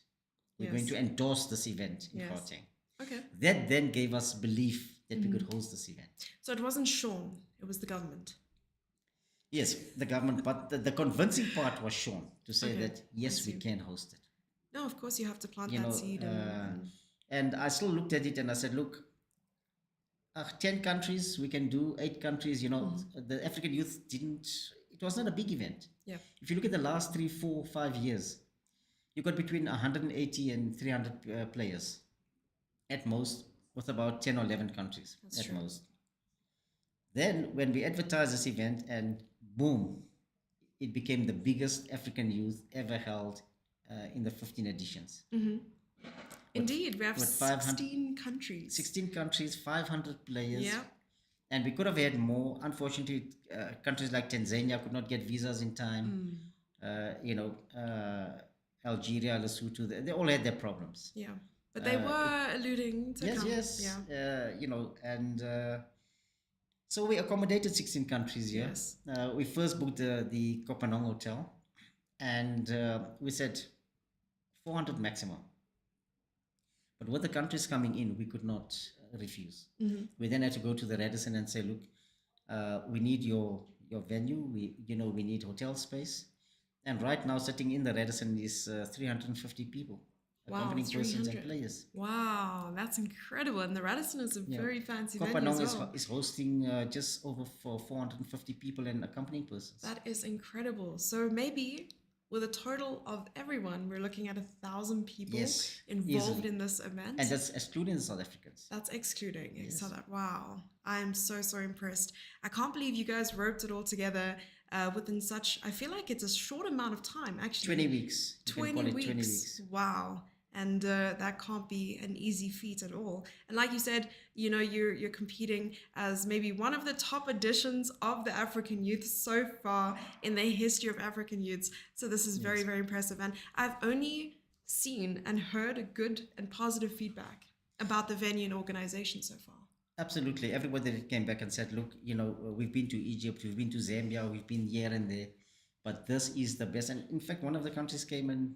F: We're going
B: Yes.
F: to endorse this event in
B: Yes.
F: Gauteng.
B: Okay.
F: That then gave us belief that we could host this event.
B: So it wasn't Sean, it was the government.
F: Yes, the government, but the convincing part was shown to say
B: Okay,
F: that, yes,
B: I
F: we
B: see.
F: can host it.
B: No, of course you have to plant
F: You
B: that
F: know,
B: seed.
F: And I still looked at it and I said, look, 10 countries, we can do 8 countries, the African youth it was not a big event.
B: Yeah.
F: If you look at the last 3, 4, 5 years, you got between 180 and 300 players at most, with about 10 or 11 countries
B: That's
F: at
B: true.
F: most. Then when we advertised this event, and boom, it became the biggest African youth ever held in the 15 editions.
B: Indeed, we have
F: with 500
B: 16 countries.
F: 16 countries, 500 players.
B: Yeah.
F: And we could have had more. Unfortunately, countries like Tanzania could not get visas in time. Algeria, Lesotho, they all had their problems.
B: Yeah. But they were alluding to come.
F: Yes.
B: Yeah.
F: So we accommodated 16 countries here.
B: Yes.
F: We first booked the Kopanong Hotel, and we said 400 maximum. But with the countries coming in, we could not refuse. We then had to go to the Radisson and say, look, we need your venue. We need hotel space. And right now, sitting in the Radisson is 350 people, accompanying persons and
B: 300.
F: players.
B: Wow, that's incredible. And the Radisson is a very fancy venue
F: Kopanong
B: as well.
F: is hosting just over for 450 people and accompanying persons.
B: That is incredible. So maybe with a total of everyone, we're looking at 1,000 people involved
F: easily.
B: in this event.
F: And that's excluding the South Africans.
B: That's excluding. So that, wow, I'm so impressed. I can't believe you guys roped it all together within such, I feel like it's a short amount of time, actually.
F: 20 weeks. You can call it 20 weeks.
B: Wow. And that can't be an easy feat at all. And like you said, you're competing as maybe one of the top editions of the African youth so far in the history of African youths. So this is very, very impressive. And I've only seen and heard good and positive feedback about the venue and organization so far.
F: Absolutely. Everybody that came back and said, look, we've been to Egypt, we've been to Zambia, we've been here and there, but this is the best. And in fact, one of the countries came and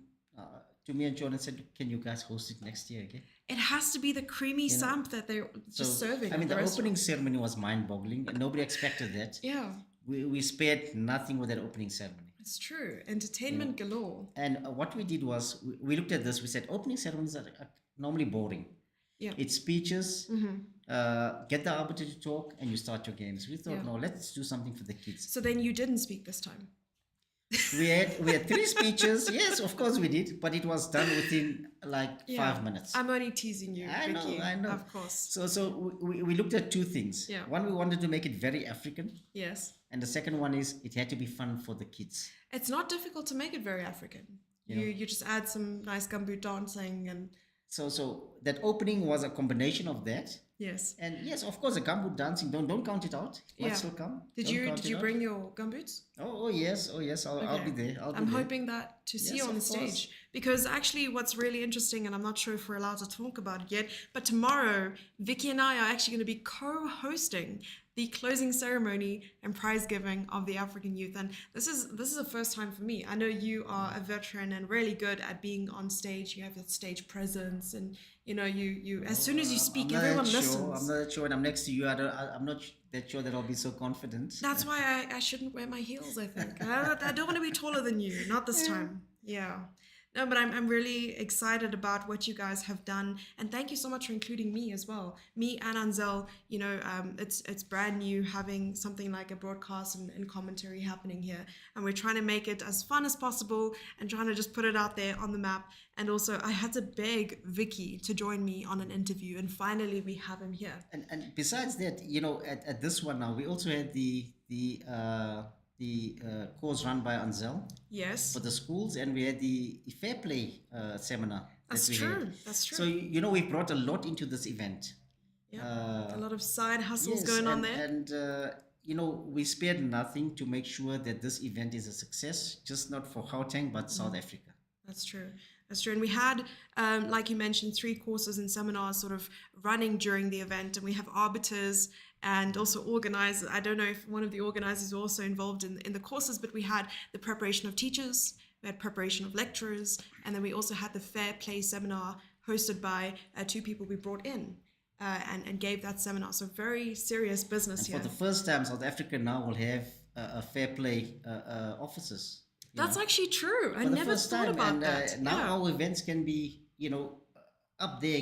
F: to me and John and said, can you guys host it next year again?
B: It has to be the creamy samp that they're just serving.
F: I mean,
B: at
F: the
B: restaurant.
F: opening ceremony was mind-boggling, and nobody expected that.
B: Yeah,
F: We spared nothing with that opening ceremony.
B: it's true. Entertainment galore.
F: And what we did was, we looked at this, we said, opening ceremonies are normally boring.
B: Yeah.
F: It's speeches, get the arbiter to talk, and you start your games. We thought, no, let's do something for the kids.
B: So then you didn't speak this time.
F: We had 3 speeches. Yes, of course we did, but it was done within like 5 minutes.
B: I'm only teasing you, Vicky.
F: I know.
B: Of course.
F: So we looked at 2 things.
B: Yeah.
F: One, we wanted to make it very African,
B: Yes.
F: and the second one is it had to be fun for the kids.
B: It's not difficult to make it very African. You just add some nice gumboot dancing and
F: So that opening was a combination of that.
B: yes.
F: And yes, of course, the gumboot dancing, don't count it out. It might still come.
B: Did you bring your gumboots?
F: Oh yes, I'll be there.
B: I'm hoping that to see
F: Yes,
B: you on the
F: of course.
B: stage, because actually what's really interesting, and I'm not sure if we're allowed to talk about it yet, but tomorrow Vicky and I are actually going to be co-hosting the closing ceremony and prize giving of the African youth, and this is the first time for me. I know you are a veteran and really good at being on stage. You have that stage presence, and you as soon as you speak, everyone listens.
F: I'm not that sure when I'm next to you. I'm not that sure that I'll be so confident.
B: That's why I shouldn't wear my heels, I think. I don't want to be taller than you. Not this time. Yeah. No, but I'm really excited about what you guys have done. And thank you so much for including me as well. Me and Anzel, it's brand new having something like a broadcast and commentary happening here. And we're trying to make it as fun as possible and trying to just put it out there on the map. And also, I had to beg Vicky to join me on an interview. And finally, we have him here.
F: And besides that, at this one now, we also had the course run by Anzel
B: Yes.
F: for the schools, and we had the Fair Play seminar.
B: That's true. That's true.
F: So we brought a lot into this event.
B: Yeah. A lot of side hustles going on there.
F: And we spared nothing to make sure that this event is a success, just not for Gauteng but South Africa.
B: That's true. That's true. And we had, like you mentioned, 3 courses and seminars sort of running during the event. And we have arbiters and also organizers. I don't know if one of the organizers was also involved in the courses, but we had the preparation of teachers, we had preparation of lecturers, and then we also had the Fair Play seminar hosted by 2 people we brought in and gave that seminar. So very serious business
F: And
B: here.
F: for the first time, South Africa now will have a Fair Play officers.
B: That's actually true. I
F: For the
B: never
F: first
B: thought
F: time.
B: about
F: And
B: that.
F: now
B: Yeah.
F: our events can be, up there,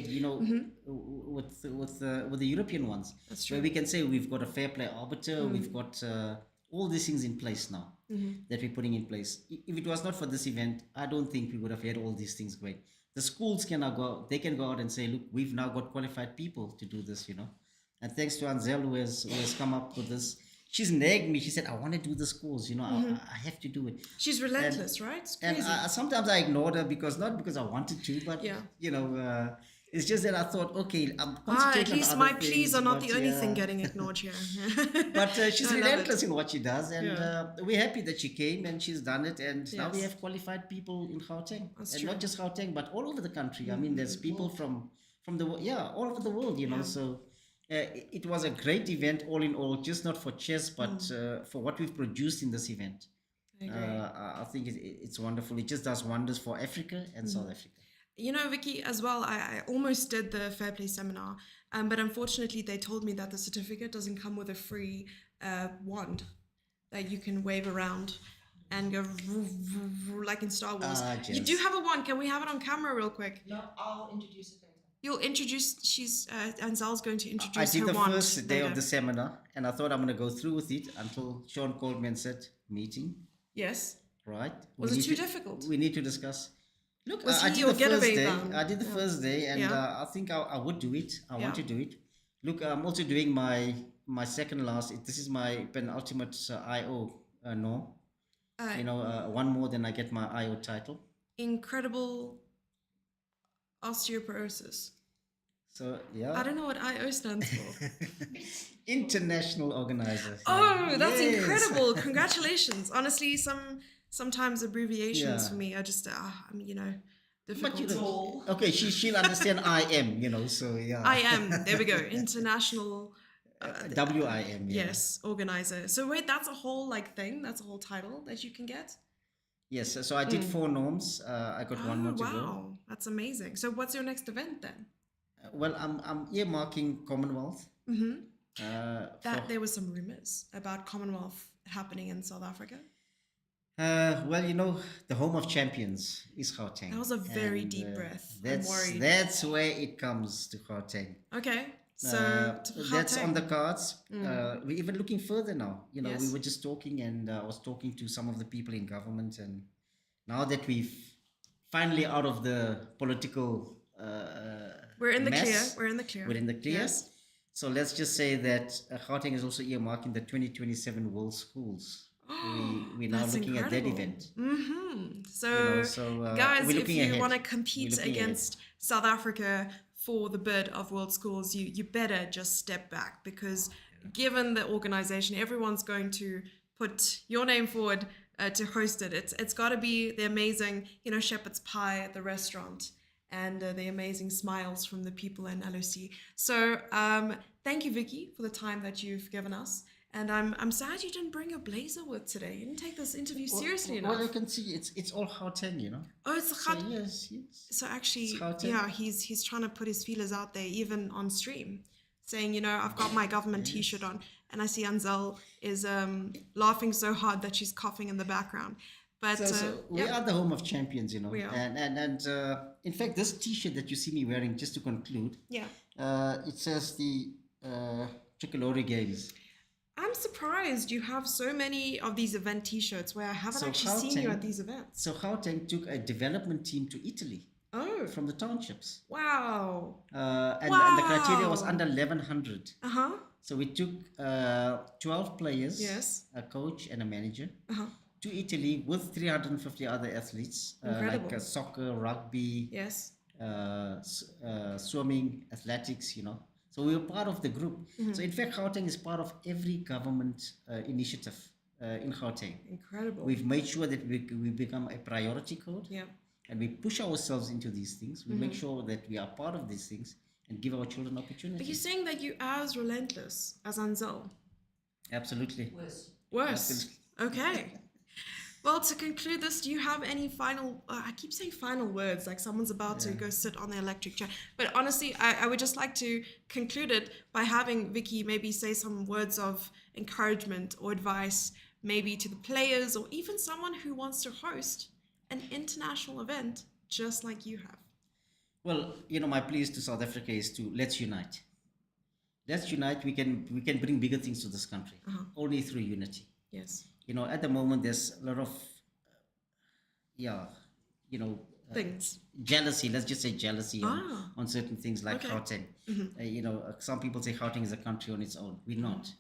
F: with the European ones.
B: That's true.
F: Where we can say we've got a Fair Play arbiter, we've got all these things in place now that we're putting in place. If it was not for this event, I don't think we would have had all these things going. The schools can now go out and say, look, we've now got qualified people to do this, And thanks to Anzel who has come up with this. She's nagged me. She said, I want to do this course. I have to do it.
B: She's relentless, right? It's
F: And
B: crazy.
F: sometimes I ignored her not because I wanted to, but it's just that I thought, okay, I'm
B: At
F: concentrating
B: least
F: on
B: my
F: other
B: pleas
F: things,
B: are not
F: but
B: the only
F: yeah.
B: thing getting ignored here.
F: But she's
B: I love
F: relentless
B: it.
F: in what she does, and
B: Yeah.
F: we're happy that she came and she's done it. And now we
B: Yes.
F: have qualified people in Gauteng,
B: That's
F: and
B: true.
F: not just Gauteng, but all over the country. I mean, there's people from all over the world.
B: Yeah.
F: So it was a great event, all in all, just not for chess, but for what we've produced in this event.
B: I agree.
F: I think it's wonderful. It just does wonders for Africa and South Africa.
B: You know, Vicky, as well, I almost did the Fair Play seminar, but unfortunately they told me that the certificate doesn't come with a free wand that you can wave around and go like in Star Wars. You do
F: Jess.
B: have a wand. Can we have it on camera real quick?
C: No, I'll introduce it later.
B: You'll introduce, Anzel's going to
F: I
B: introduce
F: did
B: her
F: the
B: wand
F: first day
B: later.
F: of the seminar, and I thought I'm going to go through with it until Sean called me and said, meeting,
B: Yes.
F: right?
B: Was
F: We
B: it
F: need
B: too
F: to-
B: difficult?
F: We need to discuss. Look,
B: Was
F: I
B: he
F: did
B: your
F: the first
B: getaway
F: day.
B: bound?
F: I did the
B: Yeah.
F: first day, and
B: Yeah.
F: I think I would do it. I want to
B: Yeah.
F: do it. Look, I'm also doing my second last. This is my penultimate IO norm. One more than I get my IO title.
B: Incredible osteoporosis.
F: So yeah,
B: I don't know what IO stands for.
F: international organizer.
B: Oh, that's
F: Yes.
B: incredible! Congratulations. Honestly, sometimes abbreviations
F: Yeah.
B: for me are just
F: But
B: difficult.
F: you know, okay, she'll understand IM. So yeah.
B: I am. There we go. International.
F: WIM. Yeah.
B: Yes, organizer. So wait, that's a whole thing. That's a whole title that you can get.
F: Yes. So I did 4 norms. I got one more to go.
B: Wow, that's amazing. So what's your next event then?
F: Well, I'm earmarking Commonwealth.
B: That there were some rumors about Commonwealth happening in South Africa.
F: Well, the home of champions is Gauteng.
B: That was a very
F: And,
B: deep breath. I'm
F: That's
B: worried.
F: that's where it comes to Gauteng.
B: Okay, so to
F: That's on
B: Gauteng.
F: the cards. We're even looking further now. We
B: Yes.
F: were just talking, and I was talking to some of the people in government, and now that we've finally out of the political
B: We're in the
F: mess,
B: clear. We're in the clear.
F: We're in the clear.
B: Yes.
F: So let's just say that Gauteng is also earmarking the 2027 World Schools. We're now
B: That's
F: looking at that
B: incredible.
F: event.
B: So, guys,
F: we're
B: if
F: looking
B: you
F: ahead.
B: want to
F: We're
B: compete
F: looking ahead.
B: against South Africa for the bid of World Schools, you better just step back, because given the organization, everyone's going to put your name forward to host it. It's got to be the amazing, shepherd's pie at the restaurant and the amazing smiles from the people in LOC. So thank you, Vicky, for the time that you've given us. And I'm sad you didn't bring a blazer with today. You didn't take this interview seriously enough.
F: Well, you can see it's all Gauteng,
B: Oh, it's
F: So
B: hot.
F: yes.
B: So actually,
F: It's Gauteng.
B: yeah, he's trying to put his feelers out there, even on stream, saying, I've got my government T-shirt on, and I see Anzel is laughing so hard that she's coughing in the background. But
F: So we
B: yeah.
F: are the home of champions,
B: We are.
F: And in fact, this T-shirt that you see me wearing, just to conclude,
B: Yeah.
F: it says the Tricolore Games.
B: I'm surprised you have so many of these event T-shirts where I haven't
F: So
B: actually seen you
F: Gauteng-
B: at these events.
F: So Gauteng took a development team to Italy
B: Oh,
F: from the townships,
B: wow.
F: and the criteria was
B: Wow.
F: under 1100.
B: Uh-huh.
F: So we took 12 players,
B: Yes.
F: a coach and a manager,
B: Uh-huh.
F: to Italy with 350 other athletes,
B: Incredible.
F: like soccer, rugby,
B: Yes.
F: Swimming, athletics, So we were part of the group.
B: Mm-hmm.
F: So in fact, Gauteng is part of every government initiative in Gauteng.
B: Incredible.
F: We've made sure that we become a priority code,
B: Yeah.
F: and we push ourselves into these things. We
B: Mm-hmm.
F: make sure that we are part of these things and give our children
B: But
F: opportunities.
B: you're saying that you're as relentless as Anzel.
F: Absolutely.
B: Worse. Okay. Well, to conclude this, do you have any final... I keep saying final words, like someone's about to go sit on the electric chair. But honestly, I would just like to conclude it by having Vicky maybe say some words of encouragement or advice, maybe to the players or even someone who wants to host an international event just like you have.
F: Well, my plea to South Africa is to let's unite. Let's unite. We can bring bigger things to this country only through unity.
B: Yes.
F: At the moment there's a lot of
B: things.
F: jealousy. Let's just say jealousy
B: Ah.
F: on certain things like
B: Okay.
F: Gauteng. Some people say Gauteng is a country on its own. We're not.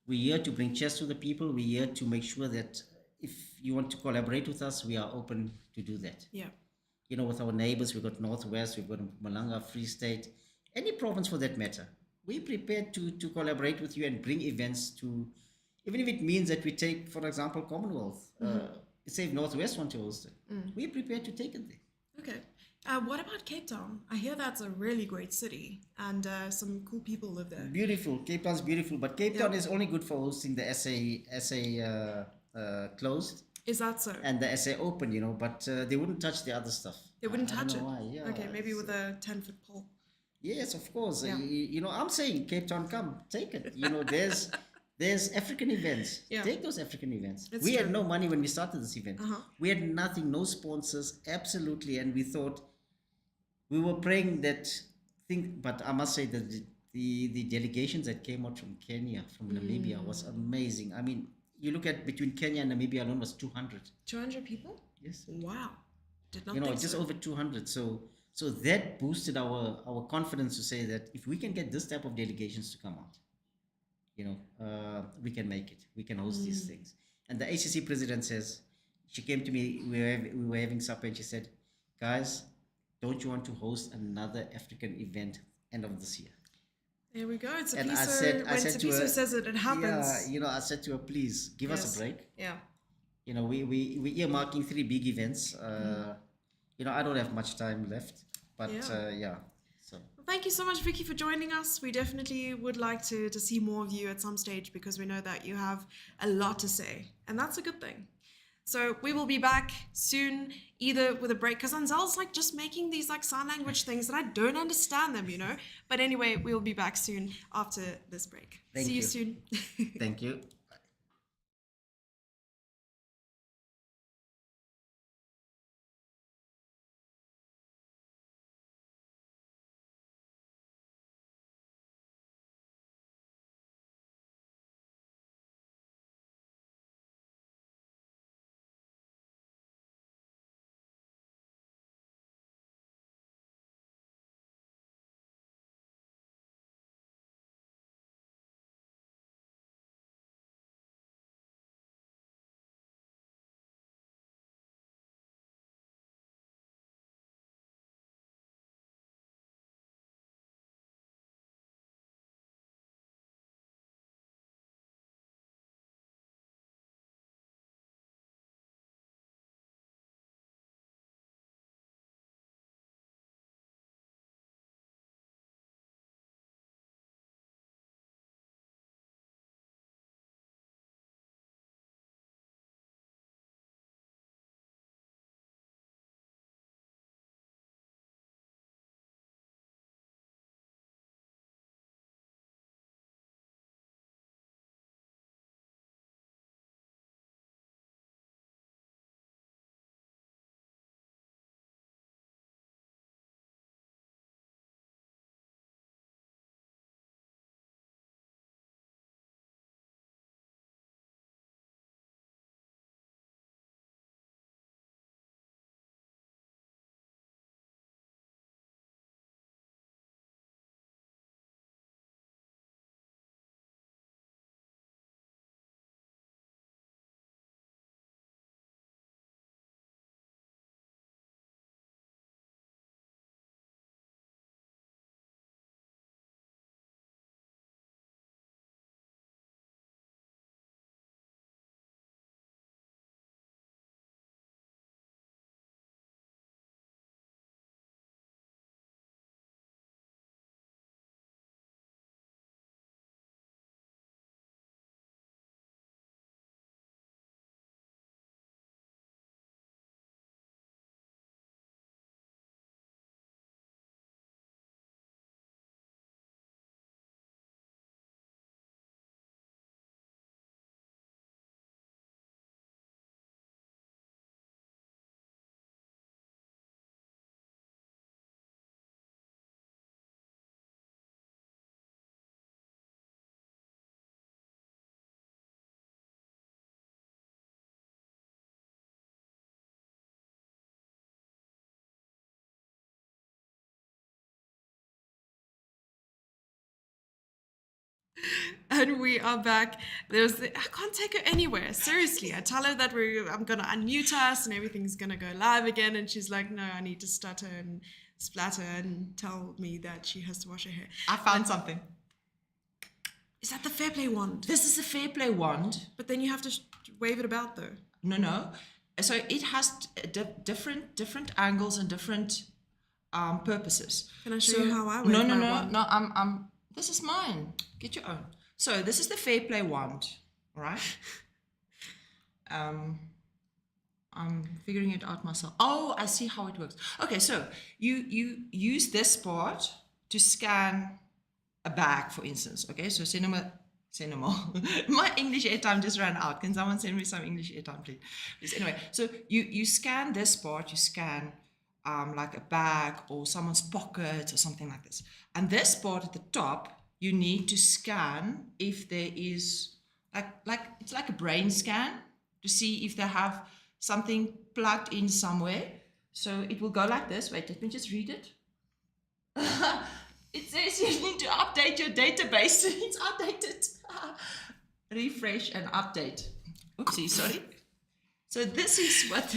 F: We're here to bring chess to the people. We're here to make sure that if you want to collaborate with us, we are open to do that.
B: Yeah.
F: With our neighbors, we've got Northwest, we've got Malanga, Free State, any province for that matter. We're prepared to collaborate with you and bring events to, even if it means that we take, for example, Commonwealth. Say if Northwest want to host it, we're prepared to take it there.
B: Okay. What about Cape Town? I hear that's a really great city and some cool people live there.
F: Beautiful. Cape Town's beautiful, but Cape Town is only good for hosting the SA closed
B: Is that so?
F: and the SA open, but they wouldn't touch the other stuff.
B: They wouldn't
F: I don't
B: touch it.
F: know why. Yeah,
B: Okay, maybe with a 10-foot pole.
F: Yes, of course.
B: Yeah.
F: I'm saying Cape Town, come take it. There's African events.
B: Yeah.
F: Take those African events.
B: It's
F: We had
B: true.
F: no money when we started this event.
B: Uh-huh.
F: We had nothing, no sponsors, absolutely, and we thought we were praying that thing. But I must say that the delegations that came out from Kenya, from Namibia, was amazing. I mean, you look at between Kenya and Namibia alone was 200.
B: 200 people?
F: Yes.
B: Wow. Did not think
F: Just
B: so.
F: over 200. So that boosted our confidence to say that if we can get this type of delegations to come out, we can make it. We can host these things. And the ACC president says, she came to me, we were having supper, and she said, guys, don't you want to host another African event end of this year?
B: There we go. It's a
F: And
B: piece
F: I said to
B: Tapiso
F: her,
B: says it happens.
F: Yeah, I said to her, please give us
B: Yes.
F: a break.
B: Yeah.
F: We earmarking 3 big events. I don't have much time left, but
B: Yeah.
F: So
B: Well, thank you so much, Vicky, for joining us. We definitely would like to see more of you at some stage because we know that you have a lot to say, and that's a good thing. So we will be back soon, either with a break, because Anzel's like just making these like sign language things that I don't understand them, But anyway, we'll be back soon after this break.
F: Thank
B: See you
F: you.
B: soon.
F: thank you.
B: And we are back. I can't take her anywhere. Seriously, I tell her that I'm gonna unmute us and everything's gonna go live again, and she's like, "No, I need to stutter and splatter and tell me that she has to wash her hair."
C: I found something.
B: Is that the fair play wand?
C: This is a fair play wand.
B: But then you have to wave it about though.
C: No. So it has different angles and different purposes.
B: Can I show you how I wave
C: No.
B: my wand?
C: No. This is mine. Get your own. So this is the fair play wand, all right? I'm figuring it out myself. Oh, I see how it works. Okay, so you use this part to scan a bag, for instance. Okay, so cinema. My English airtime just ran out. Can someone send me some English airtime, please? Anyway, so you scan this part. You scan like a bag or someone's pocket or something like this. And this part at the top, you need to scan if there is like it's like a brain scan to see if they have something plugged in somewhere. So it will go like this. Wait, let me just read it. It says you need to update your database. It's outdated. Refresh and update. Oopsie, sorry. So this is what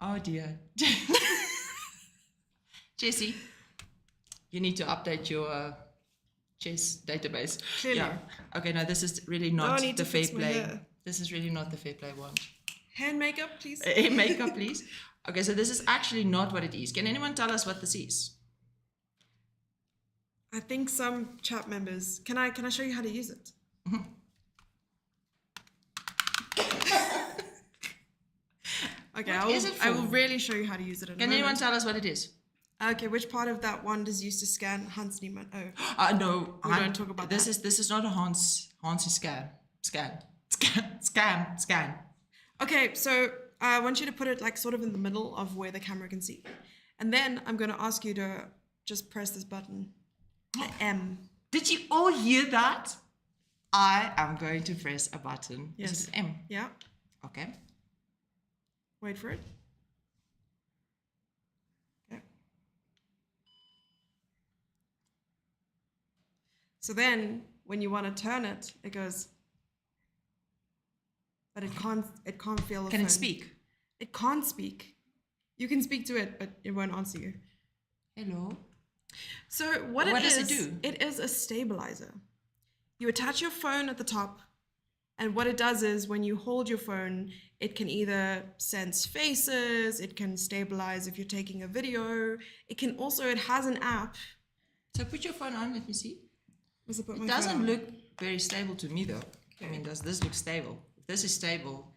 C: oh dear. Jessie, you need to update your chess database.
B: Clearly.
C: Yeah. Okay, no, this is really
B: No, I
C: not
B: need
C: the
B: to
C: fair
B: fix my
C: play.
B: hair.
C: This is really not the fair play one.
B: Hand makeup, please.
C: Makeup, please. Okay, so this is actually not what it is. Can anyone tell us what this is?
B: I think some chat members. Can I show you how to use it? Okay,
C: What is it
B: I will
C: for?
B: really show you how to use it in a
C: Can anyone
B: moment.
C: tell us what it is?
B: Okay, which part of that wand is used to scan Hans Niemann? Oh,
C: No,
B: We don't talk about
C: this.
B: that.
C: This is not a Hansi scan.
B: okay. So I want you to put it like sort of in the middle of where the camera can see, and then I'm going to ask you to just press this button, the M.
C: Did you all hear that? I am going to press a button.
B: Yes.
C: This is M.
B: Yeah.
C: Okay.
B: Wait for it. Okay. So then, when you want to turn it, it goes. But it can't. It can't feel the
C: Can
B: phone.
C: it speak?
B: It can't speak. You can speak to it, but it won't answer you.
C: Hello.
B: So what
C: does it do?
B: It is a stabilizer. You attach your phone at the top, and what it does is when you hold your phone, it can either sense faces, it can stabilize if you're taking a video. It has an app.
C: So put your phone on. Let me see.
B: Must I put my
C: It
B: phone
C: doesn't
B: on?
C: look very stable to me, though. I mean, does this look stable? If this is stable,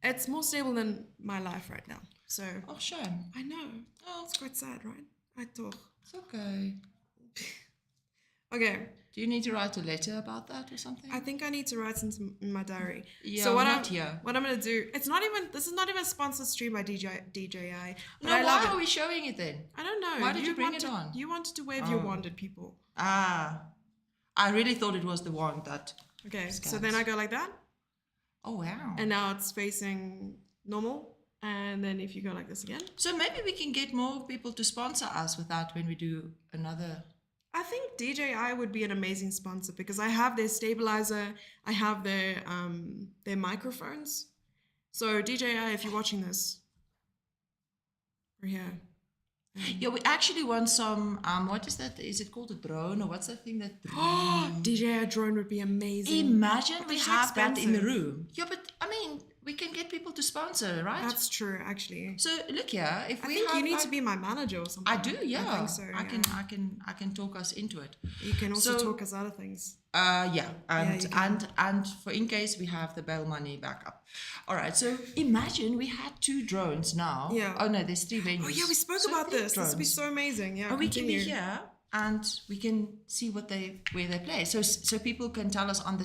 B: It's more stable than my life right now. So
C: oh shame.
B: I know.
C: Oh,
B: It's quite sad, right? I thought.
C: it's okay.
B: Okay.
C: Do you need to write a letter about that or something?
B: I think I need to write some in my diary.
C: Yeah,
B: so what
C: not
B: I'm
C: here.
B: what I'm gonna do? This is not even a sponsored stream by DJI. But
C: No,
B: I love
C: why
B: it.
C: are we showing it then?
B: I don't know.
C: Why did you bring
B: wanted-
C: it on?
B: You wanted to wave your
C: Oh.
B: wand at people.
C: Ah, I really thought it was the one that.
B: Okay. So
C: Scans.
B: then I go like that,
C: Oh wow.
B: and now it's facing normal. And then if you go like this again,
C: So maybe we can get more people to sponsor us with that when we do another.
B: I think DJI would be an amazing sponsor because I have their stabilizer, I have their microphones. So DJI, if you're watching this, we're here.
C: Yeah, we actually want some. What is that? Is it called a drone or what's that thing that?
B: DJI drone would be amazing.
C: Imagine
B: But
C: we
B: they're so
C: have that in the
B: expensive.
C: room. Yeah, but I mean, we can get people to sponsor, right?
B: That's true, actually.
C: So look here, if
B: I
C: we
B: think
C: have
B: you need
C: like-
B: to be my manager or something.
C: I do, yeah.
B: I think so.
C: I
B: yeah.
C: can talk us into it.
B: You can also
C: So-
B: talk us out of things.
C: Yeah, and
B: you can.
C: and for in case we have the bail money back up. All right, so imagine we had 2 drones now.
B: Yeah.
C: Oh no, there's 3 venues.
B: Oh yeah, we spoke
C: So
B: about
C: 3
B: this. This would be
C: drones.
B: so amazing. Yeah.
C: And we can be
B: continue.
C: here and we can see where they play. So people can tell us on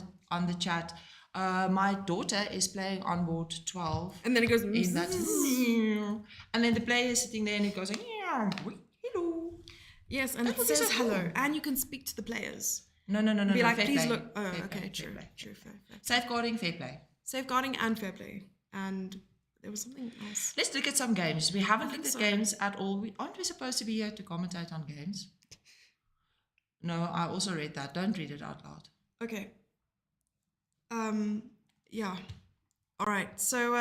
C: the chat. My daughter is playing on board 12.
B: And then it goes.
C: In that, and then the player is sitting there and it goes like, hello.
B: Yes, and
C: That
B: it
C: would be
B: says
C: so
B: hello,
C: cool.
B: and you can speak to the players.
C: No.
B: Be like,
C: fair
B: please
C: play.
B: look. Oh,
C: Fair
B: okay,
C: play,
B: true,
C: fair play.
B: true, fair.
C: Safeguarding, fair play.
B: Safeguarding and fair play, and there was something else.
C: Let's look at some games. We haven't
B: think
C: looked at
B: so.
C: games at all. Aren't we supposed to be here to commentate on games? No, I also read that. Don't read it out loud.
B: Okay. Yeah. All right. So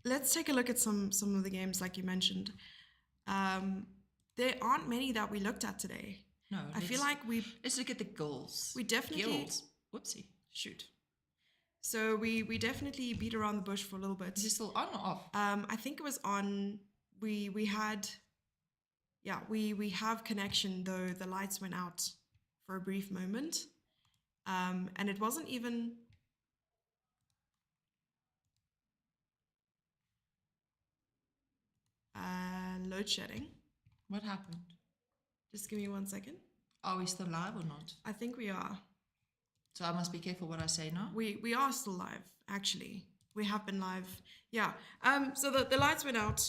B: let's take a look at some of the games like you mentioned. There aren't many that we looked at today.
C: No,
B: I feel like
C: let's look at the goals.
B: we definitely
C: Gills. Whoopsie.
B: shoot. So we definitely beat around the bush for a little bit.
C: Is it still on or off?
B: I think it was on. We had. Yeah, we have connection though the lights went out for a brief moment, and it wasn't even. Load shedding.
C: What happened?
B: Just give me 1 second.
C: Are we still live or not?
B: I think we are.
C: So I must be careful what I say now.
B: We are still live, actually. We have been live. Yeah. So the lights went out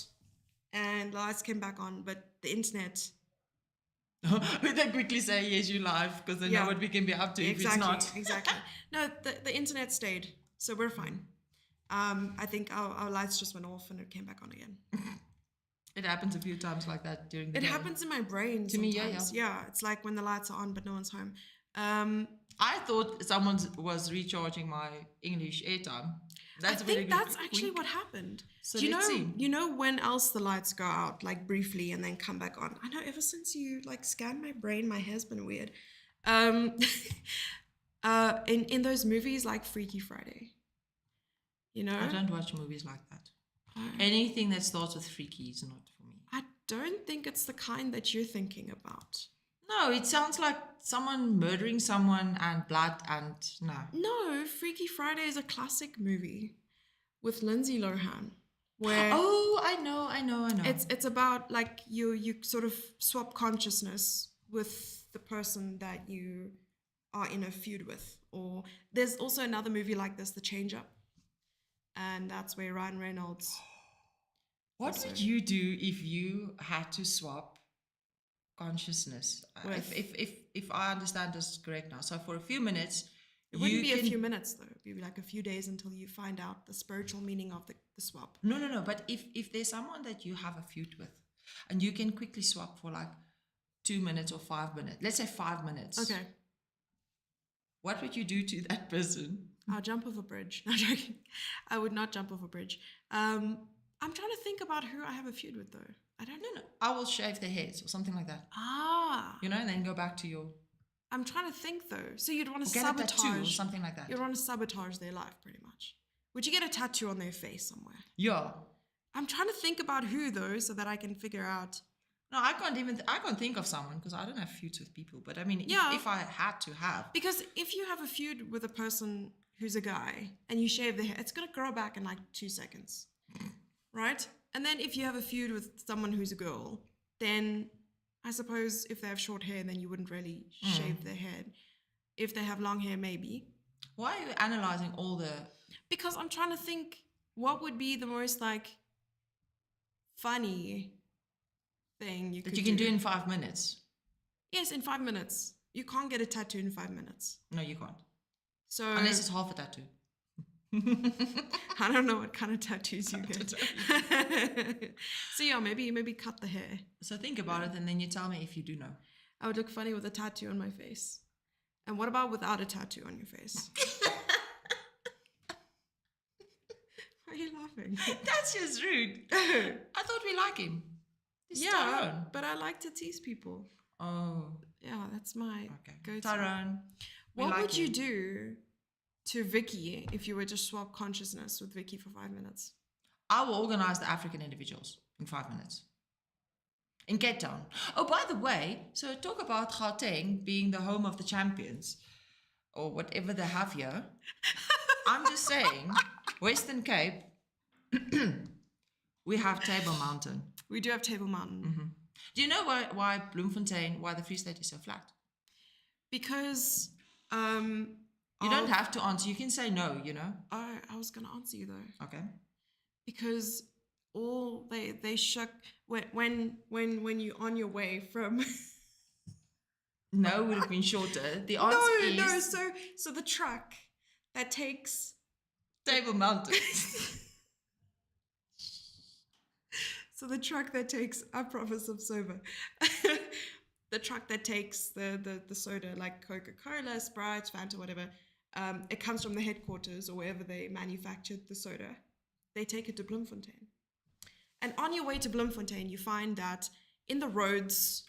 B: and the lights came back on, but the internet.
C: We then quickly say yes, you live because they know what we can be up to if it's not.
B: Exactly. No, the internet stayed, so we're fine. I think our lights just went off and it came back on again.
C: It happens a few times like that during the
B: It
C: day.
B: happens in my brain
C: To me,
B: sometimes.
C: yeah.
B: Yeah, it's like when the lights are on but no one's home.
C: I thought someone was recharging my English airtime.
B: I think that's actually what happened.
C: So
B: Do you
C: let's
B: know?
C: see.
B: You know when else the lights go out, like briefly, and then come back on? I know. Ever since you like scanned my brain, my hair's been weird. In those movies like Freaky Friday. You know.
C: I don't watch movies like that.
B: Oh.
C: Anything that starts with freaky is not for me.
B: I don't think it's the kind that you're thinking about.
C: No, it sounds like someone murdering someone and blood and no.
B: No, Freaky Friday is a classic movie with Lindsay Lohan, where
C: Oh, I know.
B: it's about like you sort of swap consciousness with the person that you are in a feud with. Or there's also another movie like this, The Change Up, and that's where Ryan Reynolds.
C: What would you do if you had to swap consciousness?
B: With-
C: If I understand this correct now, so for a few minutes,
B: It wouldn't be a
C: can-
B: few minutes though. It'd be like a few days until you find out the spiritual meaning of the swap.
C: No. But if there's someone that you have a feud with, and you can quickly swap for like 2 minutes or 5 minutes, let's say 5 minutes.
B: Okay.
C: What would you do to that person?
B: I'll jump off a bridge. No, joking. I would not jump off a bridge. I'm trying to think about who I have a feud with though. I don't know.
C: No. I will shave their heads or something like that.
B: Ah.
C: You know, and then go back to your
B: I'm trying to think though. So you'd want to
C: get a tattoo or
B: sabotage.
C: something like that.
B: You'd want to sabotage their life pretty much. Would you get a tattoo on their face somewhere?
C: Yeah.
B: I'm trying to think about who though, so that I can figure out.
C: No, I can't think of someone because I don't have feuds with people. But I mean,
B: Yeah.
C: if I had to have,
B: Because if you have a feud with a person who's a guy and you shave their hair, it's gonna grow back in like 2 seconds, right? And then if you have a feud with someone who's a girl, then I suppose if they have short hair, then you wouldn't really shave their head. If they have long hair, maybe.
C: why are you analyzing all the?
B: Because I'm trying to think what would be the most like funny thing you
C: That
B: could
C: you can do in 5 minutes.
B: Yes, in 5 minutes. You can't get a tattoo in 5 minutes.
C: No, you can't.
B: So
C: Unless it's half a tattoo.
B: I don't know what kind of tattoos you get. So yeah, maybe cut the hair.
C: So think about it and then you tell me if you do know.
B: I would look funny with a tattoo on my face. And what about without a tattoo on your face? Why are you laughing?
C: That's just rude. I thought we like him. It's
B: Yeah,
C: Tyrone.
B: but I like to tease people.
C: Oh,
B: Yeah, that's my
C: okay.
B: go-to.
C: Tyrone. we
B: What
C: like
B: would you
C: you.
B: do to Vicky if you were to swap consciousness with Vicky for 5 minutes?
C: I will organize the African individuals in 5 minutes. In Cape Town. Oh, by the way, so talk about Gauteng being the home of the champions or whatever they have here. I'm just saying, Western Cape, we have Table Mountain.
B: We do have Table Mountain.
C: Do you know why Bloemfontein, why the Free State is so flat?
B: Because
C: You don't have to answer. You can say no, you know?
B: I was gonna answer you though.
C: Okay.
B: Because all they shook when you're on your way from
C: No would have been shorter. The answer
B: no
C: is
B: so the truck that takes
C: Table Mountain.
B: so the truck that takes I promise I'm sober the truck that takes the soda, like Coca-Cola, Sprite, Fanta, whatever, it comes from the headquarters or wherever they manufactured the soda. They take it to Bloemfontein. And on your way to Bloemfontein, you find that in the roads,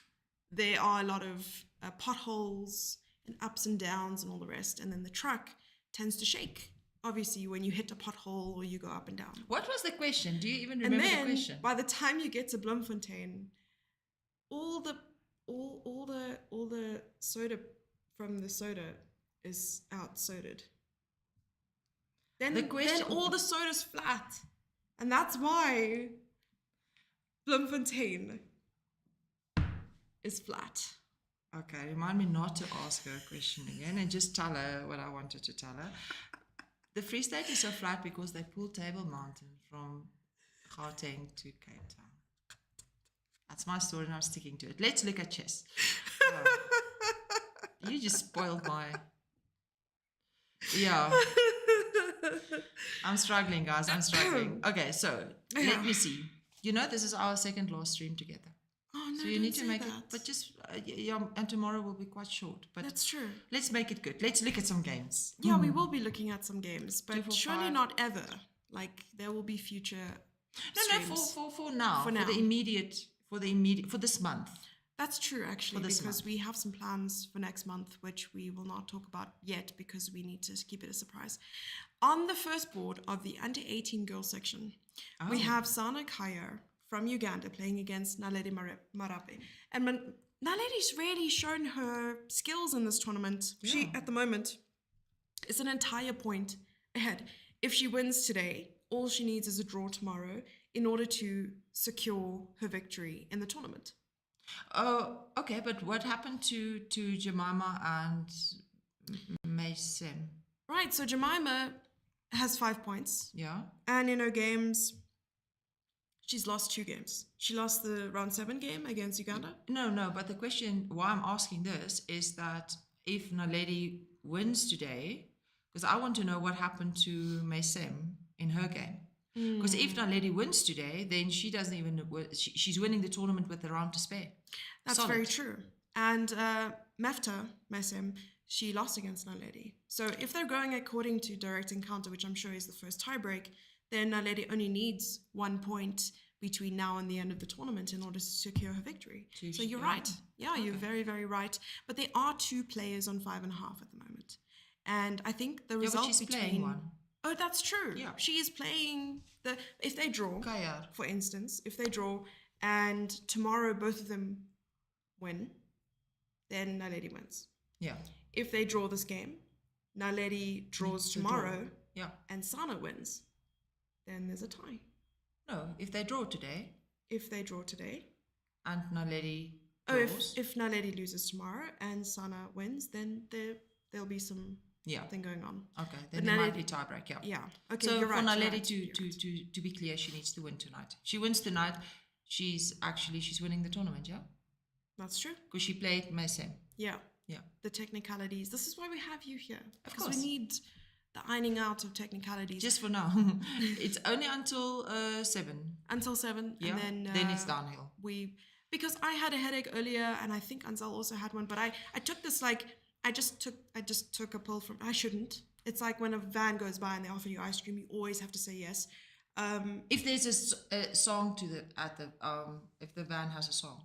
B: there are a lot of potholes and ups and downs and all the rest. And then the truck tends to shake, obviously, when you hit a pothole or you go up and down.
C: What was the question? Do you even
B: And
C: remember
B: then,
C: the question?
B: by the time you get to Bloemfontein, all the soda from the soda is out sodaed. Then all the soda's flat. And that's why Bloemfontein is flat.
C: Okay, remind me not to ask her a question again and just tell her what I wanted to tell her. The Free State is so flat because they pulled Table Mountain from Gauteng to Cape Town. That's my story and I'm sticking to it. Let's look at chess. You just spoiled my... Yeah. I'm struggling, guys. I'm struggling. Okay, so let me see. You know, this is our second last stream together.
B: Oh, no,
C: So you
B: don't
C: need to
B: say
C: make
B: that.
C: it, but just, and tomorrow will be quite short. But
B: That's true.
C: let's make it good. Let's look at some games.
B: Yeah, we will be looking at some games,
C: Two
B: but
C: for
B: surely
C: five.
B: not ever. Like, there will be future
C: No,
B: streams.
C: for now.
B: For now.
C: For this month.
B: That's true, actually,
C: For this
B: because
C: month.
B: we have some plans for next month, which we will not talk about yet because we need to keep it a surprise. On the first board of the under-18 girls section, we have Sana Kaya from Uganda playing against Naledi Marape. And Naledi's really shown her skills in this tournament.
C: Yeah.
B: She, at the moment, is an entire point ahead. If she wins today, all she needs is a draw tomorrow in order to secure her victory in the tournament.
C: Oh, okay, but what happened to Jemima and Maysem?
B: Right, so Jemima has 5 points.
C: Yeah?
B: And in her games, she's lost 2 games. She lost the round 7 game against Uganda.
C: No, but the question why I'm asking this is that if Naledi wins today, because I want to know what happened to Maysem in her game. Because if Naledi wins today, then she doesn't even, she's winning the tournament with a round to spare.
B: That's
C: Solid.
B: very true. And Mefta, Mesem, she lost against Naledi. So if they're going according to direct encounter, which I'm sure is the first tiebreak, then Naledi only needs 1 point between now and the end of the tournament in order to secure her victory. So you're right. Yeah, you're very, very right. But there are 2 players on 5.5 at the moment. And I think the result
C: but she's
B: between...
C: playing one.
B: Oh, that's true.
C: Yeah.
B: She is playing the... If they draw,
C: Kaya.
B: for instance, if they draw and tomorrow both of them win, then Naledi wins.
C: Yeah.
B: If they draw this game, Naledi draws
C: to draw.
B: tomorrow
C: Yeah.
B: and Sana wins, then there's a tie.
C: No, if they draw today
B: If they draw today,
C: and Naledi
B: oh,
C: draws.
B: if Naledi loses tomorrow and Sana wins, then there'll be some
C: Yeah.
B: thing going on.
C: Okay,
B: But
C: then there might
B: Naledi-
C: be tiebreak, yeah.
B: Yeah. Okay,
C: So
B: you're
C: for
B: right. you're
C: Naledi
B: right, you're right.
C: to be clear, she needs to win tonight. She wins tonight, she's winning the tournament, yeah?
B: That's true.
C: Because she played Mesem.
B: Yeah.
C: Yeah.
B: The technicalities. This is why we have you here.
C: Of
B: Because
C: course.
B: we need the ironing out of technicalities.
C: Just for now. It's only until 7.
B: Until 7.
C: Yeah.
B: And
C: Then it's downhill.
B: Because I had a headache earlier and I think Anzel also had one, but I took this I just took a pill from, I shouldn't. It's like when a van goes by and they offer you ice cream, you always have to say yes.
C: If there's a song if the van has a song.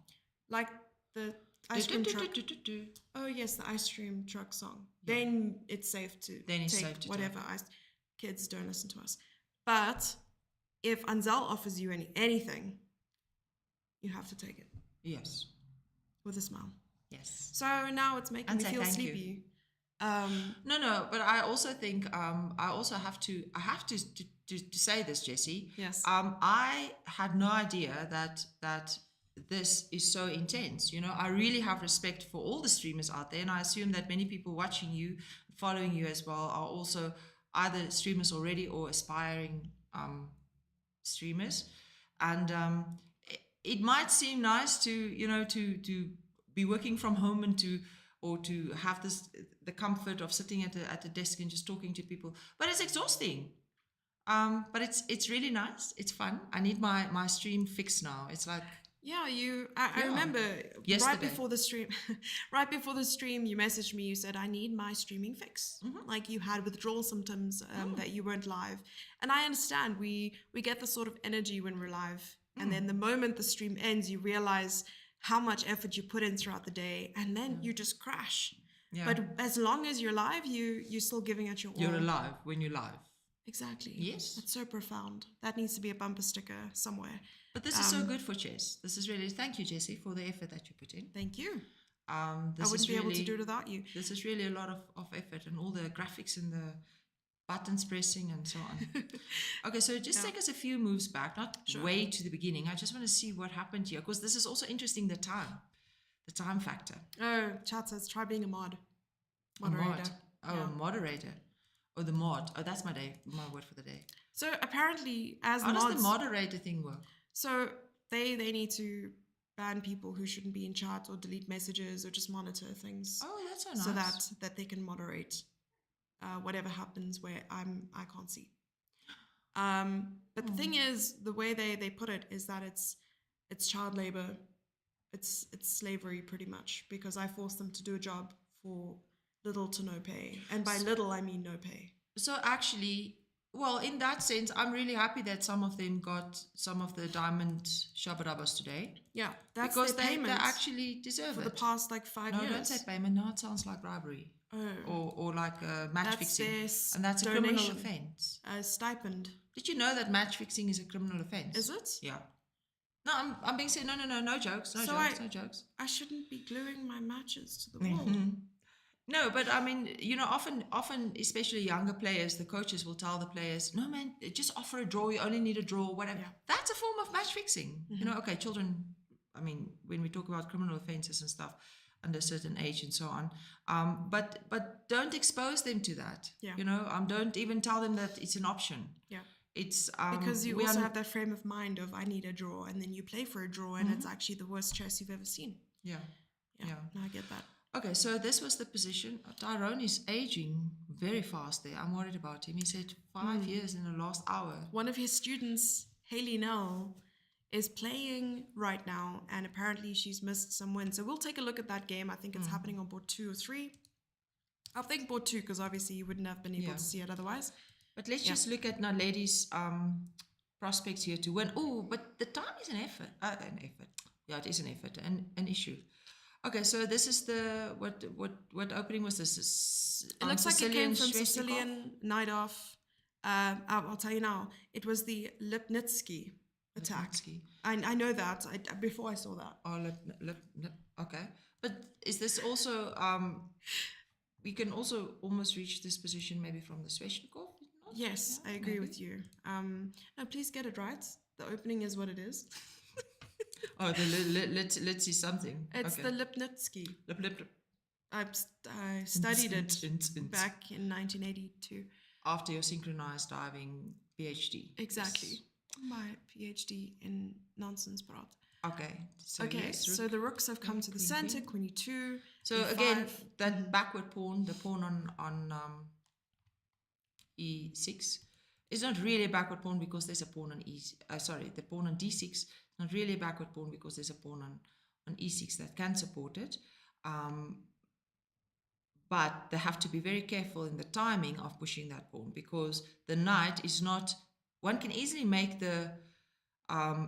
B: Like the ice cream truck. Oh yes, the ice cream truck song.
C: Yeah.
B: Then it's safe to
C: Then it's
B: take
C: safe to
B: whatever kids don't listen to us. But if Anzel offers you anything, you have to take it
C: Yes.
B: with a smile.
C: Yes.
B: So now it's making me
C: Anzel,
B: feel
C: thank you.
B: sleepy.
C: No, but I also think I have to say this, Jessie.
B: Yes.
C: I had no idea that this is so intense. You know, I really have respect for all the streamers out there, and I assume that many people watching you, following you as well, are also either streamers already or aspiring streamers. And it might seem nice to be working from home and to have the comfort of sitting at a desk and just talking to people, but it's exhausting. But it's really nice. It's fun. I need my stream fixed now. It's like
B: Yeah, I
C: Yeah.
B: remember right
C: Yesterday.
B: before the stream, right before the stream, you messaged me. You said, I need my streaming fix. Like you had withdrawal symptoms that you weren't live. And I understand we get the sort of energy when we're live. And then the moment the stream ends, you realize how much effort you put in throughout the day. And then you just crash.
C: Yeah.
B: But as long as you're live, you're still giving it your all.
C: You're alive when you're live.
B: Exactly.
C: Yes.
B: That's so profound. That needs to be a bumper sticker somewhere.
C: But this is so good for chess. This is really, thank you, Jessie, for the effort that you put in.
B: Thank you.
C: This
B: I
C: is
B: wouldn't be able to
C: really-
B: do it without you.
C: This is really a lot of effort and all the graphics and the buttons pressing and so on. Okay, so just take us a few moves back, not way to the beginning. I just want to see what happened here, because this is also interesting, the time factor.
B: Oh, chat says try being a mod.
C: A
B: Moderator.
C: mod. Oh,
B: Yeah.
C: a moderator. Oh, the mod. Oh, that's my word for the day.
B: So apparently, as
C: How
B: mods,
C: does the moderator thing work?
B: so they need to ban people who shouldn't be in chat or delete messages or just monitor things,
C: Oh, that's so nice.
B: so that they can moderate whatever happens where I can't see. But the thing is, the way they put it is that it's child labor, it's slavery pretty much, because I forced them to do a job for little to no pay, and by little I mean no pay.
C: So actually, well, in that sense, I'm really happy that some of them got some of the diamond shabadabas today.
B: Yeah, that's
C: Because
B: their
C: they
B: payment
C: actually deserve
B: for
C: it.
B: the past like 5
C: No,
B: years.
C: don't say payment. No, it sounds like bribery.
B: Oh,
C: Or like match
B: That's
C: fixing.
B: their
C: And that's a criminal
B: donation.
C: offense.
B: a stipend.
C: Did you know that match fixing is a criminal offense?
B: Is it?
C: Yeah. No, I'm being said, no jokes, no
B: So
C: jokes.
B: I shouldn't be gluing my matches to the wall.
C: No, but I mean, often, especially younger players, the coaches will tell the players, no man, just offer a draw, you only need a draw, whatever.
B: Yeah.
C: That's a form of match fixing. Okay, children, I mean, when we talk about criminal offenses and stuff, under a certain age and so on, but don't expose them to that.
B: Yeah.
C: Don't even tell them that it's an option.
B: Yeah.
C: It's
B: Because you
C: we
B: also
C: are-
B: have that frame of mind of I need a draw, and then you play for a draw, and it's actually the worst chess you've ever seen.
C: yeah.
B: Yeah, no, I get that.
C: Okay, so this was the position. Tyrone is aging very fast there. I'm worried about him. He said 5 years in the last hour.
B: One of his students, Haley Nell, is playing right now, and apparently she's missed some wins. So we'll take a look at that game. I think it's happening on board 2 or 3. I think board 2, because obviously you wouldn't have been able to see it otherwise.
C: But let's just look at Naledi's prospects here to win. Oh, but the time is an effort. Yeah, it is an effort, an issue. Okay, so this is the what opening was this?
B: It looks like it came from
C: Sveshnikov?
B: Sicilian, Naidov. I'll tell you now. It was the Lipnitsky attack.
C: Lipnitsky.
B: I know that. Before I saw that.
C: Oh, okay. But is this also we can also almost reach this position maybe from the Sveshnikov? not?
B: Yes,
C: Yeah,
B: I agree
C: maybe.
B: with you. No, please get it right. The opening is what it is.
C: Oh, let's see something.
B: It's
C: okay.
B: the Lipnitsky.
C: Lip.
B: I studied it
C: Int.
B: back in 1982.
C: After your synchronized diving PhD.
B: Exactly.
C: Yes.
B: My PhD in nonsense brought.
C: Okay. So
B: Okay,
C: yes,
B: so
C: rook.
B: the rooks have come to the
C: queen,
B: center,
C: queen.
B: queen e2.
C: So
B: e5.
C: again, that backward pawn, the pawn on e6, is not really a backward pawn because there's a pawn on the pawn on d6 is not really a backward pawn because there's a pawn on e6 that can support it. But they have to be very careful in the timing of pushing that pawn because the knight is not. One can easily make the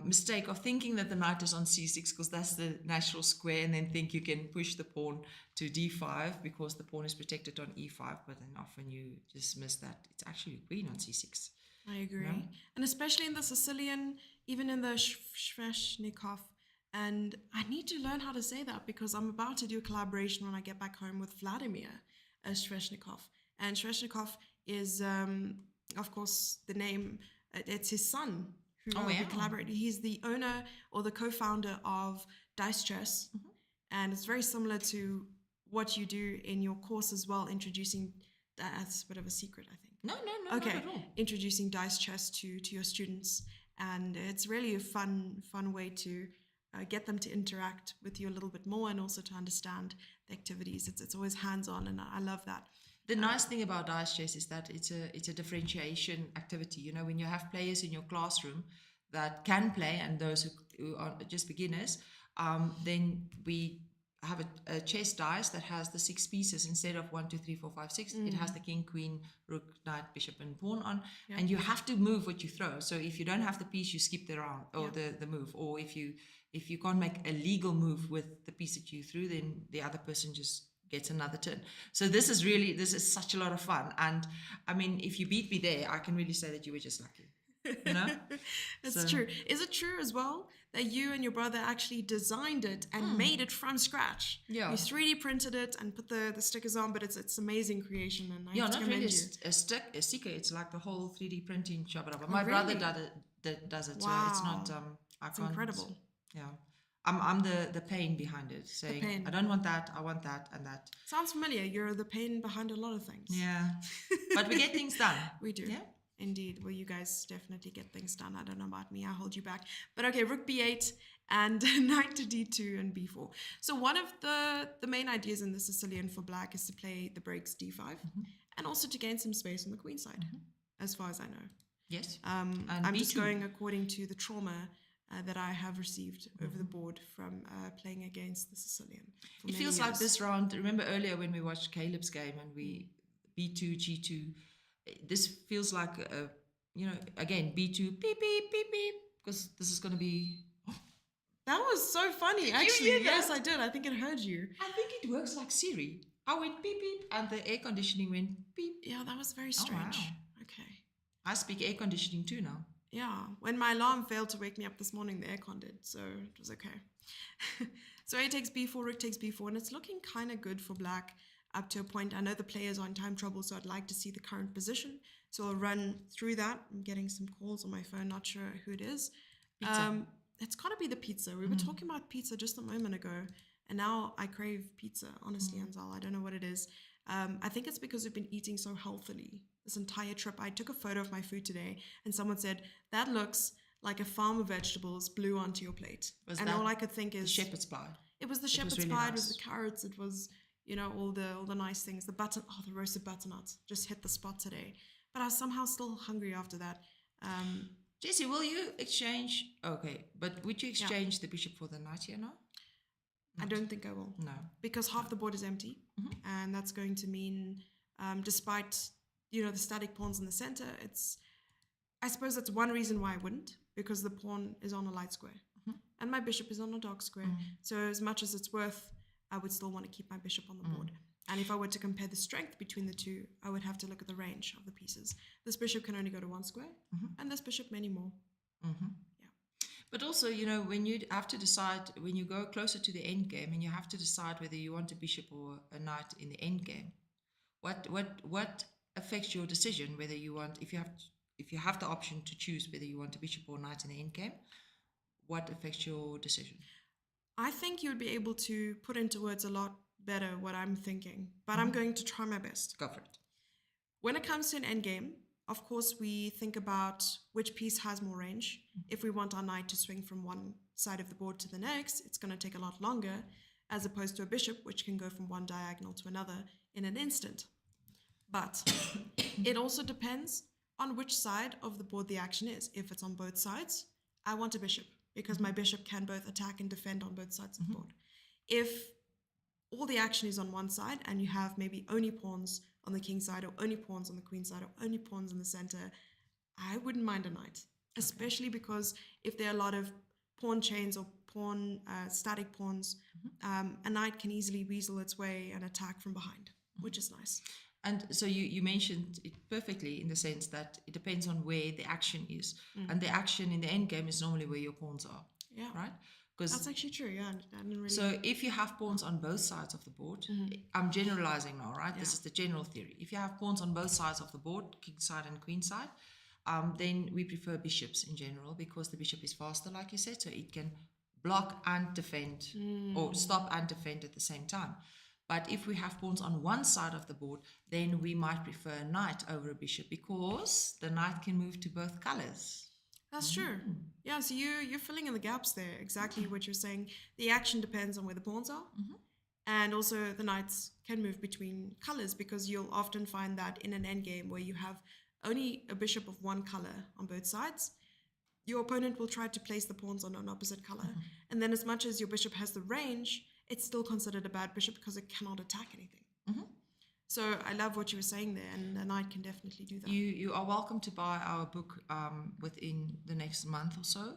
C: mistake of thinking that the knight is on c6 because that's the natural square, and then think you can push the pawn to d5 because the pawn is protected on e5. But then often you just miss that it's actually queen on c6.
B: I agree.
C: No?
B: And especially in the Sicilian, even in the Sveshnikov. And I need to learn how to say that because I'm about to do a collaboration when I get back home with Vladimir Sveshnikov. And Sveshnikov is, of course, the name, it's his son who
C: Oh,
B: we
C: yeah.
B: collaborated. He's the owner or the co-founder of Dice Chess. And it's very similar to what you do in your course as well, introducing, that's a bit of a secret, I think.
C: No,
B: Okay,
C: not at all.
B: introducing dice chess to your students, and it's really a fun way to get them to interact with you a little bit more, and also to understand the activities. It's always hands-on, and I love that.
C: The nice thing about dice chess is that it's a differentiation activity. You know, when you have players in your classroom, that can play and those who are just beginners, then we have a chess dice that has the 6 pieces instead of 1, 2, 3, 4, 5, 6. It has the king, queen, rook, knight, bishop, and pawn on, and you have to move what you throw. So if you don't have the piece, you skip the round or the move. Or if you can't make a legal move with the piece that you threw, then the other person just gets another turn. So this is such a lot of fun. And I mean, if you beat me there, I can really say that you were just lucky. You know?
B: It's true. Is it true as well that you and your brother actually designed it and made it from scratch?
C: Yeah.
B: You 3D printed it and put the stickers on, but it's amazing creation, and I have to
C: not
B: commend
C: really
B: you.
C: a sticker. It's like the whole 3D printing shabba.
B: Oh,
C: My brother
B: really?
C: does it,
B: Wow.
C: so it's not. I
B: It's
C: can't.
B: incredible.
C: Yeah, I'm the pain behind it, saying
B: pain.
C: I don't want that. I want that and that.
B: Sounds familiar. You're the pain behind a lot of things.
C: Yeah, but we get things done.
B: We do.
C: Yeah.
B: Indeed. Well, you guys definitely get things done. I don't know about me. I hold you back. But okay, rook b8 and knight to d2 and b4. So one of the main ideas in the Sicilian for black is to play the breaks d5 and also to gain some space on the queen side, as far as I know.
C: Yes.
B: And
C: And
B: I'm just
C: b2.
B: going according to the trauma that I have received over the board from playing against the Sicilian. for
C: It
B: many
C: feels like
B: years.
C: this round. Remember earlier when we watched Caleb's game and we b2 g2. This feels like again b2 beep beep beep beep, because this is going to be.
B: That was so funny,
C: you
B: actually.
C: hear that?
B: Yes, I did. I think it heard you.
C: I think it works like Siri. I went beep beep and the air conditioning went beep.
B: Yeah, that was very
C: Oh,
B: strange.
C: wow.
B: Okay.
C: I speak air conditioning too now.
B: Yeah, when my alarm failed to wake me up this morning, the aircon did, so it was okay. So a takes b4, rook takes b4, and it's looking kind of good for black up to a point. I know the players are in time trouble, so I'd like to see the current position. So I'll run through that. I'm getting some calls on my phone, not sure who it is.
C: Pizza.
B: It's got to be the pizza. We were talking about pizza just a moment ago, and now I crave pizza, honestly, Anzel. I don't know what it is. I think it's because we've been eating so healthily this entire trip. I took a photo of my food today, and someone said, that looks like a farm of vegetables blew onto your plate. And all I could think is...
C: Shepherd's pie.
B: It was the
C: It was
B: shepherd's
C: really
B: pie, it
C: nice.
B: was the carrots, it was, all the nice things. The roasted butternuts just hit the spot today. But I was somehow still hungry after that.
C: Jessie, will you exchange? Okay, but would you exchange the bishop for the knight here now?
B: I don't think I will.
C: No.
B: Because half the board is empty. And that's going to mean, despite, the static pawns in the center, I suppose that's one reason why I wouldn't, because the pawn is on a light square. And my bishop is on a dark square. So as much as it's worth, I would still want to keep my bishop on the board. And if I were to compare the strength between the two, I would have to look at the range of the pieces. This bishop can only go to one square, and this bishop many more.
C: But also, when you have to decide, when you go closer to the end game and you have to decide whether you want a bishop or a knight in the end game, what affects your decision whether you want, if you have the option to choose whether you want a bishop or knight in the end game, what affects your decision?
B: I think you would be able to put into words a lot better what I'm thinking, but I'm going to try my best.
C: Go for it.
B: When it comes to an endgame, of course, we think about which piece has more range. If we want our knight to swing from one side of the board to the next, it's going to take a lot longer, as opposed to a bishop, which can go from one diagonal to another in an instant. But it also depends on which side of the board the action is. If it's on both sides, I want a bishop, because my bishop can both attack and defend on both sides of the board. If all the action is on one side and you have maybe only pawns on the king side or only pawns on the queen side or only pawns in the center, I wouldn't mind a knight, especially because if there are a lot of pawn chains or static pawns, a knight can easily weasel its way and attack from behind, which is nice.
C: And so you mentioned it perfectly in the sense that it depends on where the action is. And the action in the end game is normally where your pawns are.
B: Yeah.
C: Right?
B: That's actually true, yeah. I didn't really...
C: So if you have pawns on both sides of the board, I'm generalizing now, right? This is the general theory. If you have pawns on both sides of the board, king side and queen side, then we prefer bishops in general, because the bishop is faster, like you said, so it can block and defend, or stop and defend at the same time. But if we have pawns on one side of the board, then we might prefer a knight over a bishop, because the knight can move to both colors.
B: That's true. Yeah, so you're filling in the gaps there, exactly what you're saying. The action depends on where the pawns are. And also the knights can move between colors, because you'll often find that in an endgame where you have only a bishop of one color on both sides, your opponent will try to place the pawns on an opposite color. And then as much as your bishop has the range, it's still considered a bad bishop because it cannot attack anything. So I love what you were saying there, and a knight can definitely do that.
C: You are welcome to buy our book within the next month or so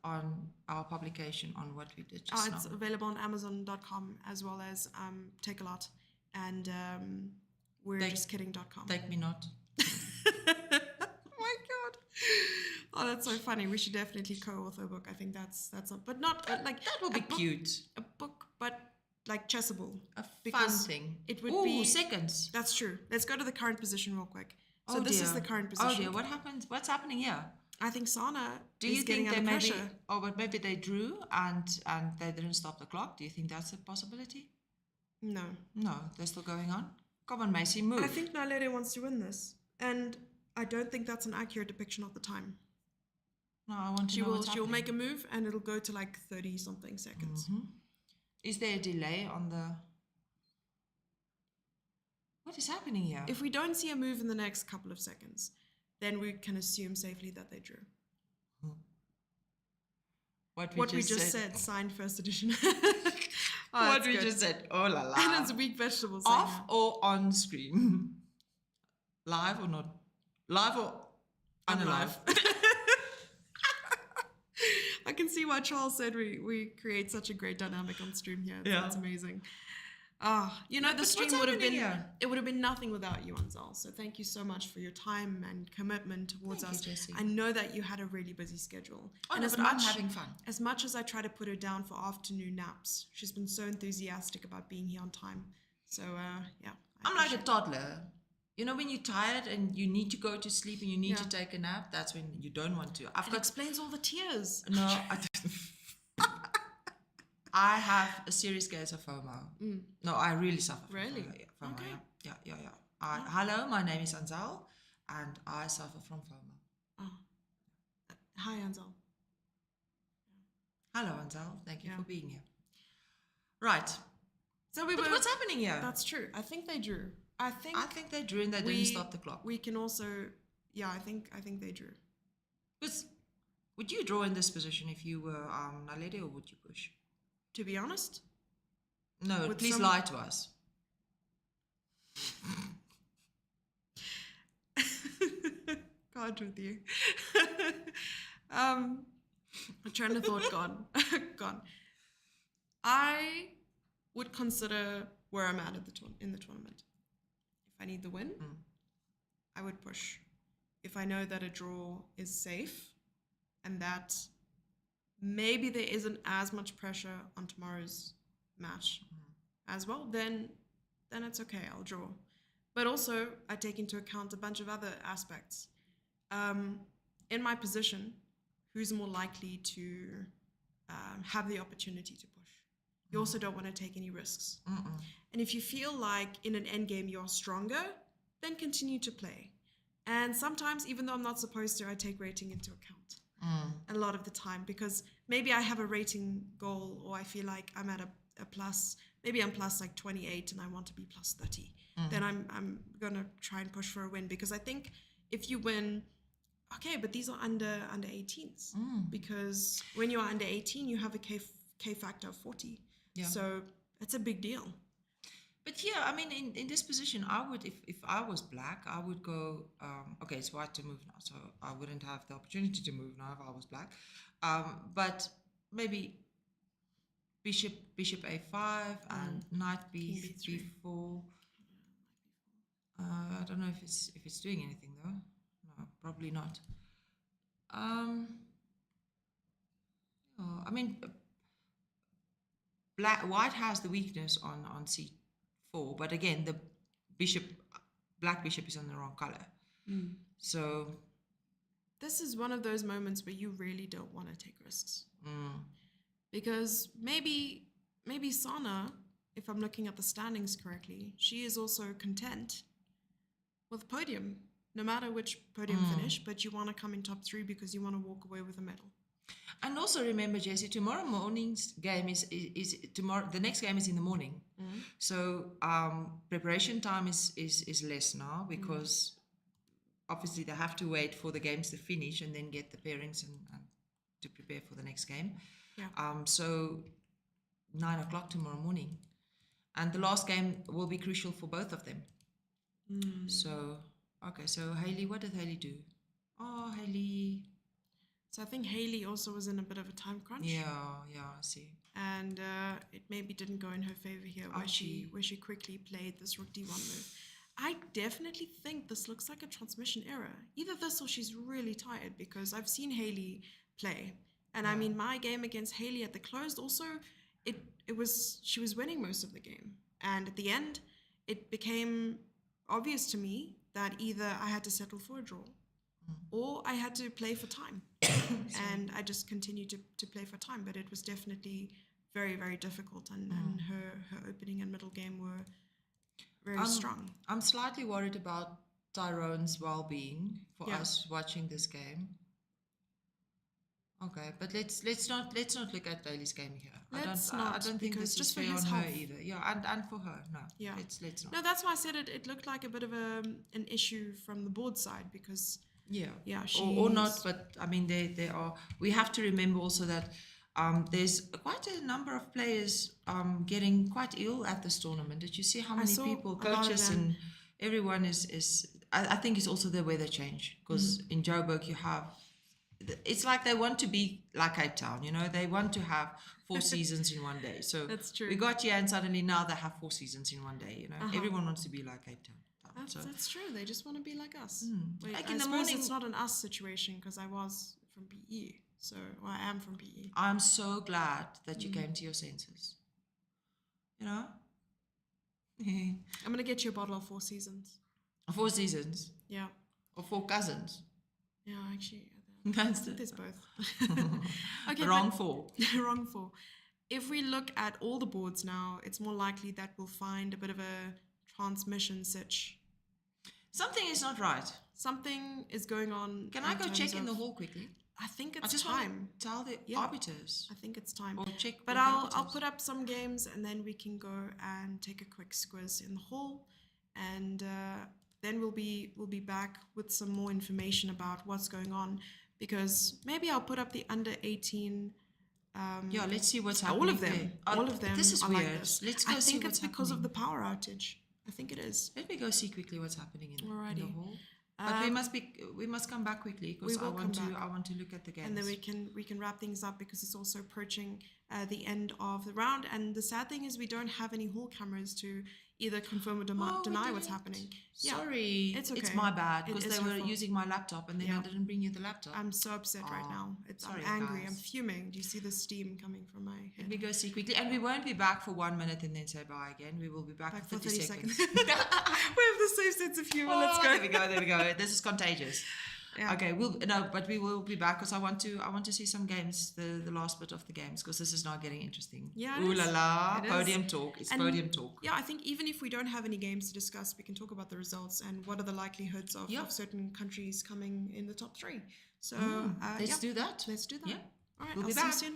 C: on our publication on what we did just
B: It's
C: now.
B: available on Amazon.com as well as Take a Lot and we're just kidding.com.
C: Take me not.
B: Oh my god! Oh, that's so funny. We should definitely co-author a book. I think that's not, but not like
C: That will be cute.
B: a book, but like chessable.
C: A fun
B: Because
C: thing.
B: it would
C: Ooh,
B: be-
C: seconds.
B: That's true. Let's go to the current position real quick. So
C: Oh
B: this is
C: dear.
B: the current position.
C: Oh dear, what happened? What's happening here?
B: I think Sana
C: Do
B: is
C: you
B: getting
C: think they
B: under
C: maybe?
B: pressure.
C: Oh, but maybe they drew and they didn't stop the clock. Do you think that's a possibility?
B: No.
C: No, they're still going on. Come on, Macy, move.
B: I think Naledi wants to win this. And I don't think that's an accurate depiction of the time.
C: No, I want to
B: She
C: know
B: will
C: what's
B: she'll make a
C: happening.
B: move and it'll go to like 30 something seconds.
C: Is there a delay on the? What is happening here?
B: If we don't see a move in the next couple of seconds, then we can assume safely that they drew.
C: what
B: We just said, signed first edition.
C: What we just said. Oh la la.
B: And it's weak vegetables. saying
C: Off
B: that.
C: or on screen? Live or not? Live or unalive?
B: I can see why Charles said we create such a great dynamic on stream here.
C: Yeah.
B: That's amazing. You know, the
C: but
B: stream
C: what's
B: would have
C: happening
B: been
C: here?
B: it would have been nothing without you, Anzel. So thank you so much for your time and commitment towards
C: Thank
B: us.
C: you, Jessie.
B: I know that you had a really busy schedule.
C: Oh,
B: and
C: no,
B: as
C: but I'm
B: much
C: having fun.
B: as much as I try to put her down for afternoon naps, she's been so enthusiastic about being here on time. So yeah. I
C: I'm like a
B: appreciate-
C: toddler. You know, when you're tired and you need to go to sleep and you need
B: Yeah.
C: to take a nap, that's when you don't want to. I've
B: It
C: got
B: explains all the tears.
C: no. I have a serious case of FOMO. No, I really suffer from
B: Really?
C: FOMO. Yeah, FOMO,
B: Okay.
C: yeah. Hello, my name is Anzel, and I suffer from FOMO.
B: Oh. Hi, Anzel.
C: Hello, Anzel. Thank you
B: Yeah.
C: for being here. Right.
B: So we
C: But
B: were.
C: what's happening here?
B: That's true. I think they drew. I think
C: they drew and they didn't stop the clock.
B: We can also, yeah, I think they drew.
C: Would you draw in this position if you were Naledi, or would you push?
B: To be honest,
C: No,
B: With
C: please
B: some-
C: lie to us.
B: God with you. A train of thought gone. Gone. I would consider where I'm at in the tournament. If I need the win, I would push. If I know that a draw is safe and that maybe there isn't as much pressure on tomorrow's match as well, then it's okay, I'll draw. But also, I take into account a bunch of other aspects. In my position, who's more likely to have the opportunity to push? You also don't want to take any risks. And if you feel like in an endgame you're stronger, then continue to play. And sometimes, even though I'm not supposed to, I take rating into account a lot of the time, because maybe I have a rating goal, or I feel like I'm at a plus, maybe I'm plus like 28 and I want to be plus 30. Then I'm going to try and push for a win, because I think if you win, okay, but these are under 18s, because when you are under 18, you have a K factor of 40.
C: Yeah.
B: So it's a big deal.
C: But yeah, I mean, in this position, I would, if I was black, I would go, okay, it's white to move now, so I wouldn't have the opportunity to move now if I was black. But maybe bishop a5 and knight
B: King B3.
C: b4. I don't know if it's doing anything though. No, probably not. I mean, white has the weakness on c4, but again, the black bishop is on the wrong color. So
B: This is one of those moments where you really don't want to take risks. Because maybe Sana, if I'm looking at the standings correctly, she is also content with podium, no matter which podium finish, but you want to come in top 3 because you want to walk away with a medal.
C: And also remember, Jessie, tomorrow morning's game is tomorrow. The next game is in the morning, so preparation time is less now because obviously they have to wait for the games to finish and then get the pairings and to prepare for the next game.
B: Yeah.
C: So 9 o'clock tomorrow morning. And the last game will be crucial for both of them. So, okay, so Hayley, what did Hayley do? Oh, Hayley.
B: So I think Hayley also was in a bit of a time crunch.
C: Yeah, I see.
B: And it maybe didn't go in her favor here, where she quickly played this rook d1 move. I definitely think this looks like a transmission error. Either this or she's really tired, because I've seen Hayley play, and I mean my game against Hayley at the closed also, she was winning most of the game, and at the end it became obvious to me that either I had to settle for a draw or I had to play for time. And I just continued to play for time, but it was definitely very, very difficult, and her opening and middle game were very strong.
C: I'm slightly worried about Tyrone's well-being for us watching this game. Okay, but let's not look at Hayley's game here. I don't think this is fair on her either. Yeah, and for her, no.
B: Yeah,
C: let's not.
B: No, that's why I said it looked like a bit of an issue from the board side, because or not. But
C: I mean, there are. We have to remember also that there's quite a number of players getting quite ill at this tournament. Did you see how many people, coaches and everyone is? I think it's also the weather change, because in Joburg you have. It's like they want to be like Cape Town, you know. They want to have 4 seasons in one day. So
B: that's true.
C: We got here, and suddenly now they have 4 seasons in one day. You know, everyone wants to be like Cape Town.
B: That's true. They just want to be like us. Wait,
C: like
B: I
C: in the
B: suppose
C: morning,
B: it's not an us situation, because I was from PE, so I am from PE.
C: I'm so glad that you came to your senses. You know,
B: I'm gonna get you a bottle of 4 seasons.
C: 4 seasons.
B: Yeah.
C: Or 4 cousins.
B: Yeah, actually. There's both.
C: Okay, wrong 4.
B: Wrong 4. If we look at all the boards now, it's more likely that we'll find a bit of a transmission sitch.
C: Something is not right.
B: Something is going on.
C: Can I go check in the hall quickly?
B: I think it's
C: I just
B: time.
C: Want to tell the arbiters.
B: I think it's time.
C: Or check.
B: But I'll put up some games, and then we can go and take a quick squiz in the hall, and then we'll be back with some more information about what's going on. Because maybe I'll put up the under 18.
C: Let's see what's happening.
B: All of them. All of them.
C: This is
B: are
C: weird.
B: Like this.
C: Let's go see what's happening.
B: I think it's because of the power outage. I think it is.
C: Let me go see quickly what's happening in the hall. But we must come back quickly, because I want to look at the games.
B: And then we can wrap things up, because it's also approaching the end of the round. And the sad thing is we don't have any hall cameras to either confirm or deny what's happening.
C: Sorry,
B: it's okay.
C: It's my bad, because they were
B: fault.
C: using my laptop, and then I didn't bring you the laptop.
B: I'm so upset right now. I'm angry. Guys. I'm fuming. Do you see the steam coming from my head?
C: Let me go see quickly, and we won't be back for 1 minute and then say bye again. We will be back for 30 seconds.
B: We have the same sense of humor. Let's go.
C: There we go. This is contagious. Yeah. Okay, but we will be back, because I want to see some games, the last bit of the games, because this is now getting interesting.
B: Yeah.
C: Ooh la la, podium talk. It's podium talk.
B: Yeah, I think even if we don't have any games to discuss, we can talk about the results and what are the likelihoods of certain countries coming in the top 3. So
C: let's do that.
B: Let's do that.
C: Yeah.
B: All right,
C: We'll
B: I'll
C: be
B: see
C: back
B: you soon.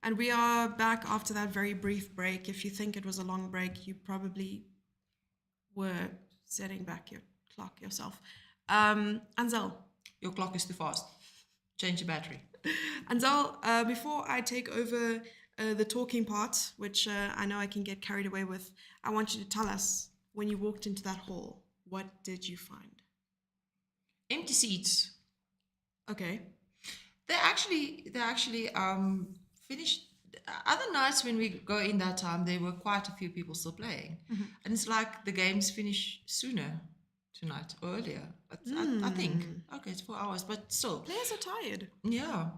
B: And we are back after that very brief break. If you think it was a long break, you probably were setting back your clock yourself. Anzel.
C: Your clock is too fast. Change the battery.
B: Anzel, before I take over the talking part, which I know I can get carried away with, I want you to tell us, when you walked into that hall, what did you find?
C: Empty seats.
B: Okay.
C: They actually finished. Other nights when we go in that time, there were quite a few people still playing, and it's like the games finish sooner tonight, or earlier. I think. Okay, it's 4 hours, but still.
B: Players are tired.
C: Yeah.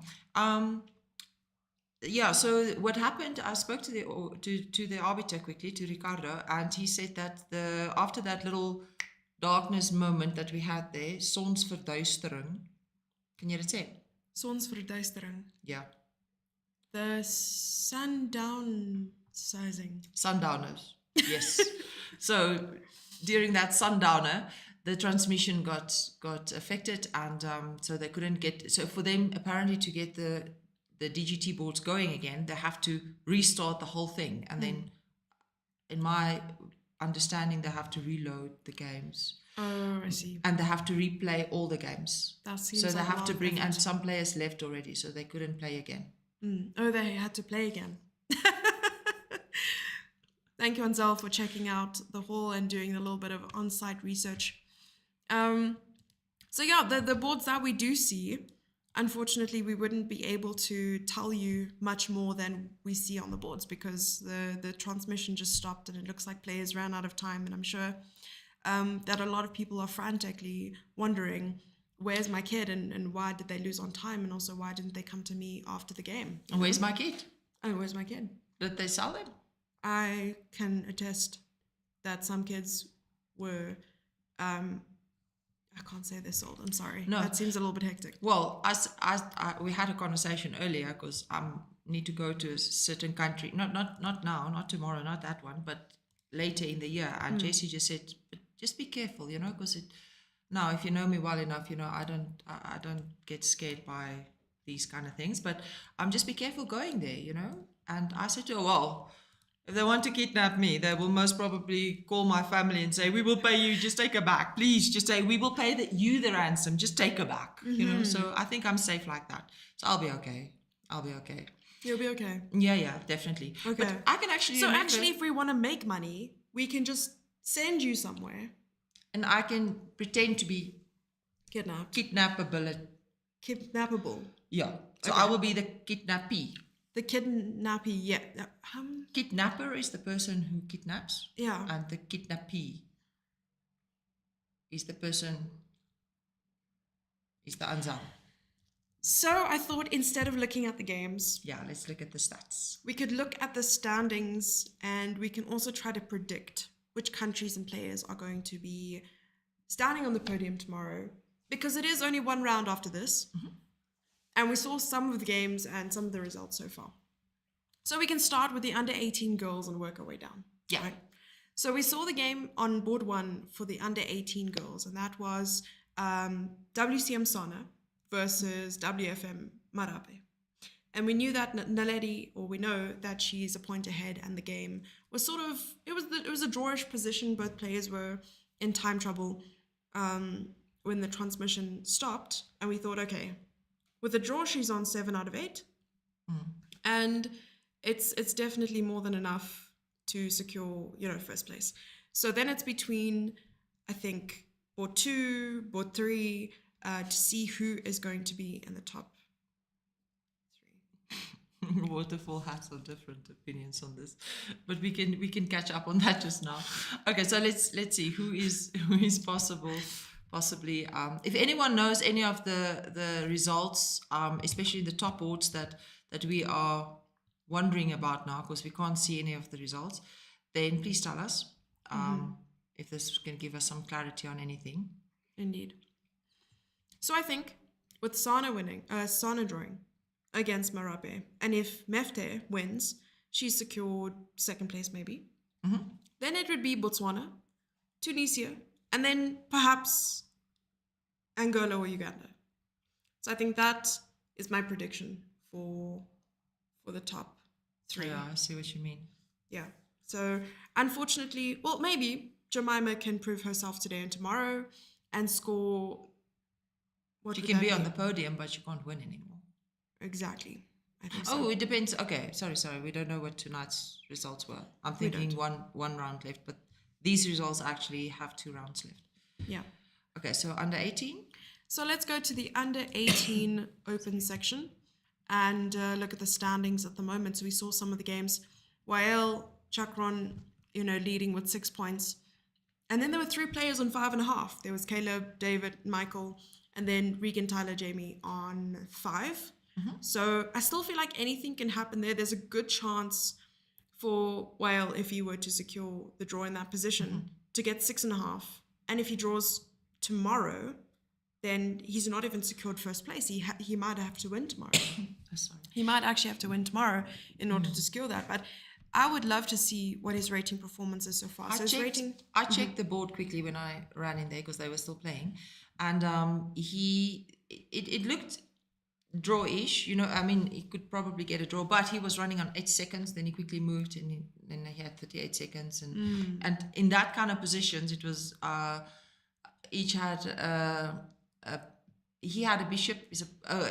C: Yeah. So what happened? I spoke to the arbiter quickly, to Ricardo, and he said that after that little darkness moment that we had there, sonsverduistering. Can you dit sê?
B: Sonsverduistering.
C: Yeah.
B: The sundownsizing.
C: Sundowners. Yes. So during that sundowner, the transmission got affected, and so they couldn't get. So for them, apparently, to get the DGT boards going again, they have to restart the whole thing, and then, in my understanding, they have to reload the games.
B: Oh, I see.
C: And they have to replay all the games.
B: That seems
C: So they
B: like a
C: have
B: lot
C: to
B: of
C: bring, and
B: effort.
C: some players left already, so they couldn't play again.
B: Oh, they had to play again. Thank you, Anzel, for checking out the hall and doing a little bit of on-site research. So yeah, the boards that we do see, unfortunately, we wouldn't be able to tell you much more than we see on the boards, because the transmission just stopped and it looks like players ran out of time. And I'm sure that a lot of people are frantically wondering, where's my kid, and why did they lose on time, and also why didn't they come to me after the game?
C: And where's my kid?
B: Oh, where's my kid?
C: Did they sell them?
B: I can attest that some kids were, I can't say they're sold, I'm sorry.
C: No.
B: That seems a little bit hectic.
C: Well, we had a conversation earlier, because I need to go to a certain country. Not now, not tomorrow, not that one, but later in the year. And Jessie just said, but just be careful, because now, if you know me well enough, I don't get scared by these kind of things, but just be careful going there, And I said to her, well, if they want to kidnap me, they will most probably call my family and say, we will pay you, just take her back. Please, just say, we will pay you the ransom, just take her back. So I think I'm safe like that. So I'll be okay.
B: You'll be okay.
C: Yeah, definitely.
B: Okay.
C: But I can actually
B: So
C: remember,
B: actually, if we want to make money, we can just send you somewhere.
C: and I can pretend to be
B: Kidnapped.
C: kidnappable.
B: Kidnappable.
C: Yeah. So
B: Okay.
C: I will be the kidnappee.
B: The kidnappee, yeah.
C: Kidnapper is the person who kidnaps,
B: Yeah.
C: and the kidnappee is the Anzel.
B: So I thought, instead of looking at the games,
C: Yeah, let's look at the stats.
B: we could look at the standings, and we can also try to predict which countries and players are going to be standing on the podium tomorrow, because it is only one round after this. And we saw some of the games and some of the results so far. So we can start with the under 18 girls and work our way down.
C: Yeah.
B: Right? So we saw the game on board one for the under 18 girls, and that was WCM Sana versus WFM Marape. And we knew that Naledi, or we know that she's a point ahead, and the game was sort of, it was a drawish position. Both players were in time trouble when the transmission stopped, and we thought, okay, with the draw, she's on 7 out of 8, and it's definitely more than enough to secure, first place. So then it's between, I think, board 2, board 3, to see who is going to be in the top 3.
C: Waterfall has some different opinions on this, but we can catch up on that just now. Okay, so let's see who is possibly. If anyone knows any of the results, especially the top boards that we are wondering about now, because we can't see any of the results, then please tell us if this can give us some clarity on anything.
B: Indeed. So I think with Sana drawing against Marape, and if Mefte wins, she's secured second place maybe. Then it would be Botswana, Tunisia, and then perhaps Angola or Uganda. So I think that is my prediction for the top 3.
C: Yeah, I see what you mean.
B: Yeah. So unfortunately, well, maybe Jemima can prove herself today and tomorrow and score. What
C: You
B: would
C: can
B: that
C: be on the podium, but you can't win anymore.
B: Exactly. I think so.
C: Oh, it depends. Okay, sorry. We don't know what tonight's results were. I'm thinking one round left, but these results actually have 2 rounds left.
B: Yeah.
C: Okay, so under 18.
B: So let's go to the under 18 open section and look at the standings at the moment. So we saw some of the games. Wael, Chakron, leading with 6 points. And then there were 3 players on 5.5. There was Caleb, David, Michael, and then Regan, Tyler, Jamie on 5. So I still feel like anything can happen there. There's a good chance for Wael, if he were to secure the draw in that position, to get 6.5. And if he draws tomorrow, then he's not even secured first place. He might have to win tomorrow.
C: Sorry.
B: He might actually have to win tomorrow in order to secure that. But I would love to see what his rating performance is so far.
C: I checked the board quickly when I ran in there because they were still playing, and it looked draw-ish. He could probably get a draw, but he was running on 8 seconds. Then he quickly moved, and then he had 38 seconds, and in that kind of positions, it was each had he had a bishop.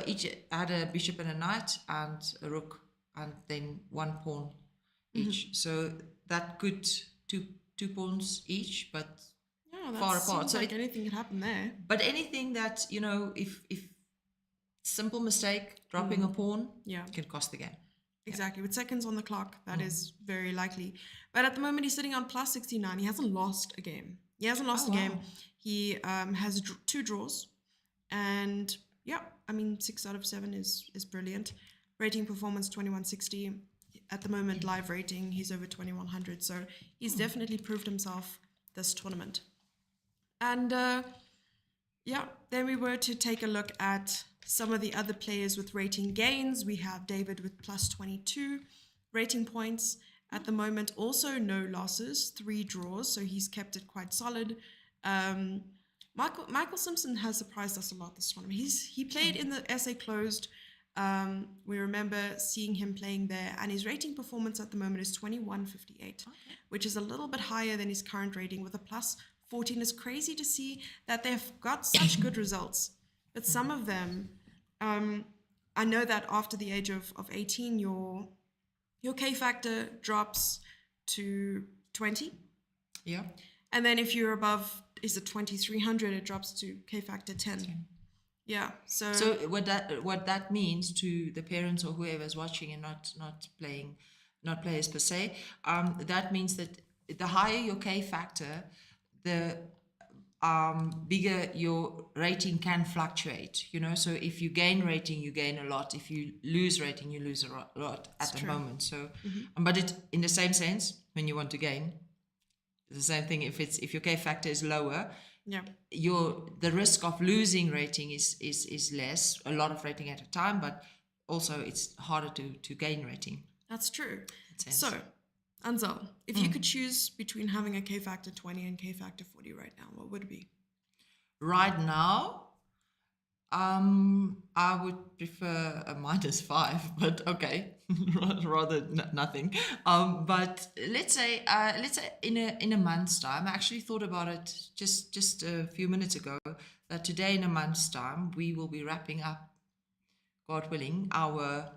C: Each had a bishop and a knight and a rook, and then 1 pawn each. So that could two pawns each, but far apart. So
B: like anything could happen there.
C: But anything that if simple mistake, dropping a pawn, can cost the game.
B: Exactly. With seconds on the clock, that is very likely. But at the moment, he's sitting on plus 69. He hasn't lost a game. Game. He has 2 draws. And 6 out of 7 is brilliant. Rating performance 2160. At the moment, live rating, he's over 2100. So he's definitely proved himself this tournament. And then we were to take a look at some of the other players with rating gains. We have David with plus 22 rating points. At the moment, also no losses, 3 draws. So he's kept it quite solid. Michael Simpson has surprised us a lot this tournament. He played in the SA Closed. We remember seeing him playing there, and his rating performance at the moment is 2158, which is a little bit higher than his current rating with a plus 14. It's crazy to see that they've got such good results, but some of them, I know that after the age of 18, your K factor drops to 20.
C: Yeah.
B: And then if you're above, is it 2300, it drops to K factor 10. Yeah. So
C: what that means to the parents or whoever's watching and not players per se, that means that the higher your K factor, the bigger your rating can fluctuate. So if you gain rating, you gain a lot. If you lose rating, you lose a lot at the moment. So, but it in the same sense, when you want to gain, it's the same thing. If your K factor is lower, the risk of losing rating is less, a lot of rating at a time, but also it's harder to gain rating.
B: That's true. So, Anzel, if you could choose between having a K factor 20 and K factor 40 right now, what would it be?
C: Right now, I would prefer a -5, but okay, rather nothing. But let's say in a month's time, I actually thought about it just a few minutes ago, that today in a month's time we will be wrapping up, God willing, our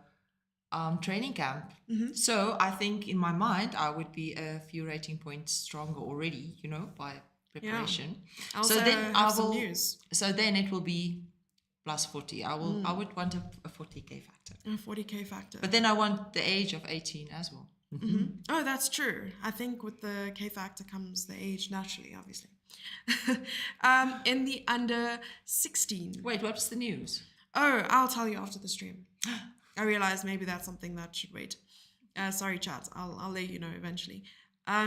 C: training camp. So I think in my mind I would be a few rating points stronger already, by preparation.
B: So then some news.
C: So then it will be plus 40. I would want a 40K factor.
B: A 40K factor.
C: But then I want the age of 18 as well.
B: Oh, that's true. I think with the K factor comes the age naturally, obviously. In the under 16.
C: Wait, what's the news?
B: Oh, I'll tell you after the stream. I realized maybe that's something that should wait. Sorry, chat. I'll let you know eventually.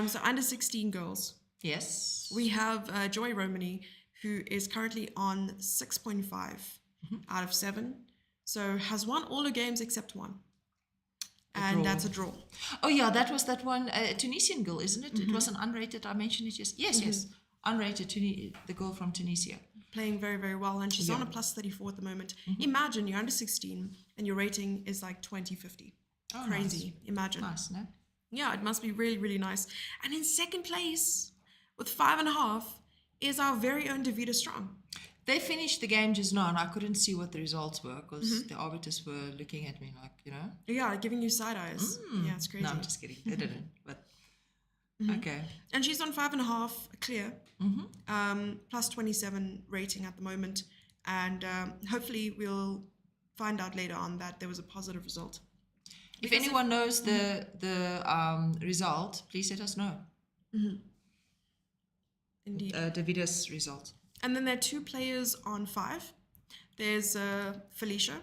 B: So under 16 girls.
C: Yes.
B: We have Joy Romani, who is currently on 6.5 out of 7. So has won all her games except one. And that's a draw.
C: Oh yeah, that was that one Tunisian girl, isn't it? It was an unrated. I mentioned it just. Yes. Unrated, the girl from Tunisia.
B: Playing very, very well. And she's on a plus 34 at the moment. Imagine you're under 16 and your rating is like 2050.
C: Oh,
B: Crazy. Imagine.
C: Nice, no?
B: Yeah, it must be really, really nice. And in second place with 5.5 is our very own Davida Strong.
C: They finished the game just now, and I couldn't see what the results were because the arbiters were looking at me like,
B: Yeah, giving you side eyes. Yeah, it's crazy.
C: No, I'm just kidding. They didn't. But okay.
B: And she's on 5.5 clear, plus 27 rating at the moment. And hopefully we'll find out later on that there was a positive result.
C: If anyone knows the result, please let us know.
B: Indeed.
C: Davida's result.
B: And then there are 2 players on 5. There's Felicia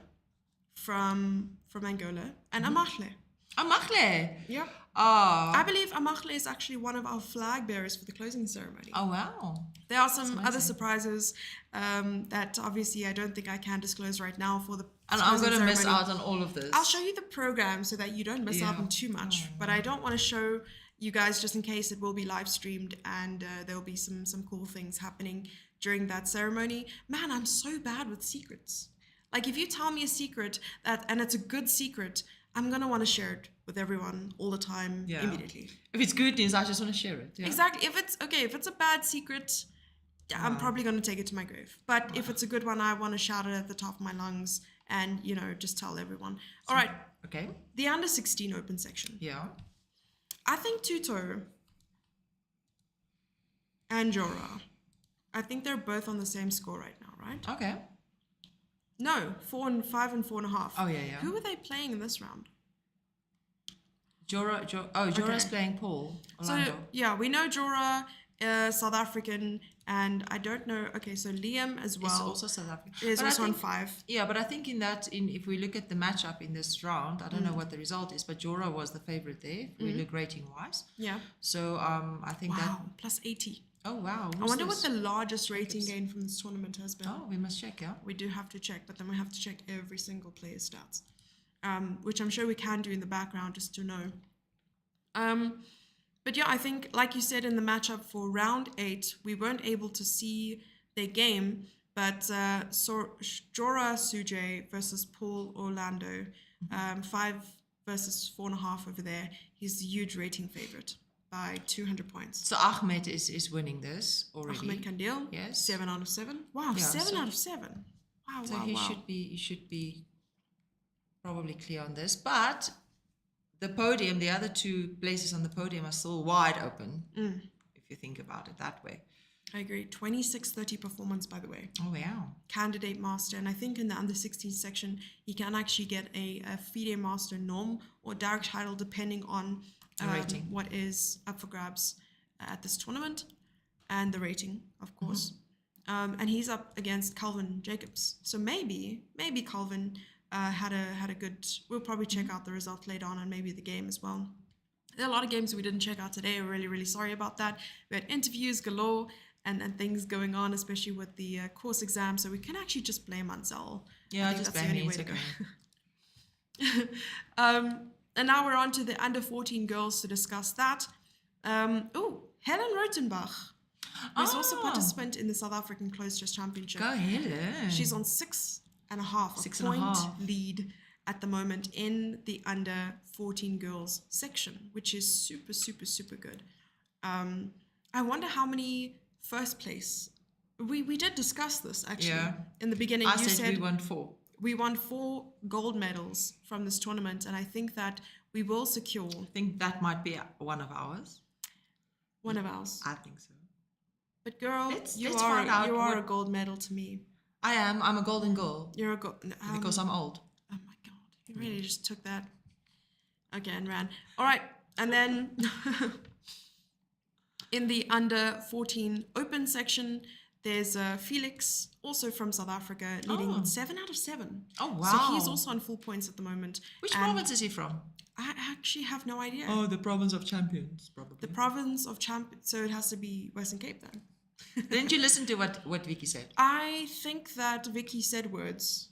B: from Angola and Amachle.
C: Amachle.
B: Yeah.
C: Oh.
B: I believe Amachle is actually one of our flag bearers for the closing ceremony.
C: Oh, wow.
B: There are some other surprises that obviously I don't think I can disclose right now for the
C: And I'm going to miss
B: ceremony.
C: out on all of this.
B: I'll show you the program so that you don't miss out on too much. But I don't want to show you guys just in case it will be live streamed and there will be some cool things happening during that ceremony. Man, I'm so bad with secrets. Like if you tell me a secret and it's a good secret, I'm going to want to share it with everyone all the time immediately.
C: If it's good news, I just want to share it. Yeah?
B: Exactly. If it's a bad secret, I'm probably going to take it to my grave. But if it's a good one, I want to shout it at the top of my lungs and, just tell everyone. All right.
C: Okay.
B: The under 16 open section.
C: Yeah.
B: I think Tuto and Jora, I think they're both on the same score right now, right?
C: Okay.
B: No, 4 and 5 and 4.5.
C: Oh, yeah.
B: Who are they playing in this round?
C: Jora's playing Paul. Orlando.
B: So, yeah, we know Jora, South African, and I don't know. Okay, so Liam as well.
C: It's also South African.
B: Is
C: But I
B: also on
C: think-
B: 5.
C: Yeah, but I think if we look at the matchup in this round, I don't know what the result is, but Jora was the favorite there. If we look rating wise.
B: Yeah.
C: So I think that.
B: Wow, plus 80.
C: Oh wow!
B: I wonder what the largest rating gain from this tournament has been.
C: Oh, we must check. Yeah.
B: We do have to check, but then we have to check every single player's stats, which I'm sure we can do in the background just to know. But yeah, I think, like you said in the matchup for round 8, we weren't able to see their game, but Jora Suje versus Paul Orlando, 5 versus 4.5 over there. He's a huge rating favorite by 200 points.
C: So Ahmed is winning this already.
B: Ahmed Kandil,
C: Yes.
B: 7 out of 7. Wow,
C: Yeah,
B: 7
C: so-
B: out of 7. Wow,
C: So
B: wow,
C: he
B: wow.
C: should be probably clear on this, but the podium, the other 2 places on the podium are still wide open. If you think about it that way.
B: I agree. 26-30 performance, by the way.
C: Oh wow!
B: Candidate master, and I think in the under 16 section, he can actually get a FIDE master norm or direct title depending on
C: rating.
B: what is up for grabs at this tournament and the rating, of course. And he's up against Calvin Jacobs. So maybe Calvin had a good. We'll probably check out the result later on and maybe the game as well. There are a lot of games we didn't check out today. We're really, really sorry about that. We had interviews galore and things going on, especially with the course exam. So we can actually just blame Anzel.
C: Yeah,
B: I think
C: just
B: that's
C: blame
B: the only
C: me,
B: way
C: it's
B: to go. And now we're on to the under 14 girls to discuss that. Helen Rotenbach, who's also a participant in the South African Closed Chess Championship.
C: Go ahead.
B: She's on 6.5, a
C: 6.5.
B: point lead at the moment in the under 14 girls section, which is super, super, super good. I wonder how many first place. We did discuss this actually in the beginning.
C: I
B: You
C: said we won 4.
B: we won 4 gold medals from this tournament, and I think that we will secure
C: I think that might be one of ours.
B: one of ours.
C: I think so.
B: But girl,
C: Let's
B: you
C: find out
B: are
C: what-
B: a gold medal to me.
C: I am. I'm a golden girl
B: You're a gold.
C: because I'm old.
B: Oh my god, you really just took that. Okay, and ran. All right, and then in the under 14 open section, there's Felix, also from South Africa, leading with 7 out of 7.
C: Oh
B: So
C: wow!
B: he's also on full points at the moment.
C: Which
B: And
C: province is he from?
B: I actually have no idea.
C: Oh, the province of champions, probably.
B: The province of so it has to be Western Cape then.
C: Didn't you listen to what Vicky said?
B: I think that Vicky said words,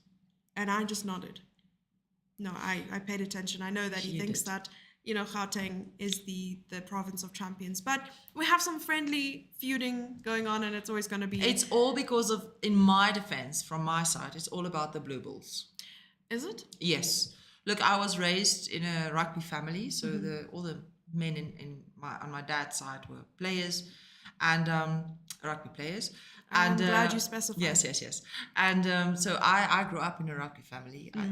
B: and I just nodded. No, I paid attention. I know that he
C: You
B: thinks
C: did.
B: that, Gauteng is the province of champions. But we have some friendly feuding going on, and it's always going to be...
C: It's all because of, in my defense, from my side, it's all about the blue bulls.
B: Is it?
C: Yes. Look, I was raised in a rugby family, so all the men on my dad's side were players, and rugby players.
B: I'm
C: And
B: glad you specified.
C: Yes. And so I grew up in a rugby family. I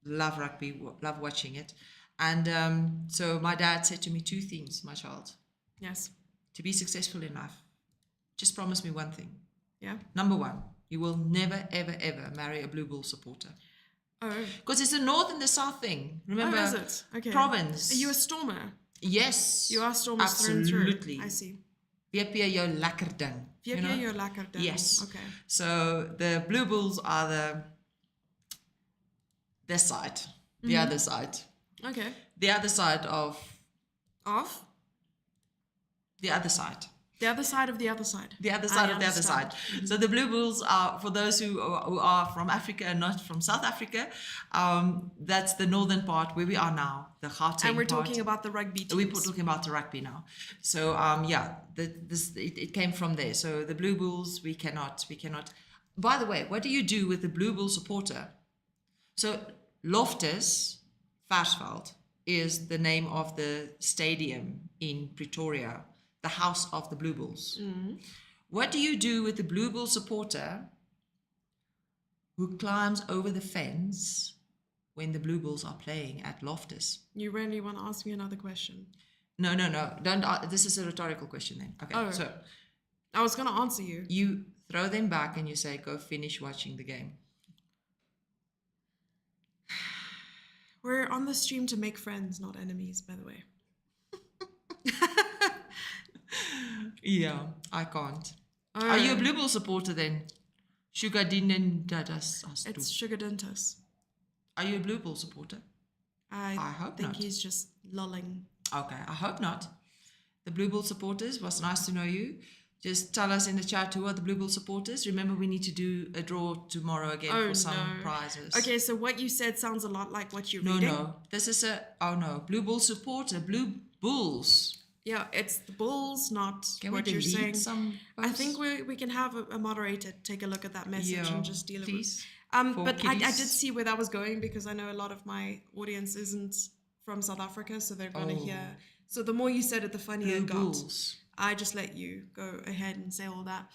C: love rugby, love watching it. And so my dad said to me 2 things, my child.
B: Yes.
C: To be successful in life, just promise me one thing.
B: Yeah.
C: Number 1, you will never, ever, ever marry a Blue Bull supporter.
B: Oh.
C: Because it's the North and the South thing. Remember?
B: Oh, is it? Okay.
C: Province.
B: Are you a stormer?
C: Yes.
B: You are stormers through and through.
C: Absolutely.
B: I see.
C: WP jou lekker ding.
B: WP jou lekker ding.
C: Yes.
B: Okay.
C: So the Blue Bulls are this side. The other side.
B: Okay.
C: The other side of
B: Off?
C: the other side.
B: The other side of the other side.
C: The other side
B: I
C: of the other
B: understand.
C: side. So the Blue Bulls are, for those who are from Africa and not from South Africa, that's the northern part where we are now, the Gauteng
B: And we're
C: part.
B: talking about the rugby teams.
C: We're talking about the rugby now. So it came from there. So the Blue Bulls, we cannot. By the way, what do you do with the Blue Bull supporter? So Loftus Versfeld is the name of the stadium in Pretoria, the house of the Blue Bulls. What do you do with the Blue Bull supporter who climbs over the fence when the Blue Bulls are playing at Loftus?
B: You really want to ask me another question?
C: No. Don't. This is a rhetorical question then. Okay.
B: Oh.
C: So
B: I was going to answer you.
C: you throw them back and you say, go finish watching the game.
B: We're on the stream to make friends, not enemies, by the way.
C: Yeah, I can't.
B: Oh,
C: Are you a Blue Bull supporter then? Sugar din and dadas.
B: It's Sugar Dentus.
C: Are you a Blue Bull supporter?
B: I
C: hope
B: think
C: not.
B: he's just lulling.
C: Okay, I hope not. The Blue Bull supporters, was nice to know you. Just tell us in the chat who are the Blue Bull supporters. Remember, we need to do a draw tomorrow again for some prizes.
B: Okay, so what you said sounds a lot like what you're
C: No,
B: reading.
C: no. This is Blue Bull supporter. Blue Bulls.
B: Yeah, it's the Bulls, not
C: Can we
B: what you're
C: delete
B: saying.
C: some
B: I
C: posts?
B: think we can have a moderator take a look at that message
C: Yeah,
B: and just deal
C: please.
B: with it.
C: For
B: But I
C: kiddies.
B: did see where that was going because I know a lot of my audience isn't from South Africa, so they're going to hear. So the more you said it, the funnier
C: Blue
B: it got.
C: Bulls.
B: I just let you go ahead and say all that.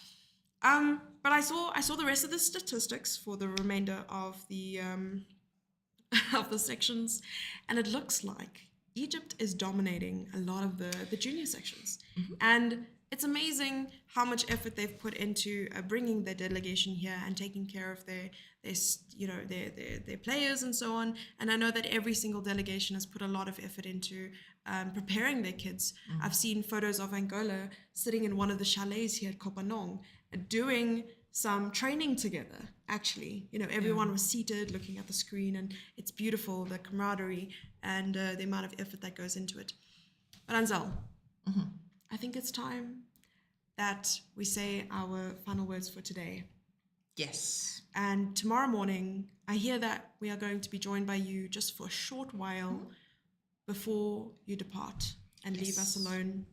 B: But I saw the rest of the statistics for the remainder of the of the sections, and it looks like Egypt is dominating a lot of the junior sections, and it's amazing how much effort they've put into bringing their delegation here and taking care of their players and so on. And I know that every single delegation has put a lot of effort into preparing their kids. I've seen photos of Angola sitting in one of the chalets here at Kopanong doing some training together. Actually, everyone was seated looking at the screen, and it's beautiful, the camaraderie and the amount of effort that goes into it. But Anzel, I think it's time that we say our final words for today.
C: Yes.
B: And tomorrow morning, I hear that we are going to be joined by you just for a short while before you depart and leave us alone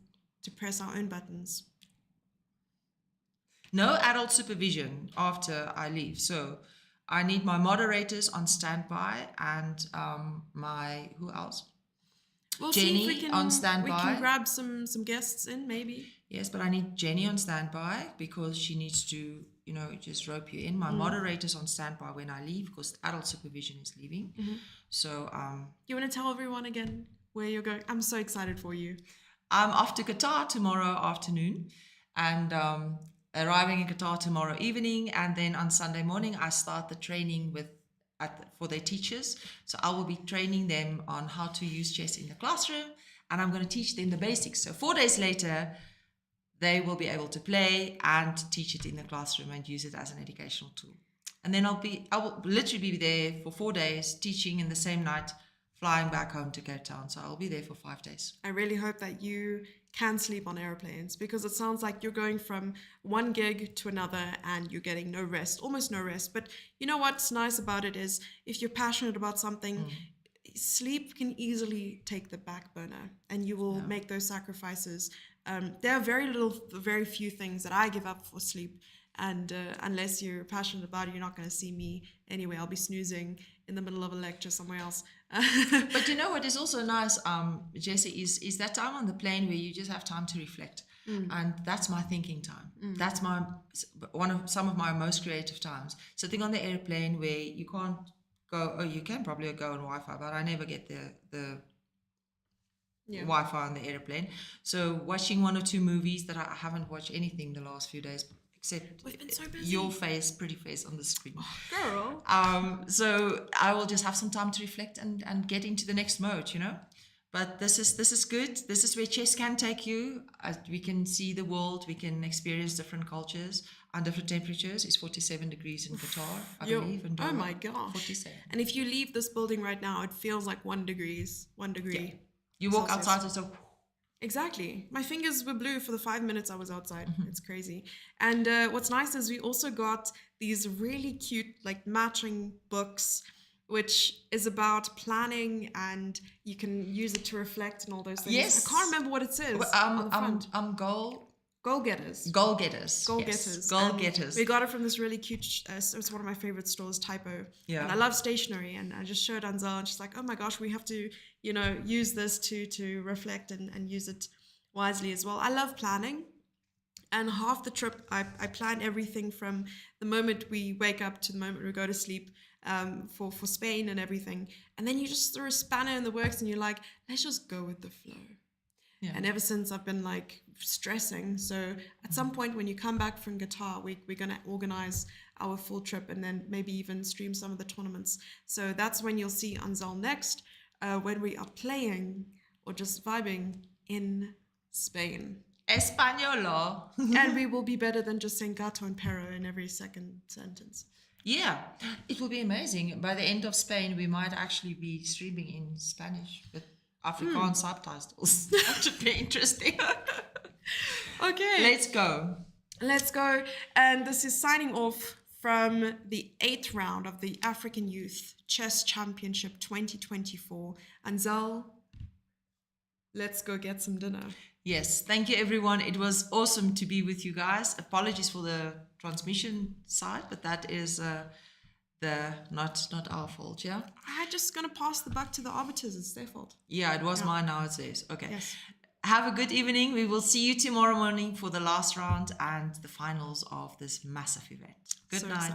B: to press our own buttons.
C: No adult supervision after I leave. So I need my moderators on standby and who else?
B: We'll
C: Jenny
B: see if we can,
C: on standby.
B: We can grab some guests in, maybe.
C: Yes, but I need Jenny on standby because she needs to, just rope you in. My moderator's on standby when I leave because adult supervision is leaving. So
B: You want to tell everyone again where you're going? I'm so excited for you.
C: I'm off to Qatar tomorrow afternoon and arriving in Qatar tomorrow evening. And then on Sunday morning, I start the training for their teachers. So I will be training them on how to use chess in the classroom. And I'm going to teach them the basics. So 4 days later, they will be able to play and teach it in the classroom and use it as an educational tool. And then I will literally be there for 4 days, teaching in the same night, flying back home to Cape Town. So I'll be there for 5 days.
B: I really hope that you can sleep on airplanes because it sounds like you're going from one gig to another and you're getting no rest, almost no rest. But you know what's nice about it is if you're passionate about something, sleep can easily take the back burner and you will make those sacrifices. There are very few things that I give up for sleep. And unless you're passionate about it, you're not going to see me anyway. I'll be snoozing in the middle of a lecture somewhere else.
C: But you know what is also nice, Jesse, is that time on the plane where you just have time to reflect. And that's my thinking time. That's some of my most creative times. Sitting on the airplane where you can't go, you can probably go on Wi-Fi, but I never get the Wi-Fi on the airplane. So watching 1 or 2 movies that I haven't watched anything the last few days, except
B: We've been so busy.
C: your pretty face on the screen.
B: Girl.
C: So I will just have some time to reflect and get into the next mode, you know. But this is good. This is where chess can take you. We can see the world. We can experience different cultures and different temperatures. It's 47 degrees in Qatar, I believe. And
B: Oh my gosh.
C: 47.
B: And if you leave this building right now, it feels like 1 degree.
C: You walk
B: Celsius.
C: outside, it's so...
B: Exactly. My fingers were blue for the 5 minutes I was outside. It's crazy. And what's nice is we also got these really cute, like, matching books, which is about planning, and you can use it to reflect and all those things.
C: Yes.
B: I can't remember what it says on the front. Goal-getters.
C: Goal-getters.
B: Goal-getters.
C: Yes. Goal-getters.
B: We got it from this really cute, it's one of my favorite stores, Typo.
C: Yeah.
B: And I love stationery, and I just showed Anzel, and she's like, oh my gosh, we have to, you know, use this to reflect and use it wisely as well. I love planning. And half the trip, I plan everything from the moment we wake up to the moment we go to sleep, for Spain and everything. And then you just throw a spanner in the works and you're like, let's just go with the flow.
C: Yeah.
B: And ever since I've been like stressing. So at some point when you come back from Qatar, we're going to organize our full trip and then maybe even stream some of the tournaments. So that's when you'll see Anzel next, when we are playing or just vibing in Spain.
C: Españolo.
B: And we will be better than just saying gato and perro in every second sentence.
C: Yeah, it will be amazing. By the end of Spain, we might actually be streaming in Spanish with Afrikaans subtitles. That should be interesting.
B: Okay. Let's go. And this is signing off from the 8th round of the African Youth Chess Championship 2024. Anzel, let's go get some dinner.
C: Yes, thank you everyone. It was awesome to be with you guys. Apologies for the transmission side, but that is not our fault, yeah?
B: I'm just going to pass the buck to the arbiters. It's their fault.
C: Yeah, it was mine, now it says. Okay.
B: Yes.
C: Have a good evening. We will see you tomorrow morning for the last round and the finals of this massive event. Good night.
B: Excited.